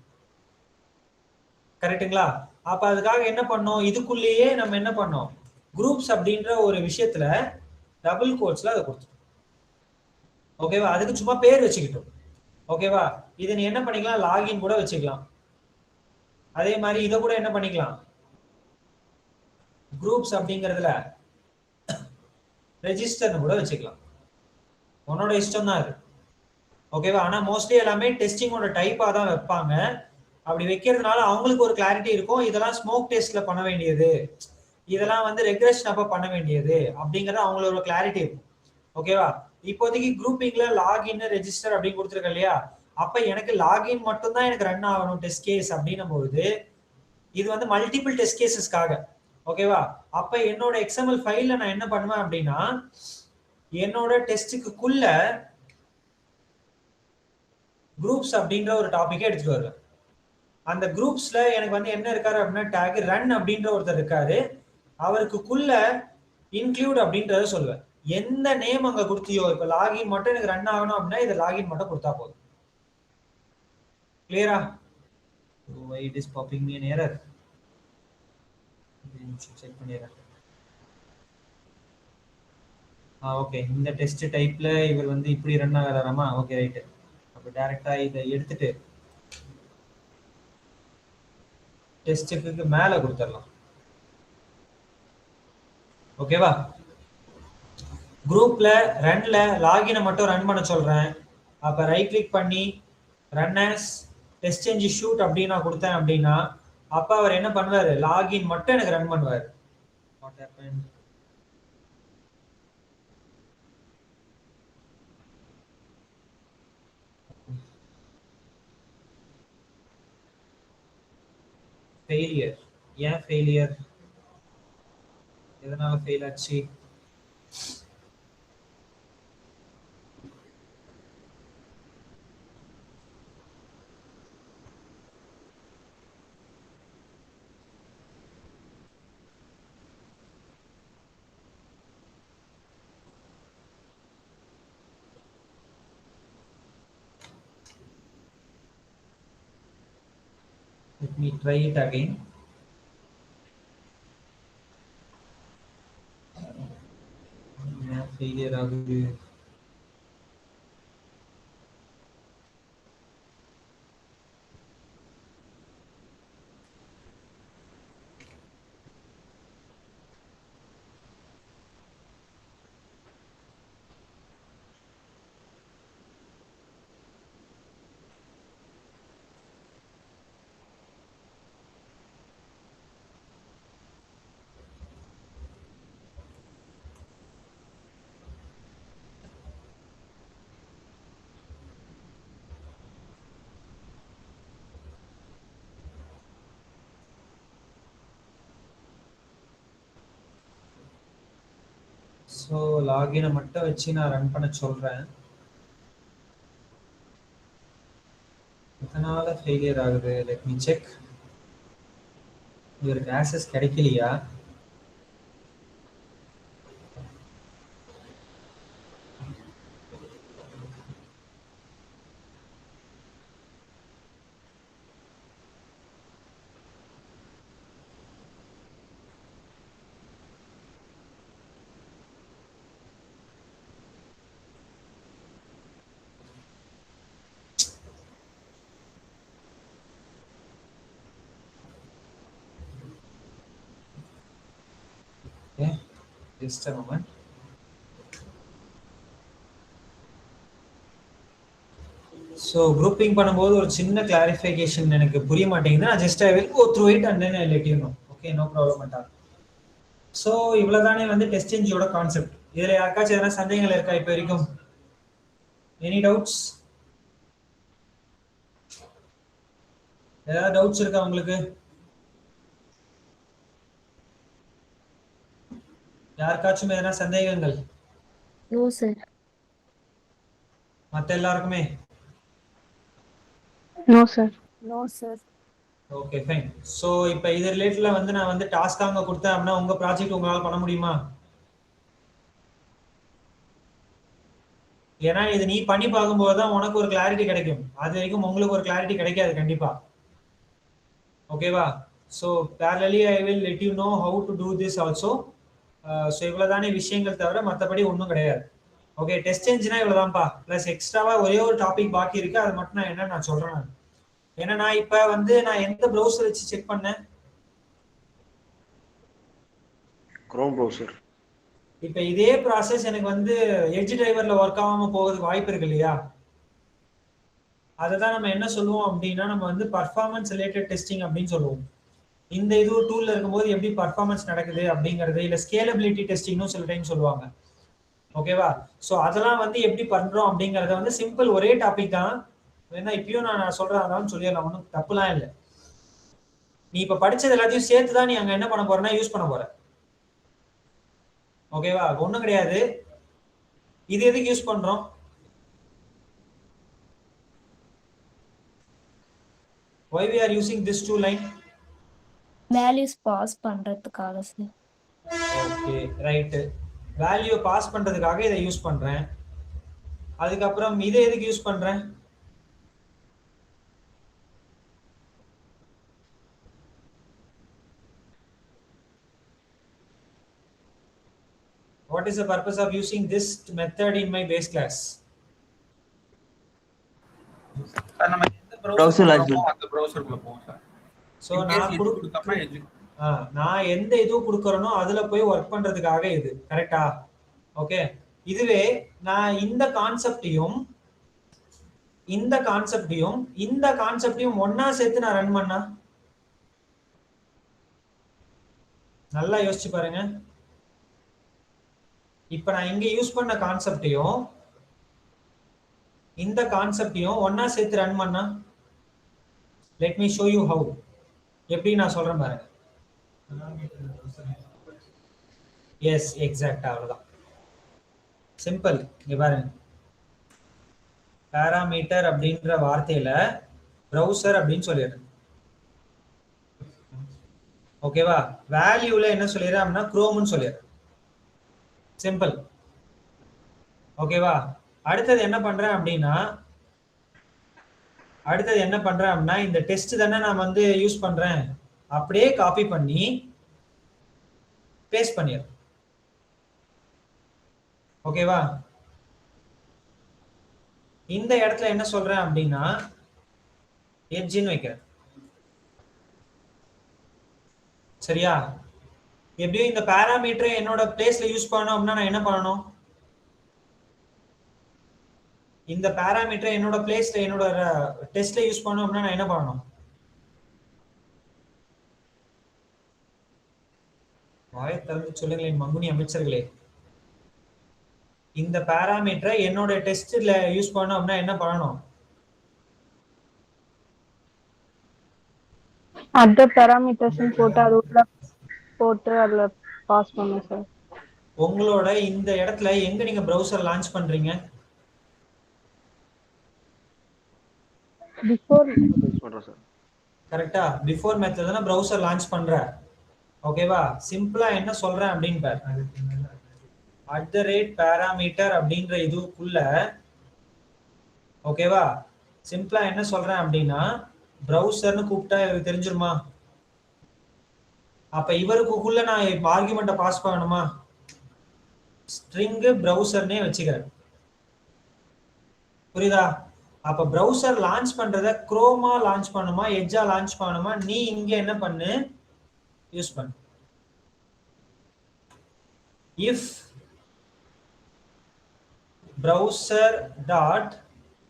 A: கரெக்டுங்களா? அப்ப அதுக்காக என்ன பண்ணோம், இதுக்குள்ளேயே நம்ம என்ன பண்ணோம், குரூப்ஸ் அப்படின்ற ஒரு விஷயத்துல டபுள் கோட்ஸ்ல அதை கொடுத்தோம். ஓகேவா? அதுக்கு சும்மா பேர் வச்சுக்கிட்டோம். ஓகேவா? இதை நீ என்ன பண்ணிக்கலாம், லாகின் கூட வச்சுக்கலாம். அதே மாதிரி இதை கூட என்ன பண்ணிக்கலாம், குரூப்ஸ் அப்படிங்கிறதுல ரெஜிஸ்டர்னு கூட வச்சுக்கலாம். உன்னோட இஷ்டம் தான் அது. ஓகேவா? ஆனா மோஸ்ட்லி எல்லாமே டெஸ்டிங்கோட டைப்பா தான் வைப்பாங்க. அப்படி வைக்கிறதுனால அவங்களுக்கு ஒரு கிளாரிட்டி இருக்கும், இதெல்லாம் ஸ்மோக் டெஸ்ட்ல பண்ண வேண்டியது, இதெல்லாம் வந்து ரெக்ரெஷன் அப்ப பண்ண வேண்டியது அப்படிங்கறது அவங்களோட ஒரு கிளாரிட்டி இருக்கும். ஓகேவா? இப்போதைக்கு குரூப்பிங்ல லாகின் ரெஜிஸ்டர் அப்படின்னு கொடுத்துருக்க இல்லையா, அப்ப எனக்கு லாகின் மட்டும் தான் எனக்கு ரன் ஆகணும் டெஸ்ட் கேஸ் அப்படின்னும் போது இது வந்து மல்டிபிள் டெஸ்ட் கேசஸ்க்காக. ஓகேவா? அப்ப என்னோட XML ஃபைல்ல நான் என்ன பண்ணுவேன் அப்படின்னா, என்னோட டெஸ்ட்டுக்குள்ள குரூப்ஸ் அப்படின்ற ஒரு டாபிக்கை எடுத்துட்டு வருவேன். அந்த குரூப்ஸ்ல எனக்கு வந்து என்ன இருக்காரு அப்படின்னா டேக் ரன் அப்படின்ற ஒருத்தர் இருக்காரு, அவருக்குள்ள இன்க்ளூட் அப்படின்றத சொல்லுவேன். எந்த நேம் அங்க கொடுத்தியோ, இப்ப லாகின் மட்டும் எனக்கு ரன் ஆகணும் அப்படின்னா இதை லாகின் மட்டும் கொடுத்தா போதும். கிளியரா? why it is popping me an error? Check பண்ணிடுறேன். ஓகே, இந்த டெஸ்ட் டைப்ல இவர் வந்து இப்படி ரன் ஆகறாராமா. Okay right. அப்ப டைரக்டா இதை எடுத்துட்டு டெஸ்ட்டுக்கு மேல கொடுத்துடலாம். ஓகேவா? குரூப்ல ரன்ல லாகினை மட்டும் ரன் பண்ண சொல்றேன். அப்ப ரைட் கிளிக் பண்ணி run as test engine shoot அப்படின்னு நான் கொடுத்தேன் அப்படின்னா அப்ப அவர் என்ன பண்ணுவாரு, லாகின் மட்டும் எனக்கு ரன் பண்ணுவார். What happened? ஃபெயிலியர். ஏன் ஃபெயிலியர், எதனால ஃபெயில் ஆச்சு? Let me try it again. Failure ஆகுது. ஸோ லாகினை மட்டும் வச்சு நான் ரன் பண்ண சொல்றேன். இதனால ஃபெயிலியர் ஆகுது. Let me check. இவருக்கு ஆக்சஸ் கிடைக்கலையா? Okay, just a moment. So grouping பண்ணும்போது ஒரு சின்ன கிளாரிஃபிகேஷன் எனக்கு புரிய மாட்டேங்குது. நான் just I will go through it and then I let you know. Okay, no problem at all. So இவ்வளோதானே வந்து டெஸ்ட் என்ஜியோட கான்செப்ட். இதில் யாருக்காச்சும் எதனா சந்தேகங்கள் இருக்கா இப்போ வரைக்கும்? Any doubts? ஏதாவது டவுட்ஸ் இருக்கா உங்களுக்கு? யாருக்காச்சும் எதனா சந்தேகங்கள்?
I: No sir.
A: மற்ற எல்லாருக்குமே?
C: No sir.
E: No sir.
A: Okay fine. So இப்போ இது ரிலேட்டட்ல வந்து நான் வந்து டாஸ்க் அங்கே கொடுத்தேன் அப்படின்னா உங்கள் ப்ராஜெக்ட் உங்களால் பண்ண முடியுமா? ஏன்னா இது நீ பண்ணி பார்க்கும்போது தான் உனக்கு ஒரு கிளாரிட்டி கிடைக்கும். அது வரைக்கும் உங்களுக்கு ஒரு கிளாரிட்டி கிடைக்காது கண்டிப்பா. ஓகேவா? So parallelly I will let you know how to do this also. So இவ்வளோதானே விஷயங்கள் தவிர மற்றபடி ஒன்றும் கிடையாது. ஓகே, டெஸ்ட் என்ஜினா இவ்வளோதான்ப்பா. ப்ளஸ் எக்ஸ்ட்ராவா ஒரே ஒரு டாபிக் பாக்கி இருக்கு. அது மட்டும் நான் என்ன நான் சொல்றேன். ஏன்னா நான் இப்போ வந்து நான் எந்த ப்ரௌசர் வச்சு செக் பண்ணேன்?
B: Chrome browser.
A: இப்போ இதே ப்ராசஸ் எனக்கு வந்து எட்ஜ் டிரைவர்ல ஒர்க் ஆகாம போகிறதுக்கு வாய்ப்பு இருக்கு இல்லையா? அதை தான் நம்ம என்ன சொல்லுவோம் அப்படின்னா நம்ம வந்து பர்ஃபார்மன்ஸ் ரிலேட்டட் டெஸ்டிங் அப்படின்னு சொல்லுவோம். இந்த இது ஒரு டூல்ல இருக்கும்போது எப்படி பர்ஃபார்மன்ஸ் நடக்குது அப்படிங்கிறது, இல்லை ஸ்கேலபிலிட்டி டெஸ்டிங்னு சில டைம் சொல்லுவாங்க. ஓகேவா? ஸோ அதெல்லாம் வந்து எப்படி பண்றோம் அப்படிங்கறத வந்து சிம்பிள் ஒரே டாபிக் தான். வேணா இப்பயும் நான் சொல்றேன் சொல்லிடலாம், ஒன்றும் தப்புலாம் இல்லை. நீ இப்ப படிச்சது எல்லாத்தையும் சேர்த்து தான் நீ அங்க என்ன பண்ண போறேன்னா யூஸ் பண்ண போற. ஓகேவா? ஒன்றும் கிடையாது. இது எதுக்கு யூஸ் பண்றோம்? why we are using this two line?
I: Values pass பண்றதுக்காக sir.
A: Okay right. Value pass பண்றதுக்காக இதை யூஸ் பண்றேன். அதுக்கப்புறம் இதை எதுக்கு யூஸ் பண்றேன்? What is the purpose of using this method in my base class?
D: Sir நம்ம எந்த
B: Browser
D: browser
B: launcher.
D: அந்த browserக்குள்ள போவோம் சார்.
A: ஸோ நான்
D: கொடுக்காம
A: நான் எந்த இதுவும் கொடுக்கறனோ அதுல போய் ஒர்க் பண்றதுக்காக இது. கரெக்டா? ஓகே. இதுவே நான் இந்த கான்செப்டையும் ஒன்னா சேர்த்து நான் ரன் பண்ணா, நல்லா யோசிச்சு பாருங்க. இப்ப நான் இங்க யூஸ் பண்ண கான்செப்டையும் இந்த கான்செப்டையும் ஒன்னா சேர்த்து ரன் பண்ணா, let me show you how. எப்படி நான் சொல்றேன் பாருங்க. எஸ் எக்ஸாக்ட், அவ்வளவுதான். சிம்பிள். இங்க பாருங்க, பாராமீட்டர் அப்படின்ற வார்த்தையில ப்ரௌசர் அப்படின்னு சொல்லிடுறேன். ஓகேவா? வேல்யூல என்ன சொல்லிடுறேன் அப்படின்னா குரோம்னு சொல்லிடுறேன். சிம்பிள். ஓகேவா? அடுத்தது என்ன பண்றேன் அப்படின்னா இந்த டெஸ்ட் தானே நான் வந்து யூஸ் பண்றேன், அப்படியே காப்பி பண்ணி பேஸ்ட் பண்ணிடுறேன். ஓகேவா? இந்த இடத்துல என்ன சொல்றேன் அப்படின்னா எட்ஜ்னு வைக்கிறேன். சரியா? எப்படியும் இந்த பாராமீட்டரை என்னோட பிளேஸ்ல யூஸ் பண்ணணும் அப்படின்னா நான் என்ன பண்ணணும்? இந்த பாராமீட்டரை என்னோட பிளேஸ்ல என்னோட டெஸ்ட்ல யூஸ் பண்ணணும் அப்படின்னா நான் என்ன பண்ணணும்? வாயை திறந்து சொல்லுங்களேன் மங்குனி அமைச்சர்களே. இந்த பாராமீட்டரை என்னோட டெஸ்ட்ல யூஸ் பண்ணணும் அப்படின்னா என்ன பண்ணணும்?
C: அதர் பேராமீட்டர்ஸ் போட்டு அது உள்ள போட்டு அதுல பாஸ் பண்ணும் சார்.
A: உங்களோட இந்த இடத்துல எங்க நீங்க ப்ரௌசர் லான்ச் பண்றீங்க?
C: பிஃபோர்
B: பண்றேன் சார்.
A: கரெக்டா? பிஃபோர் மெத்தட் தான ப்ரௌசர் லான்ச் பண்ற. ஓகேவா? சிம்பிளா என்ன சொல்றேன் அப்படின்னு பாரு. @parameter அப்படின்ற இதுக்குள்ள ஓகேவா? சிம்பிளா என்ன சொல்றேன் அப்படின்னா ப்ரௌசர்னு கூப்பிட்டா இவருக்கு தெரிஞ்சிருமா? அப்ப இவருக்குள்ள நான் ஆர்குமெண்ட்டை பாஸ் பண்ணணுமா? ஸ்ட்ரிங் ப்ரௌசர்னே வச்சுக்கிறேன். புரியுதா? அப்ப ப்ரௌசர் லான்ச் பண்றத குரோமா லான்ச் பண்ணுமா எட்ஜா லான்ச் பண்ணுமா நீ இங்க என்ன பண்ணு யூஸ் பண்ணு. இஃப் browser டாட்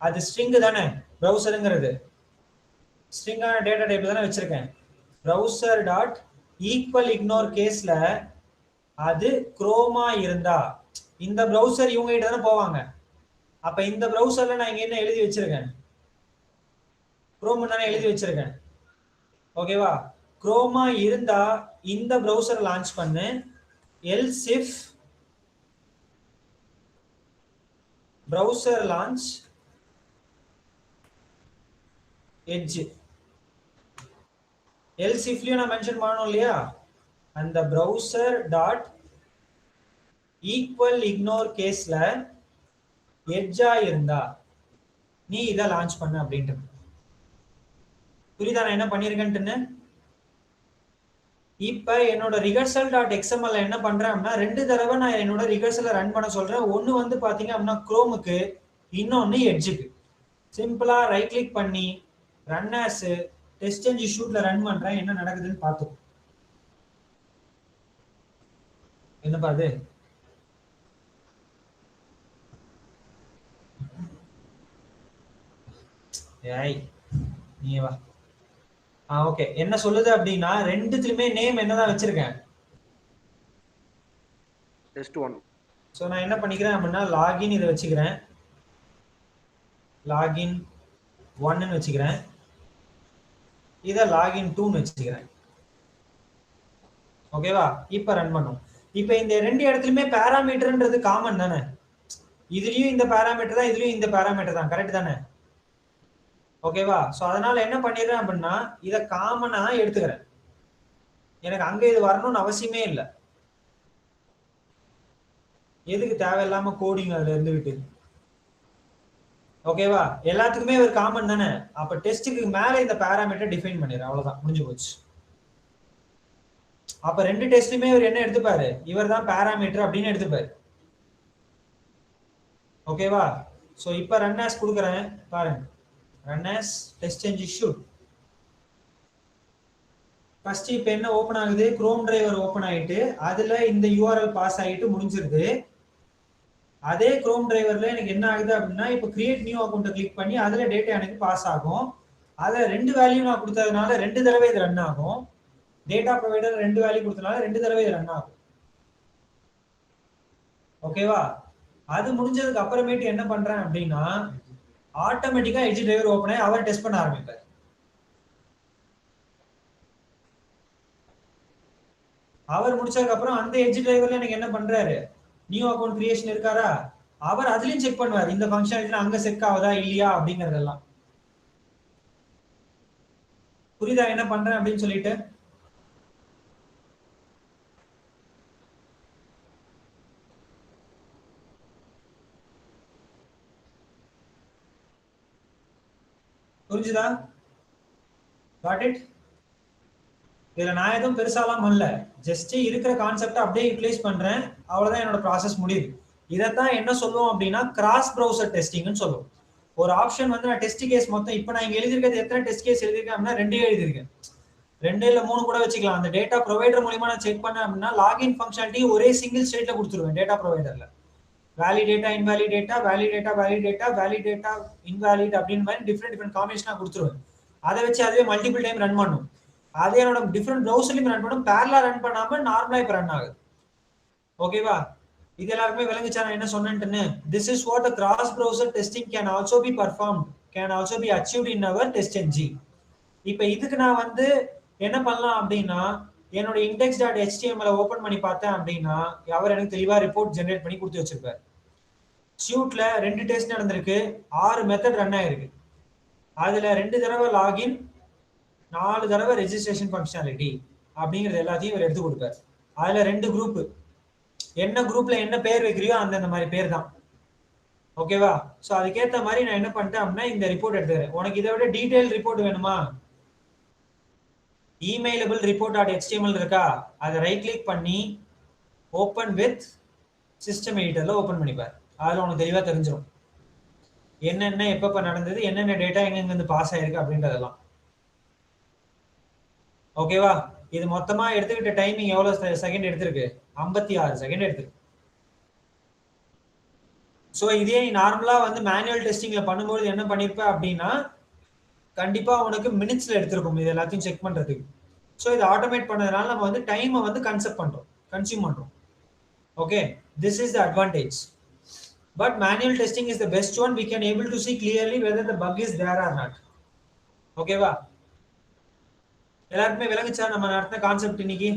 A: அது ஸ்ட்ரிங் தானே ப்ரௌசருங்கிறது ஸ்ட்ரிங்கான டேட்டா டைப் தானே வச்சிருக்கேன். browser டாட் ஈக்குவல் இக்னோர் கேஸ்ல அது குரோமா இருந்தா இந்த ப்ரௌசர் இவங்க கிட்ட தானே போவாங்க. அப்ப இந்த ப்ரௌசர்ல நான் இங்க என்ன எழுதி வச்சிருக்கேன்? குரோம் தானே எழுதி வச்சிருக்கேன். ஓகேவா? குரோமா இருந்தா இந்த ப்ரௌசர் லான்ச் பண்ணு. Else if browser launch edge else if நான் மென்ஷன் பண்ணனும் இல்லையா? அந்த browser டாட் ஈக்குவல் இக்னோர் கேஸ்ல எட்ஜா இருந்தா நீ இத லான்ச் பண்ணு அப்படின்ட்டு. புரியுதா நான் என்ன பண்ணிருக்கேன்னு? இப்ப என்னோட ரிகர்சல் டாட் எக்ஸ்எம்எல் என்ன பண்றேன் அப்படின்னா 2 தடவை நான் என்னோட ரிகர்சலை ரன் பண்ண சொல்றேன். ஒன்னு வந்து பாத்தீங்க அப்படின்னா குரோமுக்கு, இன்னொன்னு எட்ஜுக்கு. சிம்பிளா ரைட் கிளிக் பண்ணி ரன் ஆஸ் டெஸ்ட் அண்ட் இஷ்யூட்ல ரன் பண்றேன். என்ன நடக்குதுன்னு பார்த்துக்கோ. என்ன பாது ஏய் நீ வா. ஓகே என்ன சொல்லுது அப்படின்னா ரெண்டுத்துலயுமே நேம் என்னதான் வச்சிருக்கேன்?
B: டெஸ்ட் 1.
A: சோ நான் என்ன பண்ணிக்கிறேன் அப்படின்னா லாகின் இதை வச்சுக்கிறேன். லாகின் 1ன்னு வச்சுக்கிறேன். இதை லாகின் 2ன்னு வச்சுக்கிறேன். ஓகேவா? இப்ப ரன் பண்ணும். இப்ப இந்த ரெண்டு இடத்துலயுமே பாராமீட்டர்ன்றது காமன் தானே? இதுலயும் இந்த பாராமீட்டர் தான், இதுலயும் இந்த பாராமீட்டர் தான். கரெக்ட் தானே? ஓகேவா? சோ அதனால என்ன பண்ணிடுறேன் அப்படின்னா இத காமனா எடுத்துக்கிறேன். எனக்கு அங்க இது வரணும்னு அவசியமே இல்லை. எதுக்கு தேவையில்லாம கோடிங் அதுல இருந்துகிட்டு? ஓகேவா? எல்லாத்துக்குமே ஒரு காமன் தானே? அப்ப டெஸ்ட்டுக்கு மேல இந்த பாராமீட்டர் டிஃபைன் பண்ணிடுறேன். அவ்வளவுதான், முடிஞ்சு போச்சு. அப்ப ரெண்டு டெஸ்ட்லயுமே இவர் என்ன எடுத்துப்பாரு? இவர் தான் பாராமீட்டர் அப்படின்னு எடுத்துப்பாரு. ஓகேவா? சோ இப்ப ரன் ஆஸ் கொடுக்குறேன் பாருங்க. run as test and issued. First இப்போ என்ன ஓபன் ஆகுது? குரோம் டிரைவர் ஓபன் ஆயிட்டு அதுல இந்த URL பாஸ் ஆயிட்டு முடிஞ்சிருது. அதே குரோம் டிரைவர்ல எனக்கு என்ன ஆகுது அப்படின்னா இப்போ கிரியேட் நியூ அக்கவுண்ட் கிளிக் பண்ணி அதுல டேட்டா எனக்கு பாஸ் ஆகும். அதுல 2 வேல்யூ நான் கொடுத்ததுனால 2 தடவை இது ரன் ஆகும். டேட்டா ப்ரொவைடர் 2 வேல்யூ கொடுத்தனால 2 தடவை இது ரன் ஆகும். ஓகேவா? அது முடிஞ்சதுக்கு அப்புறமேட்டு என்ன பண்றேன் அப்படின்னா ஆட்டோமேட்டிக்கா எட்ஜ் டிரைவர் ஓபன் ஆகி அவர் டெஸ்ட் பண்ண ஆரம்பிப்பார். அவர் முடிச்சதுக்கு அப்புறம் அந்த எட்ஜ் டிரைவர்ல எனக்கு என்ன பண்றாரு? நியூ அக்கவுண்ட் கிரியேஷன் இருக்காரா? அவர் அதுலயும் செக் பண்ணுவார் இந்த ஃபங்க்ஷனாலிட்டி அங்க செக் ஆகுதா இல்லையா அப்படிங்கறதெல்லாம். புரியுதா என்ன பண்றேன் அப்படின்னு சொல்லிட்டு? புரிஞ்சுதா? Got it? இதுல நான் எதுவும் பெருசாலாம் பண்ணல. ஜஸ்ட் இருக்கிற கான்செப்டை அப்படியே யூட்டிலைஸ் பண்றேன். அவ்வளவுதான் என்னோட ப்ராசஸ் முடியுது. இதைத்தான் என்ன சொல்லுவோம் அப்படின்னா கிராஸ் ப்ரௌசர் டெஸ்டிங்னு சொல்லுவோம். ஒரு ஆப்ஷன் வந்து நான் டெஸ்ட் கேஸ் மொத்தம் இப்போ நான் இங்க எழுதிருக்கிறது எத்தனை டெஸ்ட் கேஸ் எழுதிருக்கேன் அப்படின்னா 2 எழுதிருக்கேன். 2 இல்ல 3 கூட வச்சுக்கலாம். அந்த டேட்டா ப்ரொவைடர் மூலமா நான் செக் பண்ணேன் அப்படின்னா லாகின் ஃபங்க்ஷனாலிட்டி ஒரே சிங்கிள் ஸ்டேட்ல கொடுத்துருவேன் டேட்டா ப்ரொவைடர்ல. Valid data, invalid data, valid data, valid data, valid data, invalid அப்படின்னு மாதிரி டிஃப்ரெண்ட் காம்பினேஷனா கொடுத்துருவேன். அதை வச்சு அதுவே மல்டிபிள் டைம் ரன் பண்ணும். அதே என்னோட டிஃப்ரெண்ட் ப்ரௌசர்லயும் ரன் பண்ணும். பேரலா ரன் பண்ணாம நார்மலா இப்ப ரன் ஆகுது. ஓகேவா? இது எல்லாருமே விளங்குச்சா நான் என்ன சொன்னேன்னு? This is what the cross browser testing can also be performed, can also be achieved in our test ng. இப்போ இதுக்கு நான் வந்து என்ன பண்ணலாம் அப்படின்னா என்னோட index.html ஓபன் பண்ணி பார்த்தேன் அப்படின்னா அவர் எனக்கு தெளிவா ரிப்போர்ட் ஜெனரேட் பண்ணி கொடுத்து வச்சிருப்பாரு. ஷூட்ல 2 டெஸ்ட் நடந்திருக்கு, 6 மெத்தட் ரன் ஆயிருக்கு. அதுல 2 தடவை லாகின், 4 தடவை ரெஜிஸ்ட்ரேஷன் ஃபங்க்ஷனாலிட்டி அப்படிங்கிறது எல்லாத்தையும் இவர் எடுத்து கொடுப்பாரு. அதுல 2 குரூப், என்ன குரூப்ல என்ன பேர் வைக்கிறியோ அந்த மாதிரி பேர் தான். ஓகேவா? சோ அதுக்கேற்ற மாதிரி நான் என்ன பண்ணிட்டேன் அப்படின்னா இந்த ரிப்போர்ட் எடுத்துக்கிறேன். உனக்கு இதை விட டீடைல் ரிப்போர்ட் வேணுமா? emailable report.html இருக்கா, அதை ரைட் கிளிக் பண்ணி ஓபன் வித் சிஸ்டம் எடிட்டர்ல ஓபன் பண்ணிப்பார். அதுல உனக்கு தெளிவா தெரிஞ்சிடும் என்னென்ன எப்பப்ப நடந்தது, என்னென்ன டேட்டா எங்க இருந்து பாஸ் ஆயிருக்கு அப்படின்றதெல்லாம். ஓகேவா? இது மொத்தமா எடுத்துக்கிட்ட டைமிங் எவ்வளவு செகண்ட் எடுத்திருக்கு? 56 செகண்ட் எடுத்திருக்கு. சோ இதே நீ நார்மலா வந்து மேனுவல் டெஸ்டிங்ல பண்ணும்போது என்ன பண்ணிருப்ப அப்படின்னா கண்டிப்பா உனக்கு மினிட்ஸ்ல எடுத்திருக்கும் இது எல்லாத்தையும் செக் பண்றதுக்கு. சோ இது ஆட்டோமேட் பண்ணதுனால நம்ம வந்து டைமை வந்து கன்சியூம் பண்றோம். Okay, this is the advantage. But manual testing is the best one. We can able to see clearly whether the bug is there or not. ஓகேவா? எல்லாருக்குமே விளங்குச்சா நம்ம நடத்தின கான்செப்ட்? இன்னைக்கு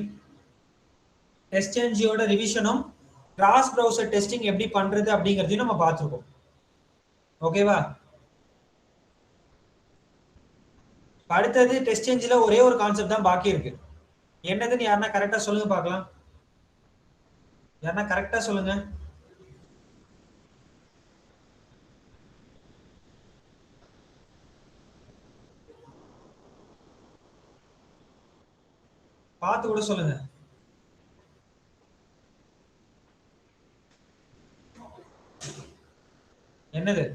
A: டெஸ்ட் என்ஜியோட ரிவிஷனும் கிராஸ் ப்ரௌசர் டெஸ்டிங் எப்படி பண்றது அப்படிங்கறதையும் நம்ம பார்த்திருக்கோம். ஓகேவா? அடுத்தது டெஸ்ட் என்ஜின்ல ஒரே ஒரு கான்செப்ட் தான் பாக்கி இருக்கு. என்னதுன்னு யாருன்னா கரெக்டா சொல்லுங்க பார்க்கலாம். யாருன்னா கரெக்டா சொல்லுங்க. பார்த்து கூட சொல்லுங்க. என்னது?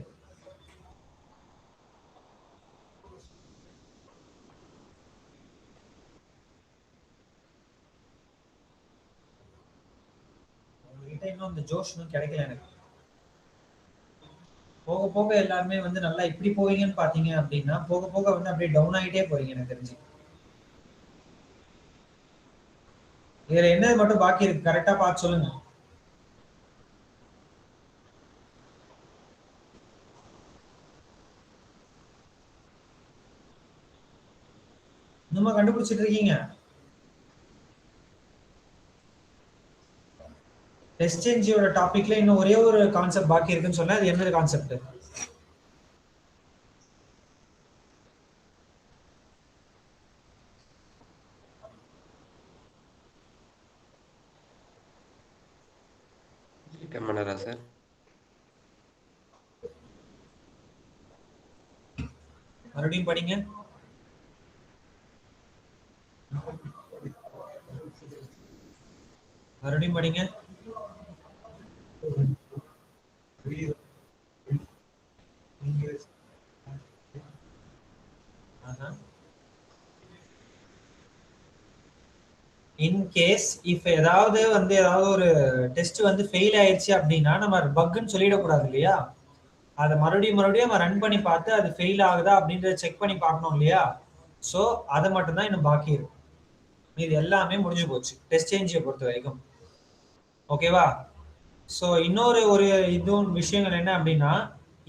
A: இன்னும் இந்த ஜோஷ் கிடைக்கல எனக்கு. போக போக எல்லாருமே வந்து நல்லா இப்படி போவீங்கன்னு பாத்தீங்க அப்படின்னா போக போக வந்து அப்படியே டவுன் ஆகிட்டே போறீங்க எனக்கு தெரிஞ்சு. இதுல என்னது மட்டும் பாக்கி இருக்கு கரெக்டா பார்த்து சொல்லுங்க. இன்னுமா கண்டுபிடிச்சிட்டு இருக்கீங்க? டெஸ்ட் என்ஜியோட டாபிக்ல இன்னும் ஒரே ஒரு கான்செப்ட் பாக்கி இருக்குன்னு சொன்னா அது என்னது கான்செப்ட்?
F: பண்ணறா சார்?
A: மறுபடியும் படிங்க. மறுபடியும் படிங்க. இன் கேஸ் இஃப் ஏதாவது ஒரு டெஸ்ட் வந்து ஃபெயில் ஆயிடுச்சு அப்படின்னா நம்ம பக்குன்னு சொல்லிடக்கூடாது இல்லையா? அதை மறுபடியும் நம்ம ரன் பண்ணி பார்த்து அது ஃபெயில் ஆகுதா அப்படின்றத செக் பண்ணி பார்க்கணும் இல்லையா? ஸோ அதை மட்டும்தான் இன்னும் பாக்கி இருக்கும். இது எல்லாமே முடிஞ்சு போச்சு டெஸ்ட் என்ஜியை பொறுத்த வரைக்கும். ஓகேவா? ஸோ இன்னொரு இதுவும் விஷயங்கள் என்ன அப்படின்னா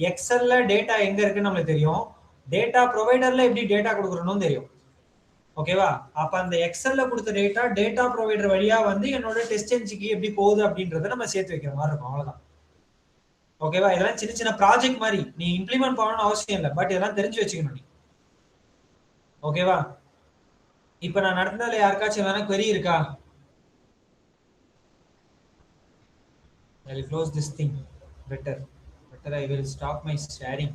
A: எக்ஸல்ல டேட்டா எங்க இருக்குன்னு நம்மளுக்கு தெரியும், டேட்டா ப்ரொவைடர்ல எப்படி டேட்டா கொடுக்குறோம்னு தெரியும். ஓகேவா? அப்ப அந்த எக்ஸல்ல கொடுத்த டேட்டா ப்ரொவைடர் வழியா வந்து என்னோட டெஸ்ட் என்ஜிக்கு எப்படி போகுது அப்படின்றத நம்ம சேர்த்து வைக்கிற மாதிரி இருக்கும். அவ்வளவுதான். ஓகேவா? இதெல்லாம் சின்ன சின்ன ப்ராஜெக்ட் மாதிரி நீ இம்ப்ளிமெண்ட் பண்ணணும்னு அவசியம் இல்லை, பட் இதெல்லாம் தெரிஞ்சு வச்சுக்கணும் நீ. ஓகேவா? இப்ப நான் நடந்ததுல யாருக்காச்சும் வேணா query இருக்கா? I will close this thing. Better I will stop my sharing.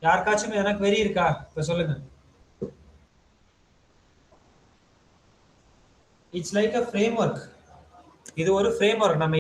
A: யாருக்காச்சும் எதனா query இருக்கா? இப்ப சொல்லுங்க. It's like a framework. இது ஒரு framework. நம்ம